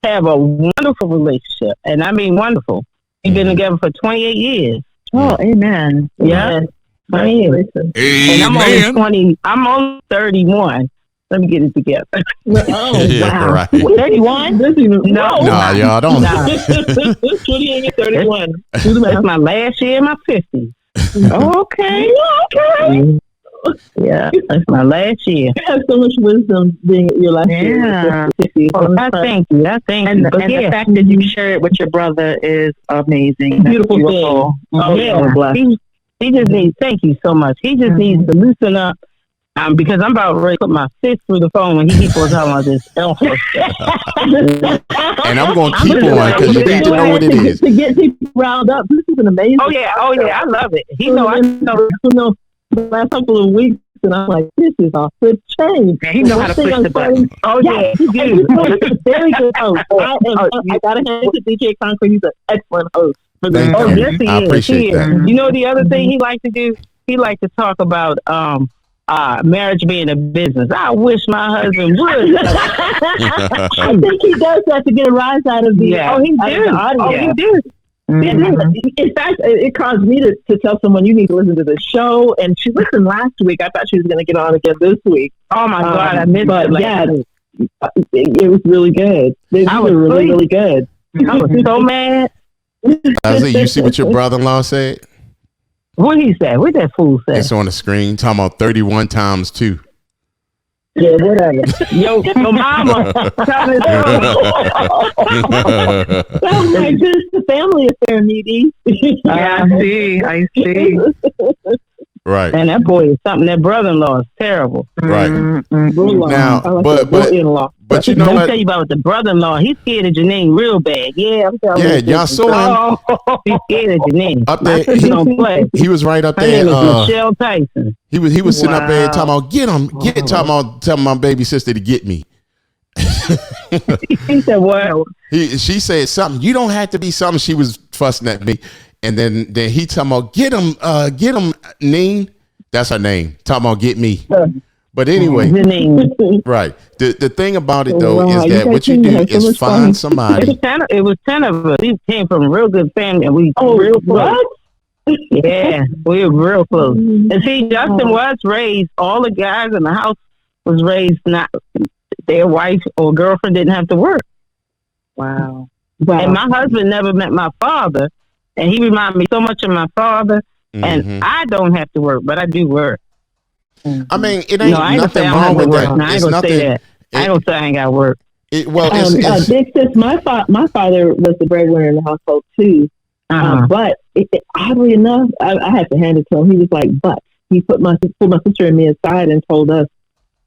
have a wonderful relationship, and I mean wonderful. We've been together for 28 years. Oh, amen. Yeah, 20 years. And I'm only 20. I'm only 31. Let me get it together. Wow, right. 31? No, y'all don't. 28 and 31. That's my last year in my 50s. Okay. Yeah, that's my last year. You have so much wisdom being your last year. I thank you. And the fact that you share it with your brother is amazing. Beautiful thing. Oh, yeah. He just needs, thank you so much. He just needs to loosen up. Because I'm about ready to put my fist through the phone when he keeps on talking about this alpha. And I'm going to keep on because you need to know what it is. To get people riled up. This is an amazing. Oh, yeah. I love it. He know, I know. The last couple of weeks, and I'm like, this is off the chain. He know how to push the button. Oh, yeah, he do. Very good host. I got to hand it to DJ Concrete. He's an excellent host. Yes, he I is. appreciate that. You know the other thing he liked to do? He liked to talk about marriage being a business. I wish my husband would. I think he does that to get a rise out of the audience. Oh, he do. In fact, it caused me to tell someone you need to listen to the show. And she listened last week. I thought she was going to get on again this week. Oh my God, I missed it. Yeah, it was really good. They were really, really good. I was so mad. You see what your brother-in-law said? What he said? What that fool said? It's on the screen. Talking about 31 times 2. Yeah, whatever. Yo, mama. Sounds like this is a family affair, Needy. I see. Right. And that boy is something. That brother-in-law is terrible. Right. Now, like but you know what? what? I'll tell you about the brother-in-law. He's scared of Janine real bad. Yeah, I'm telling you. Yeah, y'all saw him. He's scared of Janine. Up there, he don't play. He was right up Her there. name is Michelle Tyson. He was sitting up there talking about talking about telling my baby sister to get me. He said what? She said something. You don't have to be something. She was fussing at me, and then he talking about get him, Neen. That's her name. Talking about get me. But anyway, right. The thing about it though is that what you do is find somebody. It was 10 of us. We came from a real good family, and we real close. Yeah, we were real close. And see, Justin was raised. All the guys in the house was raised not their wife or girlfriend didn't have to work. Wow. And my husband never met my father, and he reminded me so much of my father. And I don't have to work, but I do work. I mean, it ain't nothing wrong with that. I ain't gonna say that. I ain't gonna say I ain't got work. Big sis, my father was the breadwinner in the household too. But oddly enough, I have to hand it to him. He was like, but he put my sister and me aside and told us,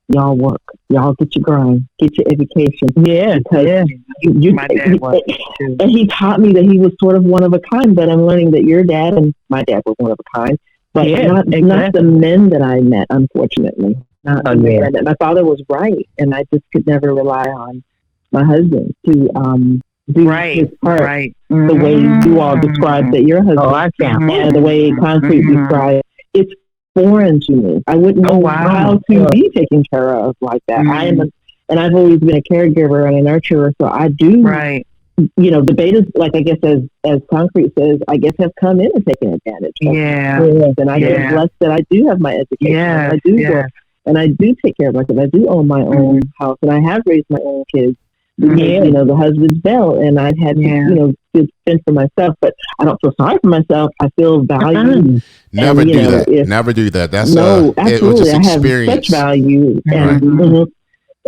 y'all work, y'all get your grind, get your education. Yeah, because my dad was too. And he taught me that he was sort of one of a kind. But I'm learning that your dad and my dad were one of a kind. But not the men that I met, unfortunately. My father was right, and I just could never rely on my husband to do his part the way you all described that your husband and the way Concrete described. It's foreign to me. I wouldn't know how to be taken care of like that. And I've always been a caregiver and a nurturer, so I do. You know, the betas, like I guess as Concrete says, I guess have come in and taken advantage. And I get blessed that I do have my education. I do work, and I do take care of myself. I do own my own house, and I have raised my own kids. Because, you know, the husband's belt, and I had to, fend for myself. But I don't feel sorry for myself. I feel valued. Never do that. Never do that. That's absolutely. It was just I have such value, and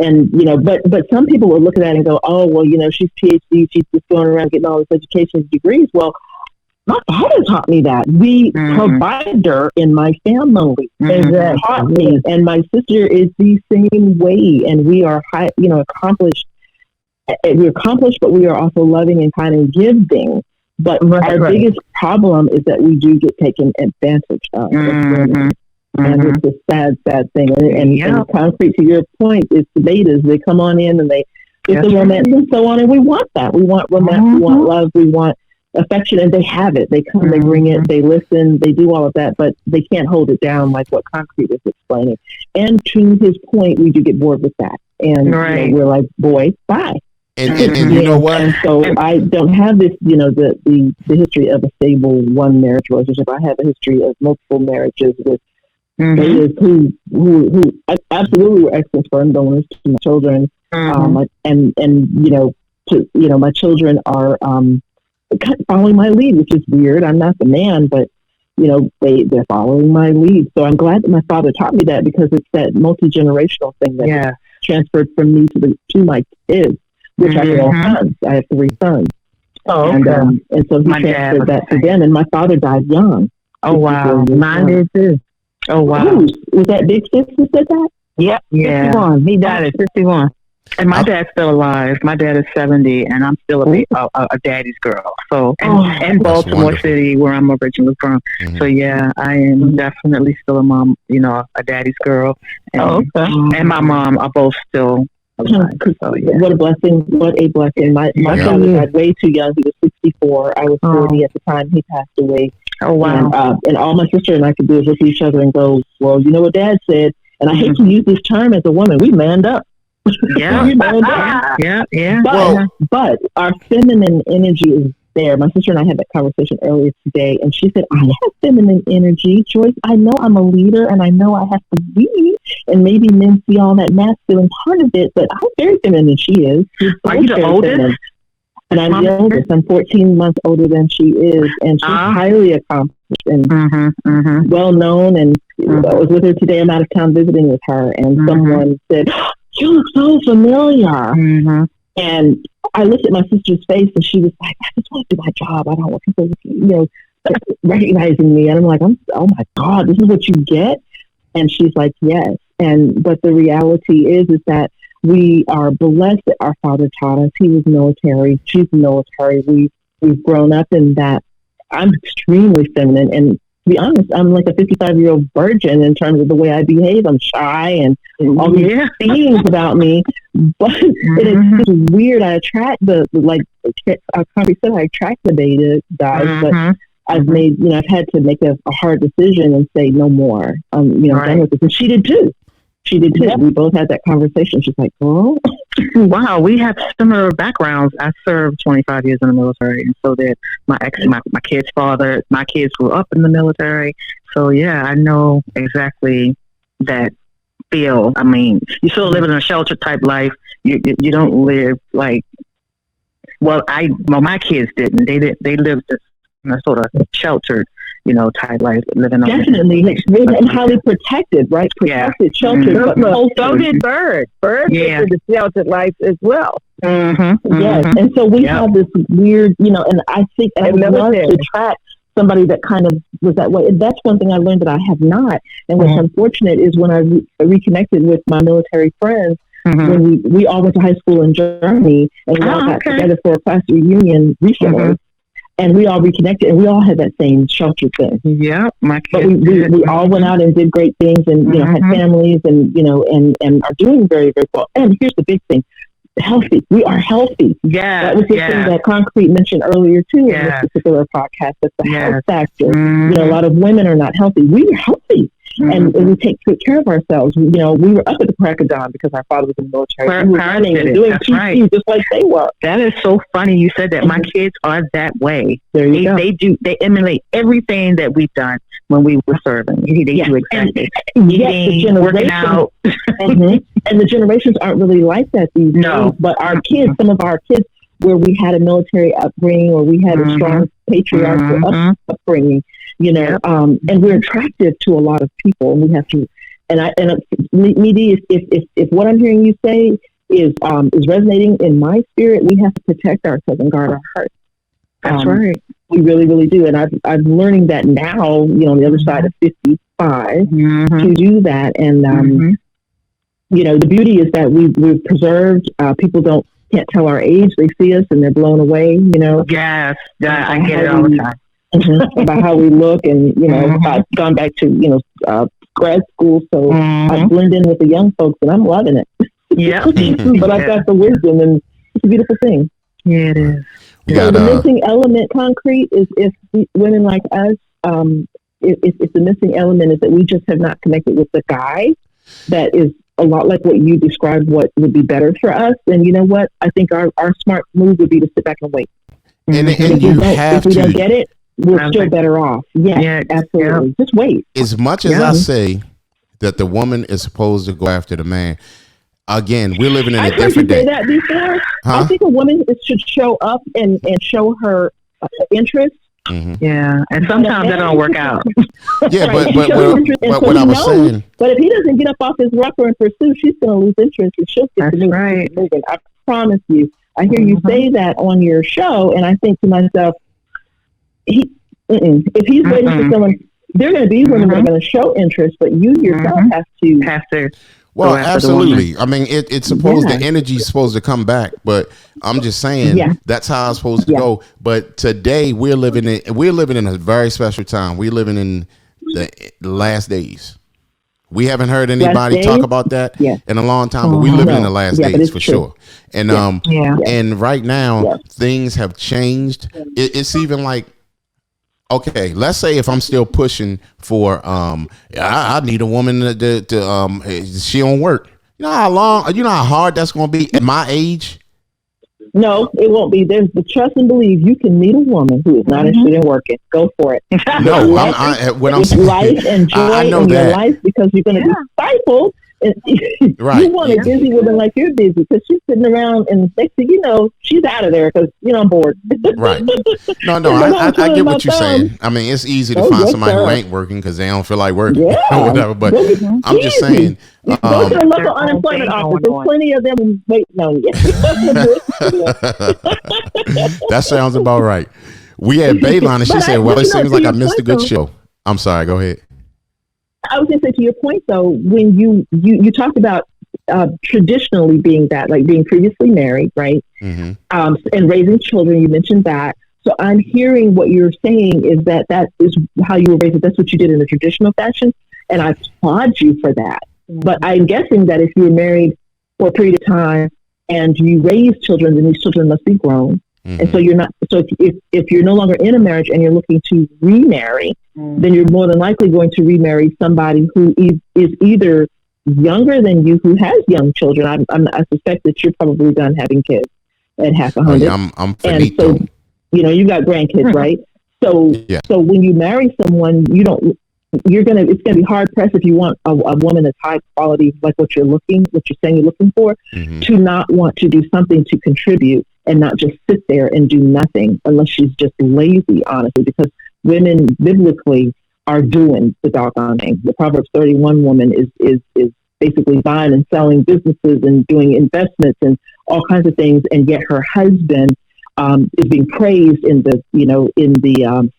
and you know, but some people will look at that and go, oh, well, you know, she's PhD, she's just going around getting all this education degrees. Well, my father taught me that. We provider in my family taught me, and my sister is the same way, and we are accomplished. We're accomplished, but we are also loving and kind and giving. But our biggest problem is that we do get taken advantage of. And it's a sad, sad thing. And Concrete, to your point, it's the betas. They come on in and they get the romance and so on. And we want that. We want romance. We want love. We want affection. And they have it. They come, they bring it, they listen, they do all of that. But they can't hold it down like what Concrete is explaining. And to his point, we do get bored with that. And you know, we're like, boy, bye. And you know what? And so I don't have this, you know, the history of a stable one marriage relationship. I have a history of multiple marriages with betas who absolutely were excellent sperm donors to my children. And you know, my children are following my lead, which is weird. I'm not the man, but you know, they're following my lead. So I'm glad that my father taught me that, because it's that multi-generational thing that transferred from me to my kids. Which I have all sons. I have 3 sons. And so he transferred that to them. And my father died young. Oh, wow. Mine did too. Oh, wow. Was that Big Sis who said that? Yep. Yeah. 51. He died at 51. And my dad's still alive. My dad is 70, and I'm still a daddy's girl. So, in Baltimore City, where I'm originally from. So, yeah, I am definitely still a mom, you know, a daddy's girl. And, and my mom are both still alive. So, what a blessing. What a blessing. My father died way too young. He was 64. I was 40 at the time he passed away. Oh, wow. And all my sister and I could do is look at each other and go, well, you know what Dad said? And I hate to use this term as a woman. We manned up. Yeah. We manned up. Yeah. But our feminine energy is there. My sister and I had that conversation earlier today, and she said, I have feminine energy, Joyce. I know I'm a leader, and I know I have to lead, and maybe men see all that masculine part of it, but I'm very feminine, and she is. Are you the oldest? Feminine. And I'm the oldest. I'm 14 months older than she is, and she's highly accomplished and well known. And I was with her today. I'm out of town visiting with her, and someone said, "You look so familiar." And I looked at my sister's face, and she was like, "I just want to do my job. I don't want people, recognizing me." And I'm like, "Oh my God, this is what you get." And she's like, "Yes." But the reality is that we are blessed that our father taught us. He was military. She's military. We've grown up in that. I'm extremely feminine, and to be honest, I'm like a 55-year-old virgin in terms of the way I behave. I'm shy and all these things about me, but it's just weird. I attract I attract the beta guys, but I've had to make a hard decision and say no more. I'm done with this, and she did too. She did too. We both had that conversation. She's like, "Oh, Wow, we have similar backgrounds. I served 25 years in the military, and so did my kid's father. My kids grew up in the military, so yeah, I know exactly that feel. I mean, you still live in a shelter type life. You don't live like my kids didn't. They lived this sort of sheltered, type life, living on definitely and highly protected, right? Protected, sheltered. Mm-hmm. But so did Bird. Bird lived the sheltered life as well. Mm-hmm. Yes, and so we have this weird, and I think I would love to track somebody that kind of was that way. And that's one thing I learned that I have not. And what's unfortunate is when I reconnected with my military friends, when we all went to high school in Germany, and we all got together for a class reunion recently. And we all reconnected, and we all had that same shelter thing. Yeah, but we all went out and did great things, and had families, and and are doing very, very well. And here's the big thing: healthy. We are healthy. Yeah, that was the thing that Concrete mentioned earlier too in this particular podcast. That's the health factor. A lot of women are not healthy. We are healthy. And we take good care of ourselves. We were up at the crack of dawn because our father was in the military. We were running and doing PT just like they were. That is so funny you said that. My kids are that way. They go. They emulate everything that we've done when we were serving. They do exactly. Eating, working out. And the generations aren't really like that these days. But our kids, some of our kids, where we had a military upbringing or we had a strong patriarchal upbringing, and we're attractive to a lot of people, and we have to. Midi, if what I'm hearing you say is resonating in my spirit, we have to protect ourselves and guard our hearts. That's right. We really, really do, and I'm learning that now. On the other side of 55, to do that, and the beauty is that we've preserved. People can't tell our age; they see us and they're blown away. Yes, I get it all the time. About how we look, and I've gone back to grad school, so I blend in with the young folks, and I'm loving it. Yeah, but I've got the wisdom, and it's a beautiful thing. Yeah, it is. So the missing element, Concrete, is if women like us, if the missing element is that we just have not connected with the guy that is a lot like what you described, what would be better for us, then you know what? I think our smart move would be to sit back and wait. And if we don't get it, we're still better off. Yeah, absolutely. Just wait. As much as I say that the woman is supposed to go after the man, again, we're living in a different day. I've heard you say that before. I think a woman should show up and show her interest. Yeah, and sometimes that don't work out. Yeah, but what I was saying. But if he doesn't get up off his rocker and pursue, she's going to lose interest, and she'll get to move. Right. I promise you. I hear you say that on your show, and I think to myself, if he's waiting for someone, there are going to be women that are going to show interest, but you yourself have to. Well, absolutely. I mean, it's supposed the energy's supposed to come back, but I'm just saying that's how it's supposed to go. But today we're living in a very special time. We're living in the last days. We haven't heard anybody talk about that in a long time, but we live in the last days for sure. And and right now things have changed. It's even like, okay, let's say if I'm still pushing for I need a woman to she don't work. You know how hard that's going to be at my age? No, it won't be. There's the trust and believe you can meet a woman who is not interested in working. Go for it. No, when I'm saying life and joy in your life, because you're going to be stifled. Right. You want a busy woman like you're busy, because she's sitting around and next thing you know, she's out of there because I'm bored. Right. No, I get what you're saying. I mean, it's easy to find somebody who ain't working because they don't feel like working or whatever. But I'm just saying. Go to the local unemployment office. There's plenty of them waiting on you. That sounds about right. We had Baylon, and she said, "Well, it seems like I missed a good show." I'm sorry. Go ahead. I was going to say, to your point, though, when you talked about traditionally being that, like being previously married, right? And raising children, you mentioned that. So I'm hearing what you're saying is that is how you were raised. That's what you did in the traditional fashion. And I applaud you for that. But I'm guessing that if you were married for a period of time and you raise children, then these children must be grown. And so you're not. So if you're no longer in a marriage and you're looking to remarry, then you're more than likely going to remarry somebody who is either younger than you who has young children. I suspect that you're probably done having kids at half 100. I'm and finito. so, you got grandkids, right? So, Yeah. so when you marry someone, it's gonna be hard pressed if you want a woman that's high quality, like what you're saying you're looking for, to not want to do something to contribute and not just sit there and do nothing unless she's just lazy, honestly, because women biblically are doing the doggone thing. The Proverbs 31 woman is basically buying and selling businesses and doing investments and all kinds of things, and yet her husband is being praised in the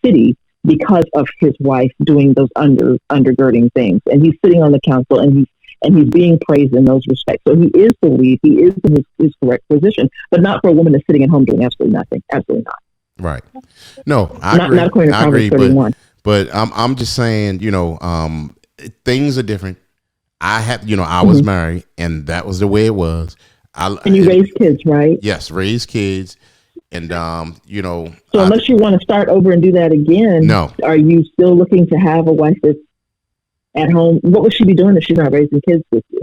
city because of his wife doing those undergirding things, and he's sitting on the council and he's being praised in those respects. So he is the lead. He is in his correct position, but not for a woman that's sitting at home doing absolutely nothing. Absolutely not. Right. No, I agree. Not according to Proverbs 31. But I'm just saying, things are different. I was married, and that was the way it was. And you raised kids, right? Yes, raised kids. And, So unless you want to start over and do that again, no. Are you still looking to have a wife that's at home? What would she be doing if she's not raising kids with you?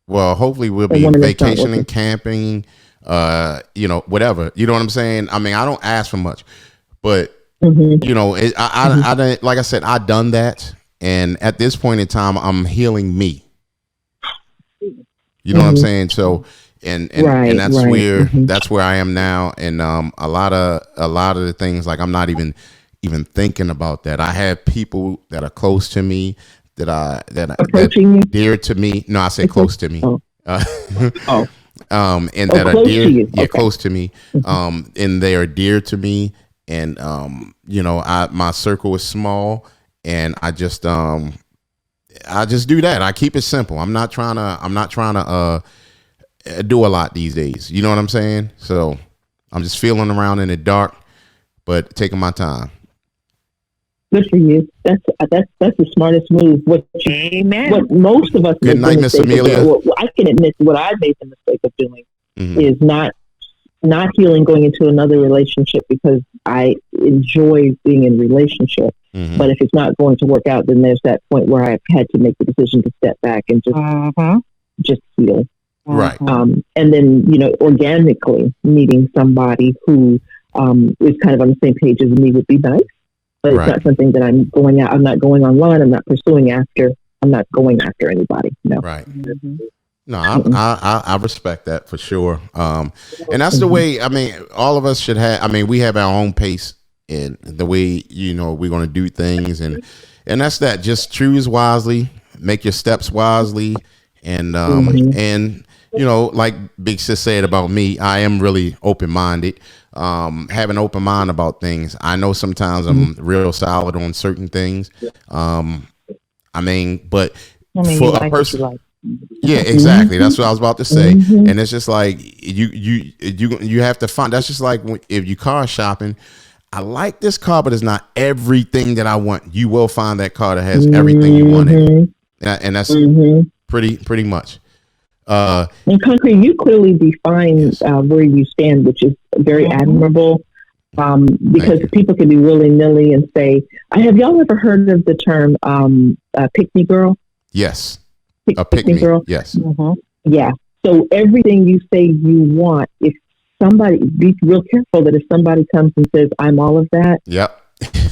Well, hopefully we'll be vacationing, camping, whatever. You know what I'm saying? I mean, I don't ask for much, but, I didn't, like I said, I done that. And at this point in time, I'm healing me. You know what I'm saying? So, and that's where I am now. And a lot of the things, like, I'm not even thinking about that. I have people that are close to me that dear to me. No, I say close to me. And that are dear, close to me. And they are dear to me. And my circle is small, and I just do that. I keep it simple. I'm not trying to do a lot these days. You know what I'm saying? So I'm just feeling around in the dark, but taking my time. Good for you. That's the smartest move. What most of us. Good night, Miss Amelia. I can admit what I've made the mistake of doing is not healing going into another relationship, because I enjoy being in a relationship. But if it's not going to work out, then there's that point where I've had to make the decision to step back and just heal. Right. And then, organically meeting somebody who is kind of on the same page as me would be nice. But it's not something that I'm going out. I'm not going online. I'm not pursuing after. I'm not going after anybody. No. Right. No, I respect that for sure. And that's the way, I mean, all of us should have, I mean, we have our own pace in the way, we're going to do things. And that's that. Just choose wisely, make your steps wisely. And, like Big Sis said about me, I am really open-minded. Have an open mind about things. I know sometimes I'm real solid on certain things. For a person, yeah, exactly. That's what I was about to say. And it's just like you have to find. That's just like if you car shopping. I like this car, but it's not everything that I want. You will find that car that has everything you wanted, and that's pretty much. In concrete, you clearly define where you stand, which is very admirable. Because people can be willy-nilly and say, have y'all ever heard of the term pick-me girl? Yes. Pick-me girl? Yes. Yeah. So everything you say you want, if somebody, be real careful that if somebody comes and says, I'm all of that. Yep.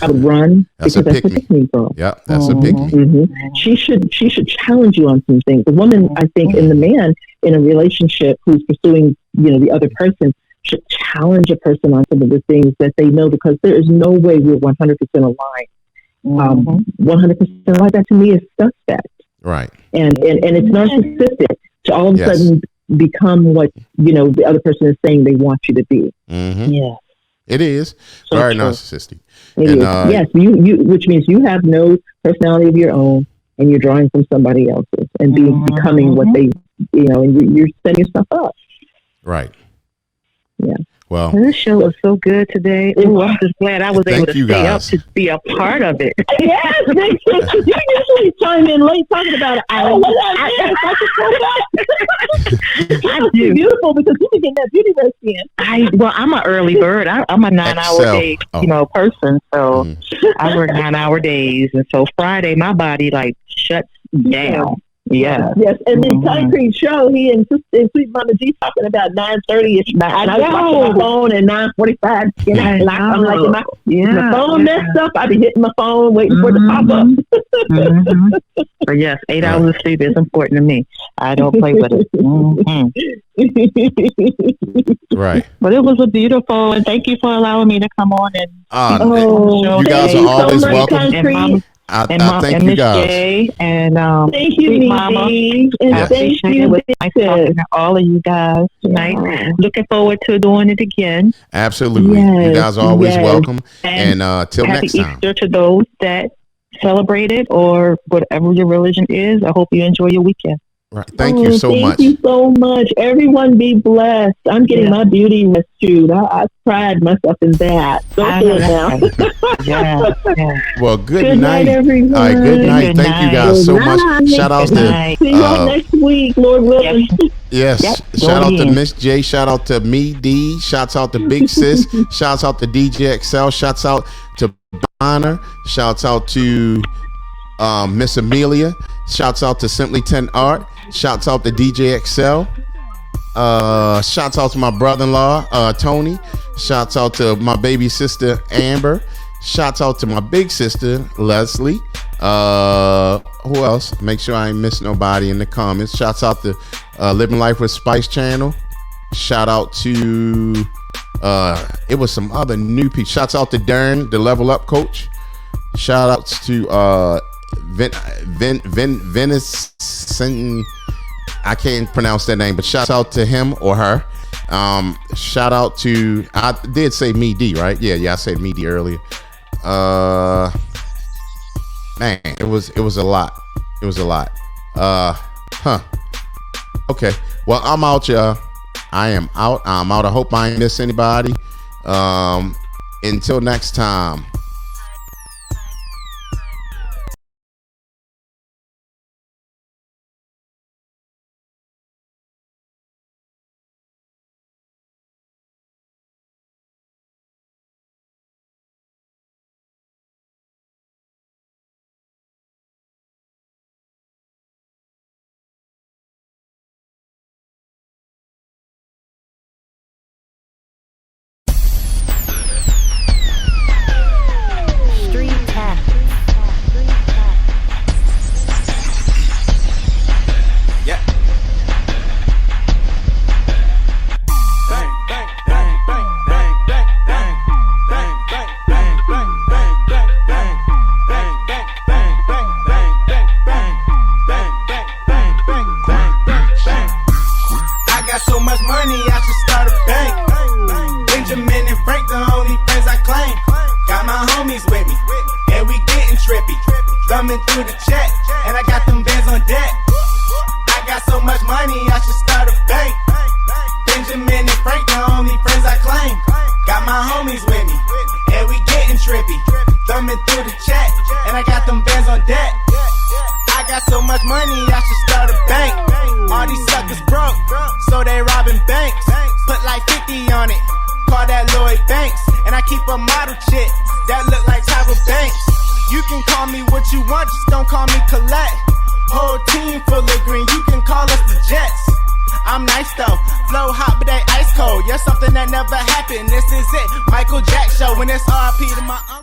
I would run. That's a pick-me girl. Yep, that's a pick-me. She should challenge you on some things. The woman, I think, and the man in a relationship who's pursuing, the other person should challenge a person on some of the things that they know, because there is no way we're 100% aligned. 100% aligned, that to me is suspect. Right. And it's narcissistic to all of a sudden become what, the other person is saying they want you to be. Yeah. It is very narcissistic. Yes, you, which means you have no personality of your own, and you're drawing from somebody else's, and becoming what they, and you're setting yourself up. Right. Yeah. Well, this show was so good today. Ooh, I'm just glad I was able to stay up to be a part of it. Yes, you usually chime in late talking about it. I'm beautiful because you can get that beauty rest in. I'm an early bird. I'm a 9-hour day, person. So I work 9-hour days, and so Friday my body shuts down. Yeah. Yes, and then Concrete Show, he insisted Sweet Mama G talking about 9:30. And I was watching my phone at 9:45. I'm like, my phone messed up. I be hitting my phone, waiting for it to pop up. But yes, 8 hours of sleep is important to me. I don't play with it. Right. But it was a beautiful, and thank you for allowing me to come on and you guys are always welcome. And thank you Miss guys. J, and thank you, Mama. And thank you, it was nice talking to all of you guys tonight. Looking forward to doing it again. Absolutely. You guys are always welcome. And till next time. Happy Easter to those that celebrate it or whatever your religion is. I hope you enjoy your weekend. Right. Thank you so much. Thank you so much. Everyone be blessed. I'm getting my beauty rest too. I pride myself in that. Don't do it now. Well, good night, everyone. All right, good night. Thank you guys so much. Shout out to see y'all next week, Lord willing. Yes. Shout out to Miss J. Shout out to me, D. Shouts out to Big Sis. Shouts out to DJ XL. Shouts out to Bonner. Shouts out to Miss Amelia. Shouts out to Simply 10 Art. Shouts out to DJ XL. Shouts out to my brother-in-law, Tony. Shouts out to my baby sister, Amber. Shouts out to my big sister, Leslie. Who else? Make sure I ain't miss nobody in the comments. Shouts out to Living Life with Spice channel. Shout out to it was some other new people. Shouts out to Darren, the Level Up coach. Shout outs to Venison. I can't pronounce that name, but shout out to him or her. Shout out to, I did say me D, right? Yeah, I said me D earlier. Man, it was a lot. It was a lot. Okay. Well, I'm out, y'all. I am out. I'm out. I hope I ain't miss anybody. Until next time. Something that never happened. This is it, Michael Jack show. When it's RP to my uncle.